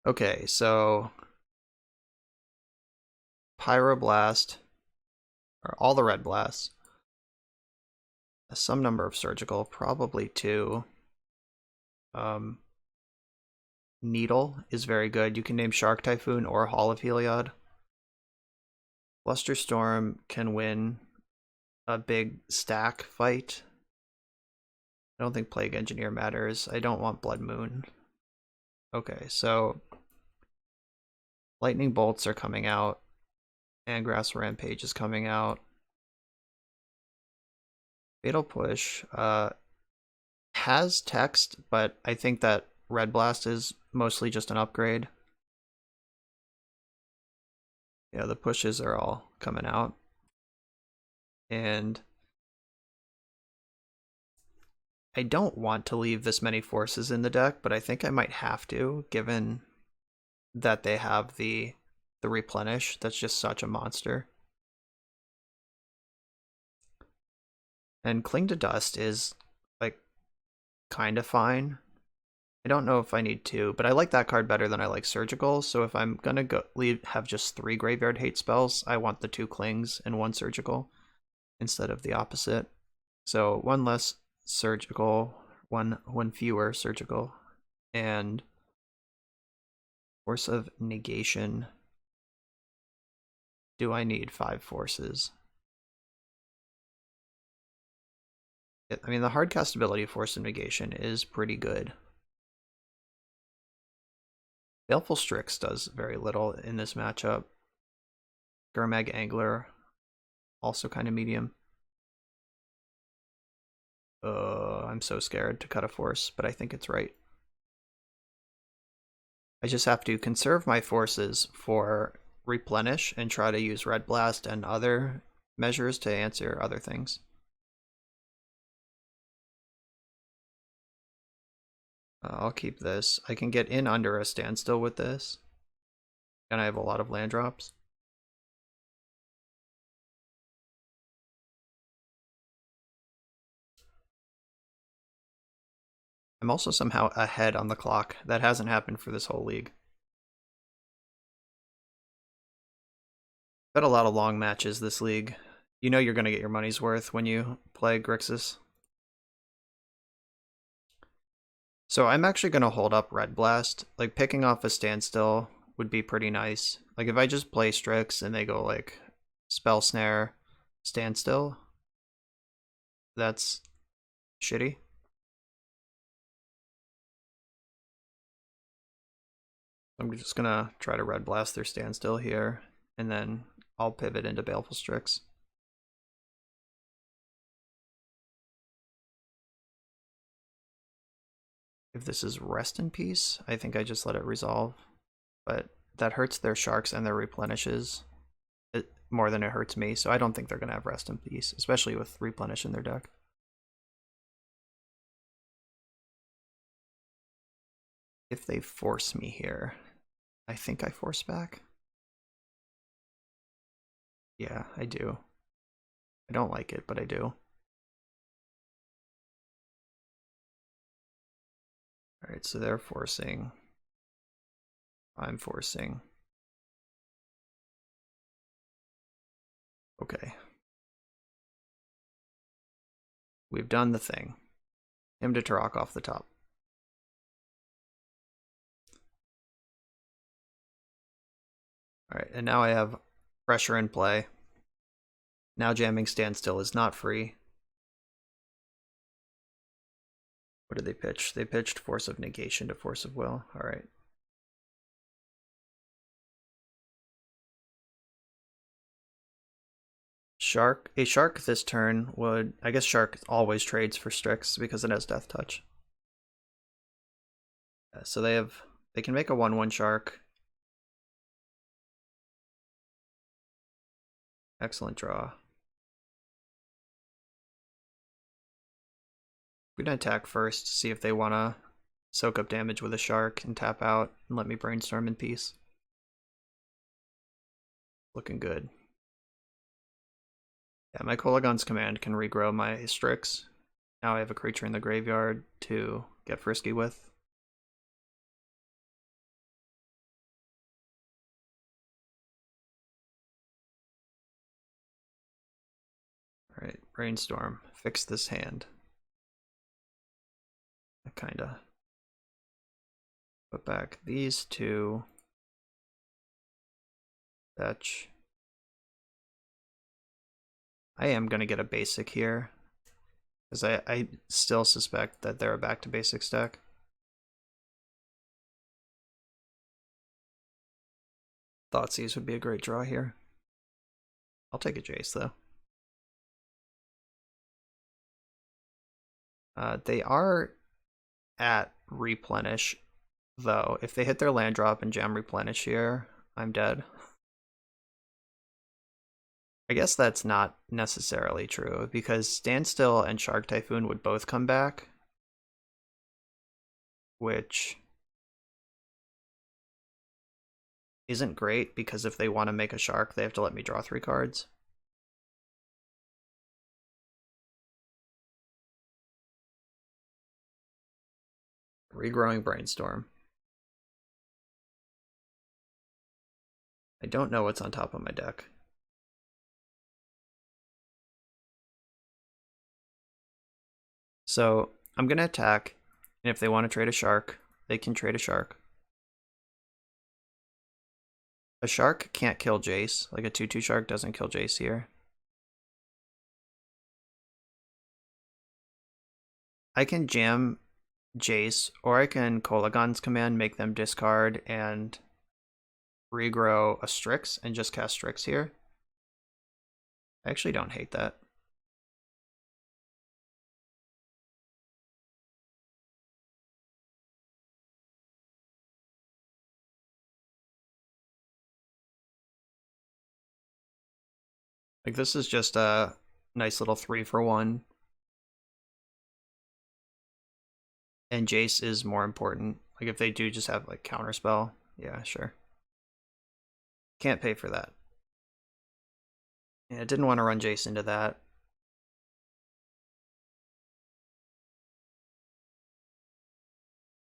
Okay, so Pyroblast, or all the red blasts. Some number of surgical, probably 2. Needle is very good. You can name Shark Typhoon or Hall of Heliod. Flusterstorm can win a big stack fight. I don't think Plague Engineer matters. I don't want Blood Moon. Okay, so Lightning Bolts are coming out, and Grass Rampage is coming out. Fatal Push has text, but I think that Red Blast is mostly just an upgrade. Yeah, the pushes are all coming out. And I don't want to leave this many forces in the deck, but I think I might have to, given that they have the replenish. That's just such a monster. And Cling to Dust is like kind of fine. I don't know if I need 2, but I like that card better than I like Surgical. So if I'm gonna have just 3 Graveyard Hate spells, I want the 2 Clings and 1 Surgical instead of the opposite. So 1 less Surgical, one fewer Surgical, and Force of Negation. Do I need 5 forces? I mean, the hard cast ability of Force of Negation is pretty good. Baleful Strix does very little in this matchup. Gurmag Angler, also kind of medium. I'm so scared to cut a force, but I think it's right. I just have to conserve my forces for replenish and try to use Red Blast and other measures to answer other things. I'll keep this. I can get in under a standstill with this. And I have a lot of land drops. I'm also somehow ahead on the clock. That hasn't happened for this whole league. I've had a lot of long matches this league. You know you're going to get your money's worth when you play Grixis. So I'm actually going to hold up Red Blast. Like, picking off a standstill would be pretty nice. Like, if I just play Strix and they go, like, Spell Snare, Standstill, that's shitty. I'm just going to try to Red Blast their Standstill here, and then I'll pivot into Baleful Strix. If this is Rest in Peace, I think I just let it resolve. But that hurts their sharks and their replenishes more than it hurts me, so I don't think they're going to have Rest in Peace, especially with replenish in their deck. If they force me here, I think I force back. Yeah, I do. I don't like it, but I do. Alright, so they're forcing. I'm forcing. Okay. We've done the thing. Him to Turok off the top. Alright, and now I have pressure in play. Now jamming Standstill is not free. What did they pitch? They pitched Force of Negation to Force of Will. Alright. A Shark this turn would... I guess Shark always trades for Strix because it has Death Touch. So they can make a 1/1 Shark. Excellent draw. We're gonna attack first, see if they wanna soak up damage with a Shark and tap out and let me brainstorm in peace. Looking good. Yeah, my Kolagon's command can regrow my Strix. Now I have a creature in the graveyard to get frisky with. Alright, Brainstorm. Fix this hand. I kinda put back these two. Fetch. I am gonna get a basic here, because I still suspect that they're a back to basics deck. Thoughtseize would be a great draw here. I'll take a Jace though. They are at replenish though. If they hit their land drop and jam replenish here, I'm dead. I guess that's not necessarily true, because Standstill and Shark Typhoon would both come back, which isn't great, because if they want to make a shark, they have to let me draw 3 cards. Regrowing Brainstorm. I don't know what's on top of my deck. So I'm going to attack, and if they want to trade a shark, they can trade a shark. A shark can't kill Jace. Like a 2/2 shark doesn't kill Jace here. I can jam Jace, or I can Kolagon's command, make them discard and regrow a Strix and just cast Strix here. I actually don't hate that. Like, this is just a nice little 3-for-1. And Jace is more important. Like, if they do just have, like, counterspell, yeah, sure. Can't pay for that. Yeah, I didn't want to run Jace into that.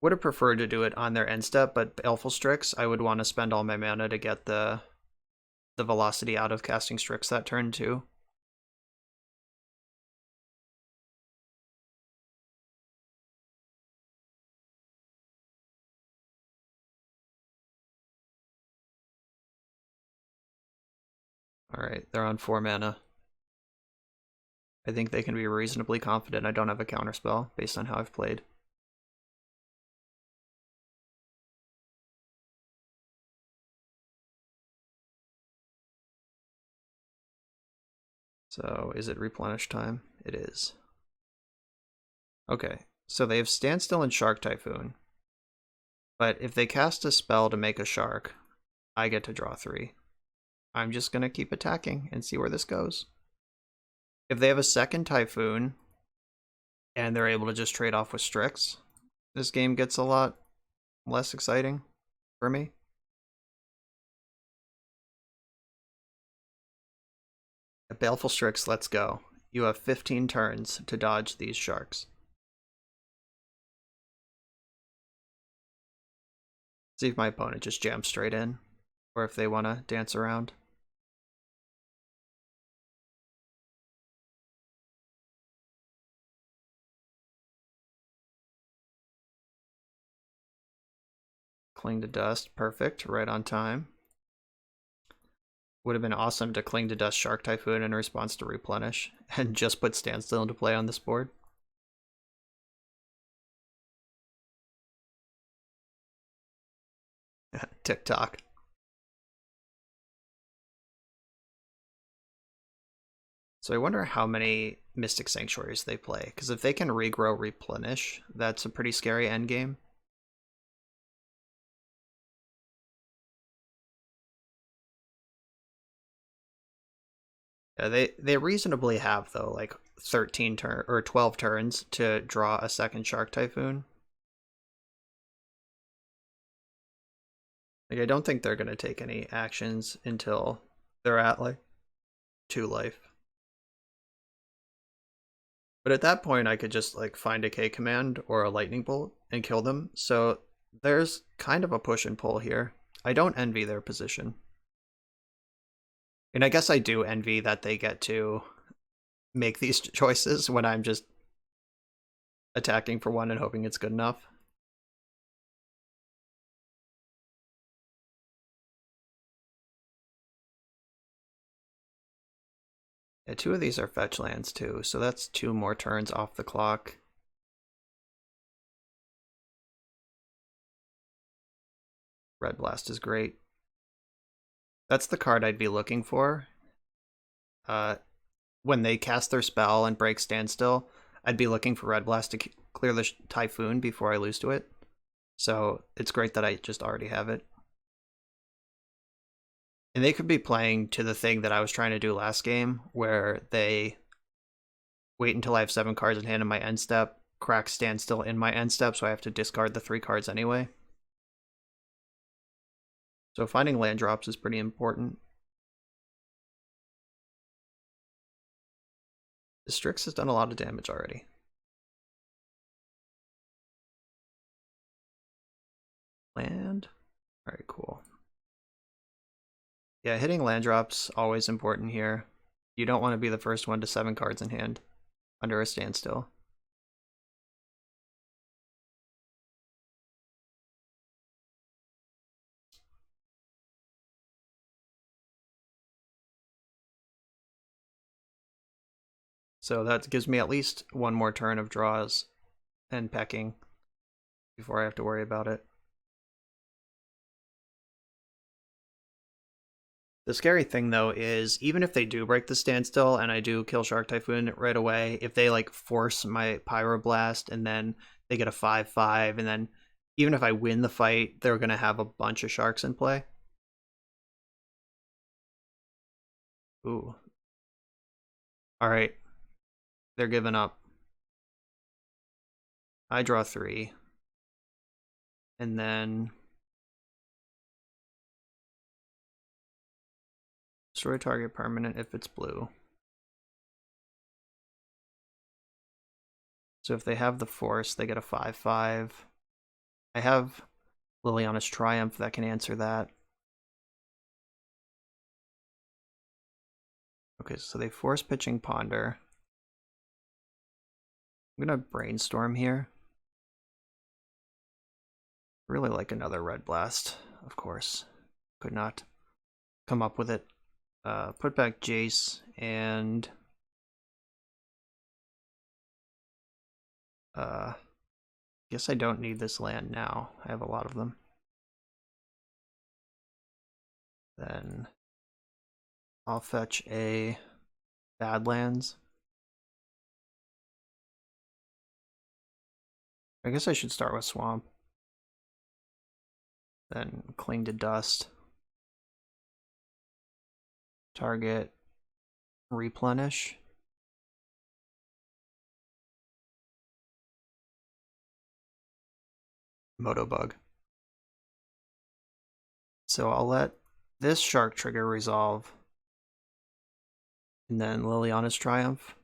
Would have preferred to do it on their end step, but Baleful Strix, I would want to spend all my mana to get the velocity out of casting Strix that turn too. Alright, they're on 4 mana. I think they can be reasonably confident I don't have a counterspell based on how I've played. So, is it replenish time? It is. Okay, so they have Standstill and Shark Typhoon. But if they cast a spell to make a shark, I get to draw 3. I'm just going to keep attacking and see where this goes. If they have a second Typhoon, and they're able to just trade off with Strix, this game gets a lot less exciting for me. A Baleful Strix, let's go. You have 15 turns to dodge these sharks. See if my opponent just jams straight in, or if they want to dance around. Cling to Dust, perfect, right on time. Would have been awesome to Cling to Dust Shark Typhoon in response to Replenish, and just put Standstill into play on this board. TikTok. So I wonder how many Mystic Sanctuaries they play, because if they can regrow Replenish, that's a pretty scary endgame. Yeah, they reasonably have, though, like 13 turn or 12 turns to draw a second Shark Typhoon. Like, I don't think they're gonna take any actions until they're at like 2 life. But at that point, I could just like find a K command or a lightning bolt and kill them. So there's kind of a push and pull here. I don't envy their position. And I guess I do envy that they get to make these choices when I'm just attacking for one and hoping it's good enough. Yeah, two of these are fetch lands too, so that's 2 more turns off the clock. Red Blast is great. That's the card I'd be looking for. When they cast their spell and break standstill, I'd be looking for Red Blast to clear the Typhoon before I lose to it. So it's great that I just already have it. And they could be playing to the thing that I was trying to do last game, where they wait until I have 7 cards in hand in my end step, crack standstill in my end step, so I have to discard the 3 cards anyway. So finding land drops is pretty important. The Strix has done a lot of damage already. Land? Alright, cool. Yeah, hitting land drops always important here. You don't want to be the first one to 7 cards in hand under a standstill. So that gives me at least 1 more turn of draws and pecking before I have to worry about it. The scary thing though is even if they do break the standstill and I do kill Shark Typhoon right away, if they like force my Pyroblast and then they get a 5/5 and then even if I win the fight, they're going to have a bunch of sharks in play. Ooh. Alright. They're giving up. I draw 3. And then destroy target permanent if it's blue. So if they have the force, they get a 5/5. I have Liliana's Triumph that can answer that. Okay, so they force pitching Ponder. I'm gonna brainstorm here. Really like another Red Blast, of course. Could not come up with it. Put back Jace and guess I don't need this land now. I have a lot of them. Then I'll fetch a Badlands. I guess I should start with Swamp. Then Cling to Dust. Target, replenish. Motobug. So I'll let this Shark trigger resolve. And then Liliana's Triumph.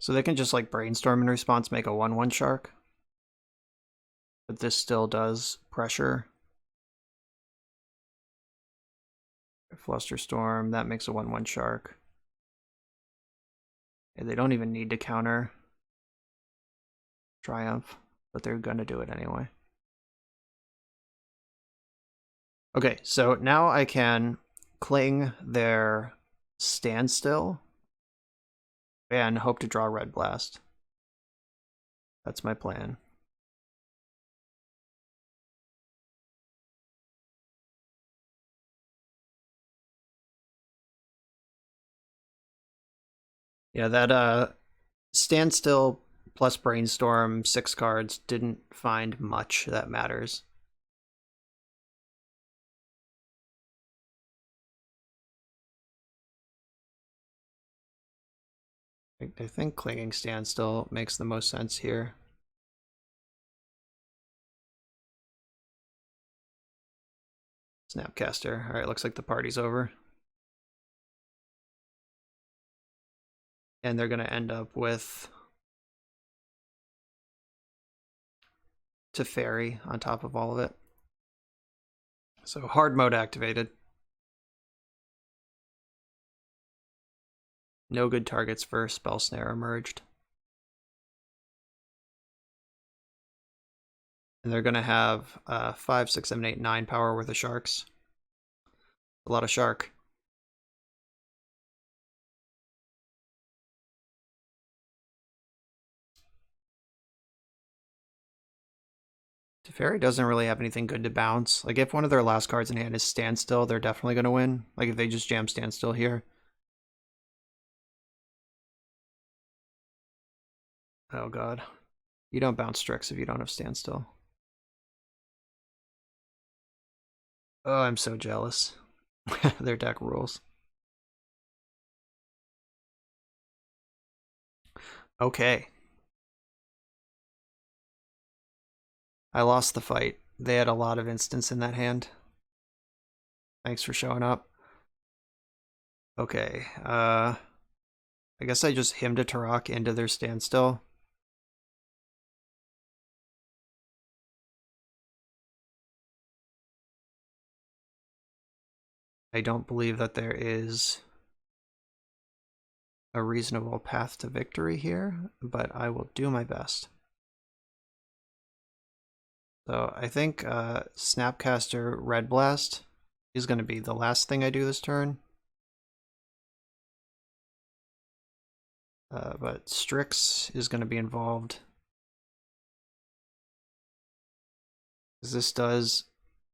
So they can just like brainstorm in response, make a 1/1 Shark. But this still does pressure. Flusterstorm, that makes a 1/1 Shark. And they don't even need to counter Triumph, but they're gonna do it anyway. Okay, so now I can cling their Standstill and hope to draw Red Blast. That's my plan. Yeah, that Standstill plus Brainstorm, 6 cards, didn't find much that matters. I think Clinging Standstill makes the most sense here. Snapcaster. Alright, looks like the party's over. And they're going to end up with Teferi on top of all of it. So hard mode activated. No good targets for Spell Snare emerged. And they're going to have 5, 6, 7, 8, 9 power worth of sharks. A lot of shark. Teferi doesn't really have anything good to bounce. Like, if one of their last cards in hand is Standstill, they're definitely going to win. Like, if they just jam Standstill here. Oh, God. You don't bounce Strix if you don't have Standstill. Oh, I'm so jealous. Their deck rules. Okay. I lost the fight. They had a lot of instants in that hand. Thanks for showing up. Okay, I guess I just hymned a Turok into their Standstill. I don't believe that there is a reasonable path to victory here, but I will do my best. So I think Snapcaster Red Blast is going to be the last thing I do this turn. But Strix is going to be involved. This does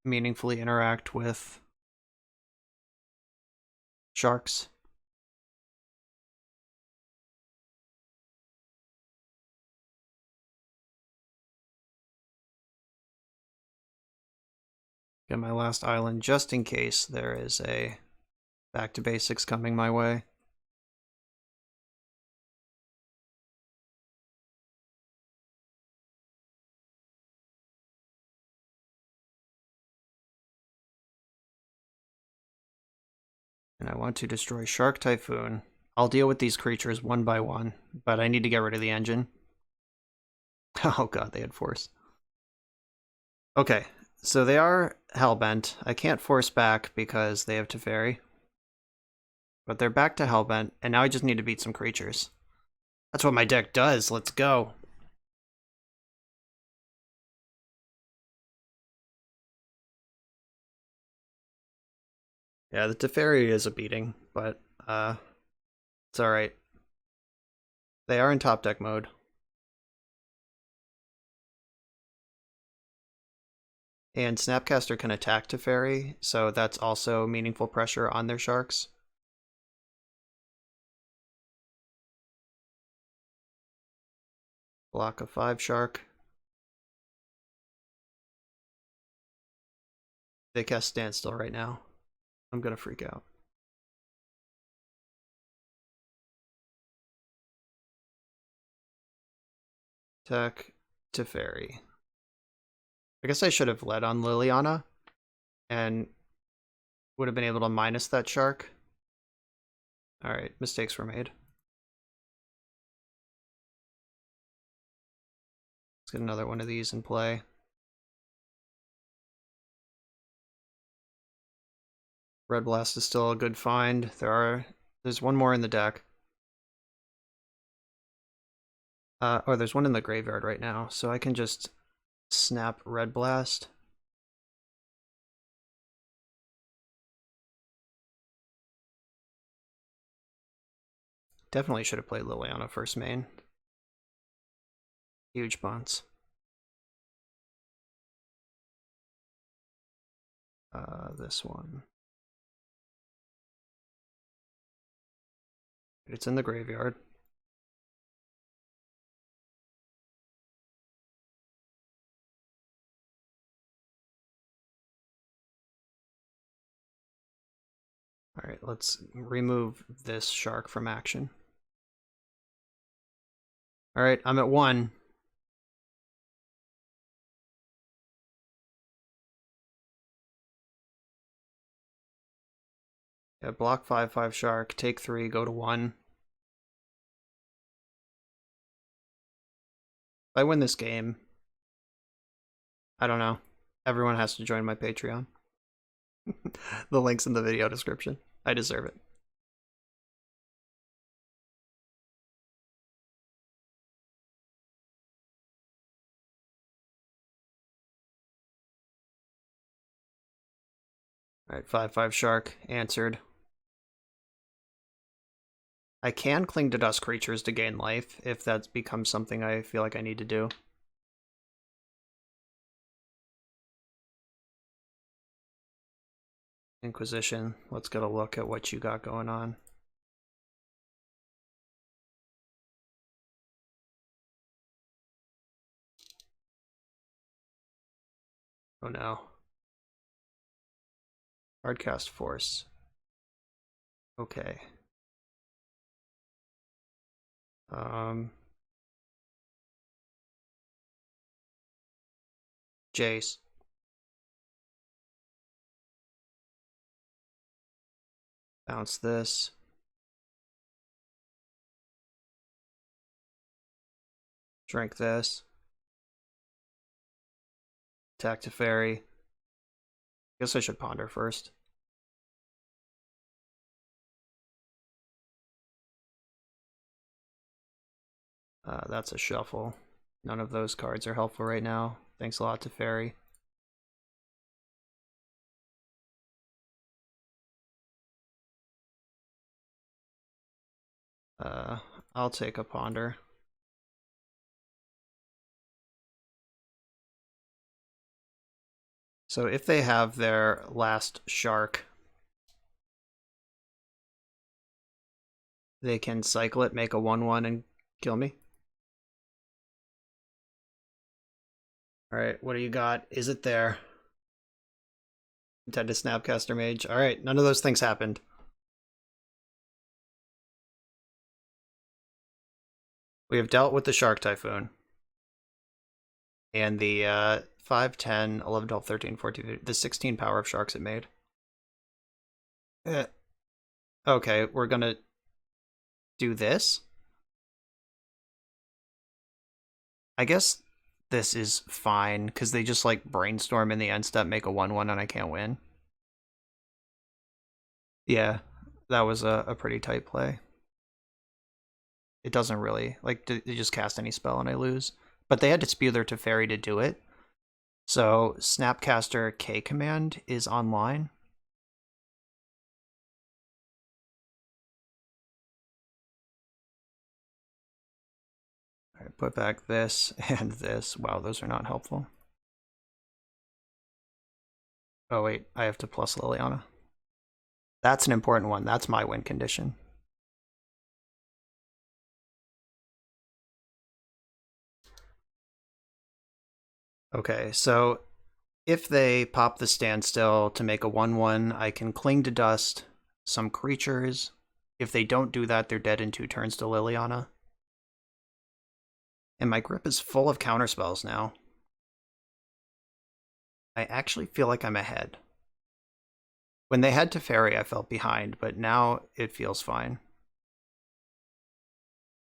meaningfully interact with sharks. Get my last island just in case there is a back to basics coming my way. And I want to destroy Shark Typhoon. I'll deal with these creatures one by one, but I need to get rid of the engine. Oh god, they had force. Okay, so they are Hellbent. I can't force back because they have Teferi. But they're back to Hellbent, and now I just need to beat some creatures. That's what my deck does. Let's go. Yeah, the Teferi is a beating, but it's alright. They are in top deck mode. And Snapcaster can attack Teferi, so that's also meaningful pressure on their sharks. Block a 5 shark. They cast Standstill right now. I'm gonna freak out. Attack Teferi. I guess I should have led on Liliana and would have been able to minus that shark. Alright, mistakes were made. Let's get another one of these in play. Red Blast is still a good find. There's one more in the deck. Oh, there's one in the graveyard right now, so I can just snap Red Blast. Definitely should have played Liliana first main. Huge bunts. This one. It's in the graveyard. Alright, let's remove this shark from action. Alright, I'm at 1. Yeah, block 5/5 shark, take 3, go to 1. If I win this game, I don't know. Everyone has to join my Patreon. The link's in the video description. I deserve it. Alright, 5/5 shark, answered. I can cling to dust creatures to gain life, if that becomes something I feel like I need to do. Inquisition, let's get a look at what you got going on. Oh no. Hardcast force. Okay. Jace. Bounce this. Drink this. Attack to fairy. Guess I should ponder first. That's a shuffle. None of those cards are helpful right now. Thanks a lot to fairy. I'll take a ponder. So if they have their last shark, they can cycle it, make a 1/1, and kill me. Alright, what do you got? Is it there? Intended Snapcaster Mage. Alright, none of those things happened. We have dealt with the Shark Typhoon. And the 5, 10, 11, 12, 13, 14, the 16 power of sharks it made. Okay, we're gonna do this. I guess this is fine, because they just like brainstorm in the end step, make a 1/1, and I can't win. Yeah, that was a pretty tight play. It doesn't really, like, they just cast any spell and I lose. But they had to spew their Teferi to do it. So Snapcaster K command is online. Alright, put back this and this. Wow, those are not helpful. Oh wait, I have to plus Liliana. That's an important one. That's my win condition. Okay, so if they pop the standstill to make a 1/1, I can cling to dust some creatures. If they don't do that, they're dead in 2 turns to Liliana. And my grip is full of counterspells now. I actually feel like I'm ahead. When they had Teferi, I felt behind, but now it feels fine.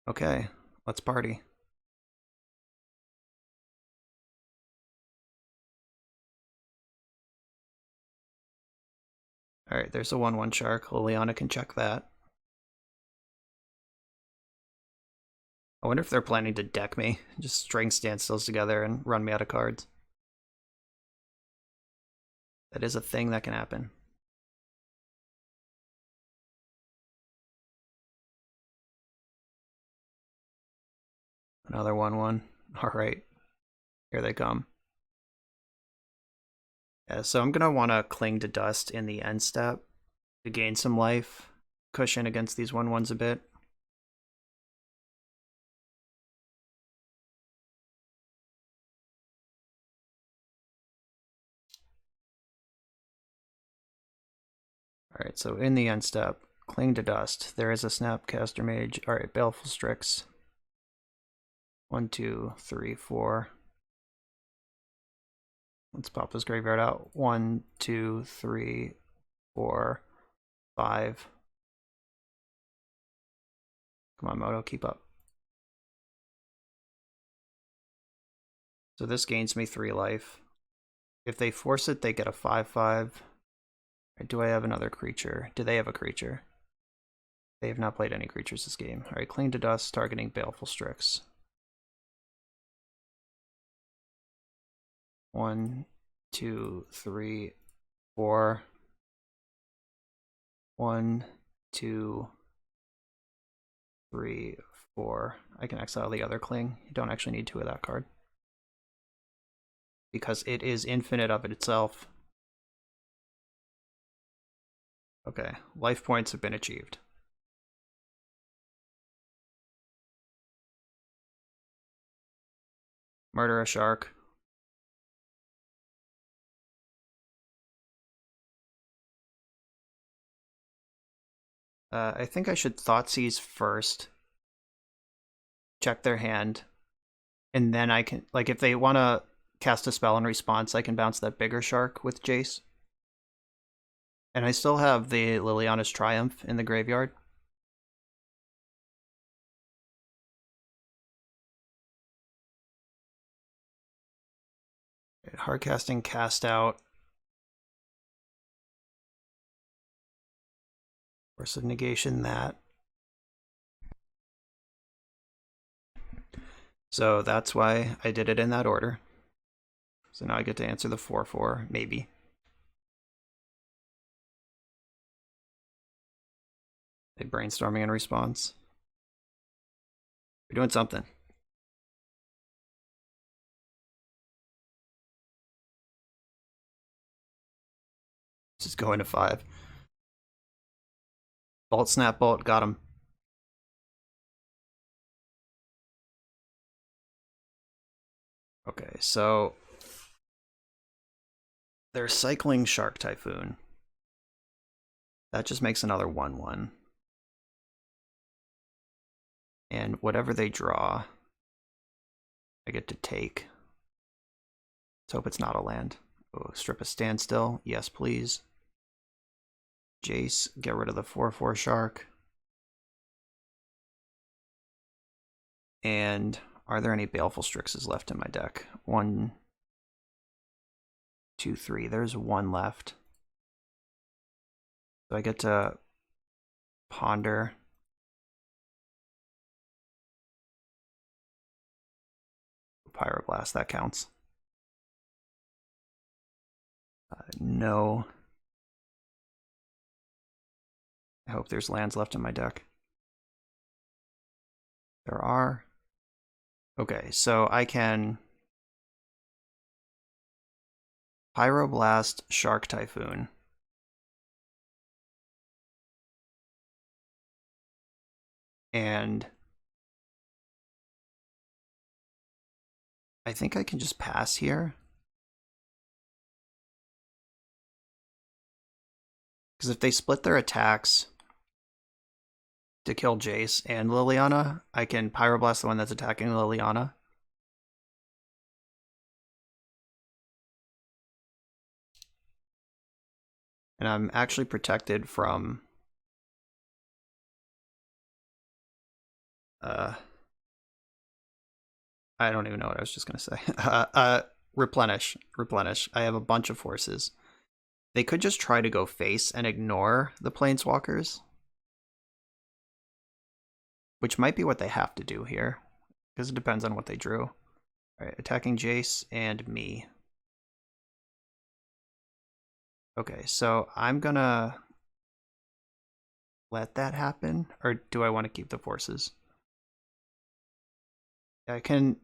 Okay, let's party. Alright, there's a 1/1 shark. Liliana can check that. I wonder if they're planning to deck me. Just string standstills together and run me out of cards. That is a thing that can happen. Another 1/1. Alright, here they come. Yeah, so I'm going to want to cling to dust in the end step to gain some life, cushion against these 1/1s a bit. Alright, so in the end step, cling to dust. There is a Snapcaster Mage. Alright, Baleful Strix. 1, 2, 3, 4. Let's pop this graveyard out. 1, 2, 3, 4, 5. Come on, Moto, keep up. So this gains me 3 life. If they force it, they get a 5/5. Do I have another creature? Do they have a creature? They have not played any creatures this game. Alright, Cling to Dust, targeting Baleful Strix. 1, 2, 3, 4. 1, 2, 3, 4. I can exile the other Cling. You don't actually need 2 of that card, because it is infinite of itself. Okay, life points have been achieved. Murder a shark. I think I should Thoughtseize first. Check their hand. And then I can, like, if they want to cast a spell in response, I can bounce that bigger shark with Jace. And I still have the Liliana's Triumph in the graveyard. Hardcasting cast out. Force of negation that. So that's why I did it in that order. So now I get to answer the 4/4, maybe. They brainstorming in response. We're doing something. Just going to 5. Bolt, snap, bolt, got him. Okay, so they're cycling Shark Typhoon. That just makes another 1/1. And whatever they draw, I get to take. Let's hope it's not a land. Oh, strip a standstill. Yes, please. Jace, get rid of the 4/4 shark. And are there any Baleful Strixes left in my deck? 1, 2, 3. There's 1 left. So I get to ponder. Pyroblast, that counts. No. I hope there's lands left in my deck. There are. Okay, so I can Pyroblast Shark Typhoon. And I think I can just pass here. Because if they split their attacks to kill Jace and Liliana, I can Pyroblast the one that's attacking Liliana. And I'm actually protected from I don't even know what I was just gonna say. Replenish. I have a bunch of forces. They could just try to go face and ignore the Planeswalkers, which might be what they have to do here, because it depends on what they drew. All right, attacking Jace and me. Okay, so I'm gonna let that happen, or do I want to keep the forces? I can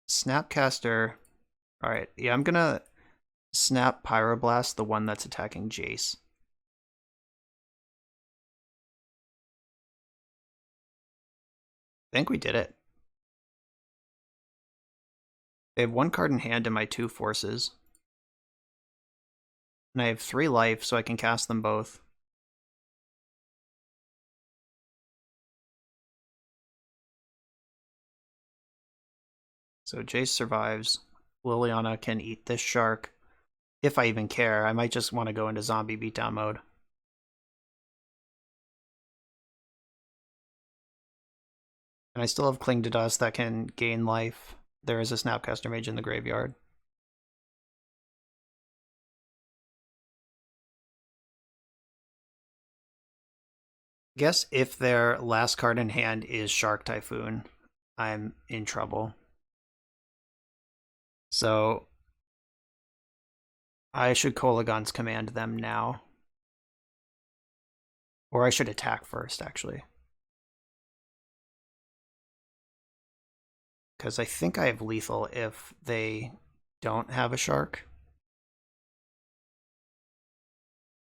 Snapcaster. All right, yeah, I'm gonna Snap Pyroblast the one that's attacking Jace. I think we did it. They have 1 card in hand and my 2 forces. And I have 3 life, so I can cast them both. So Jace survives. Liliana can eat this shark. If I even care, I might just want to go into zombie beatdown mode. And I still have Cling to Dust that can gain life. There is a Snapcaster Mage in the graveyard. I guess if their last card in hand is Shark Typhoon, I'm in trouble. So I should Kolaghan's Command them now. Or I should attack first, actually. Because I think I have lethal if they don't have a shark.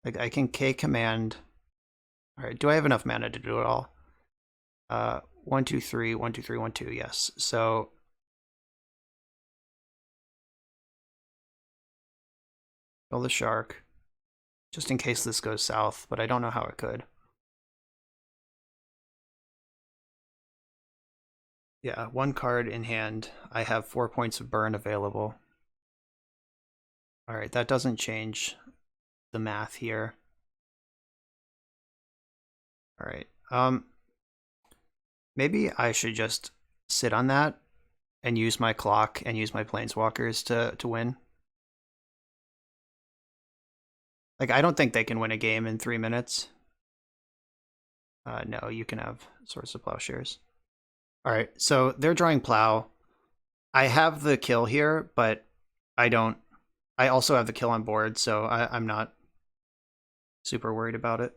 Like, I can K-command. Alright, do I have enough mana to do it all? 1, 2, 3, 1, 2, 3, 1, 2, yes. So kill the shark. Just in case this goes south, but I don't know how it could. Yeah, 1 card in hand. I have 4 points of burn available. Alright, that doesn't change the math here. Alright, maybe I should just sit on that and use my clock and use my planeswalkers to win. Like, I don't think they can win a game in 3 minutes. No, you can have Swords of Plowshares. Alright, so they're drawing Plow. I have the kill here, but I don't. I also have the kill on board, so I'm not super worried about it.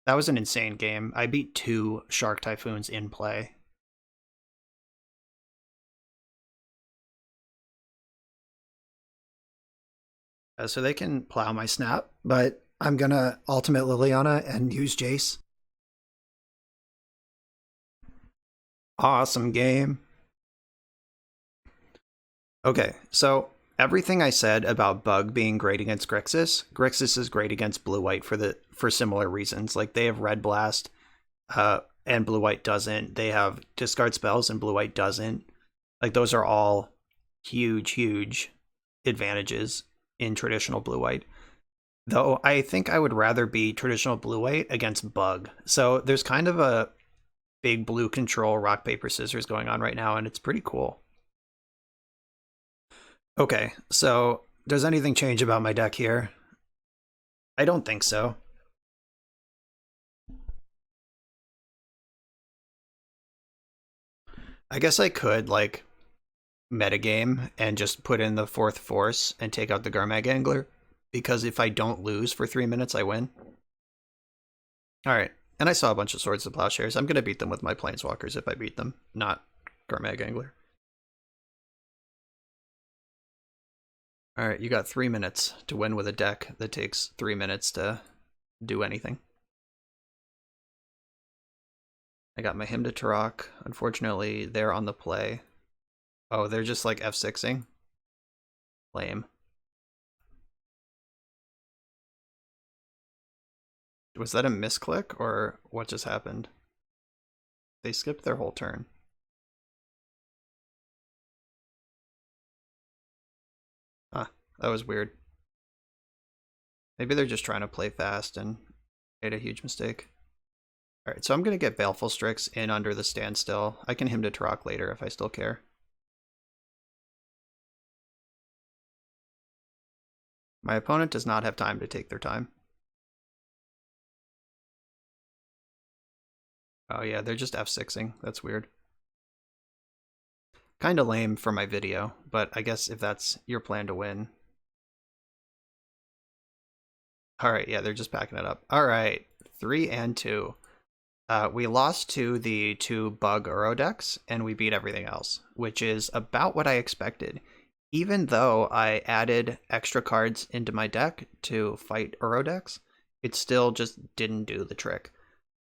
That was an insane game. I beat 2 Shark Typhoons in play. So they can Plow my Snap, but I'm gonna Ultimate Liliana and use Jace. Awesome game. Okay, so everything I said about Bug being great against Grixis, Grixis is great against Blue-White for similar reasons. Like, they have Red Blast, and Blue-White doesn't. They have Discard Spells and Blue-White doesn't. Like, those are all huge advantages in traditional Blue-White. Though I think I would rather be traditional Blue-White against Bug. So there's kind of a big blue control rock, paper, scissors going on right now, and it's pretty cool. Okay, so does anything change about my deck here? I don't think so. I guess I could, like, metagame and just put in the 4th force and take out the Garmag Angler, because if I don't lose for 3 minutes, I win. Alright, and I saw a bunch of Swords of Plowshares. I'm going to beat them with my Planeswalkers if I beat them, not Garmag Angler. Alright, you got 3 minutes to win with a deck that takes 3 minutes to do anything. I got my Hymn to Turok. Unfortunately, they're on the play. Oh, they're just like F6ing? Lame. Was that a misclick, or what just happened? They skipped their whole turn. Huh, that was weird. Maybe they're just trying to play fast and made a huge mistake. Alright, so I'm going to get Baleful Strix in under the standstill. I can Hymn to Turok later if I still care. My opponent does not have time to take their time. Oh yeah, they're just F6ing. That's weird. Kinda lame for my video, but I guess if that's your plan to win. Alright, yeah, they're just packing it up. Alright, 3 and 2. We lost to the 2 Bug Uro decks, and we beat everything else, which is about what I expected. Even though I added extra cards into my deck to fight Uro decks, it still just didn't do the trick.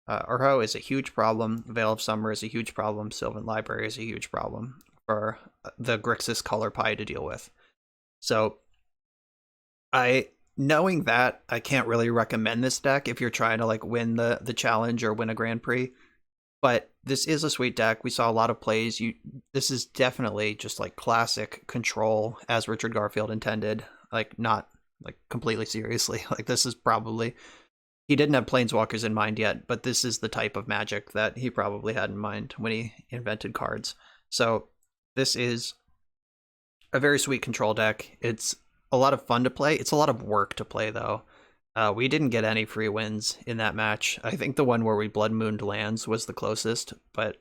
Uro is a huge problem, Veil of Summer is a huge problem, Sylvan Library is a huge problem for the Grixis color pie to deal with. So, knowing that, I can't really recommend this deck if you're trying to like win the challenge or win a Grand Prix. But this is a sweet deck. We saw a lot of plays. This is definitely just like classic control as Richard Garfield intended. Like, not like completely seriously. Like, this is probably he didn't have planeswalkers in mind yet, but this is the type of Magic that he probably had in mind when he invented cards. So this is a very sweet control deck. It's a lot of fun to play. It's a lot of work to play, though. We didn't get any free wins in that match. I think the one where we Blood Mooned lands was the closest, but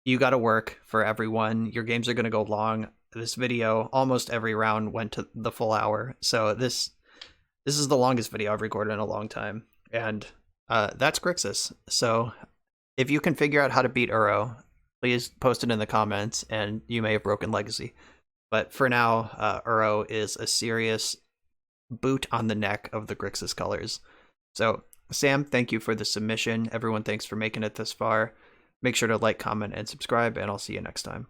you got to work for everyone. Your games are going to go long. This video, almost every round went to the full hour. So this is the longest video I've recorded in a long time. And that's Grixis. So if you can figure out how to beat Uro, please post it in the comments, and you may have broken Legacy. But for now, Uro is a serious boot on the neck of the Grixis colors. So, Sam, thank you for the submission. Everyone, thanks for making it this far. Make sure to like, comment, and subscribe, and I'll see you next time.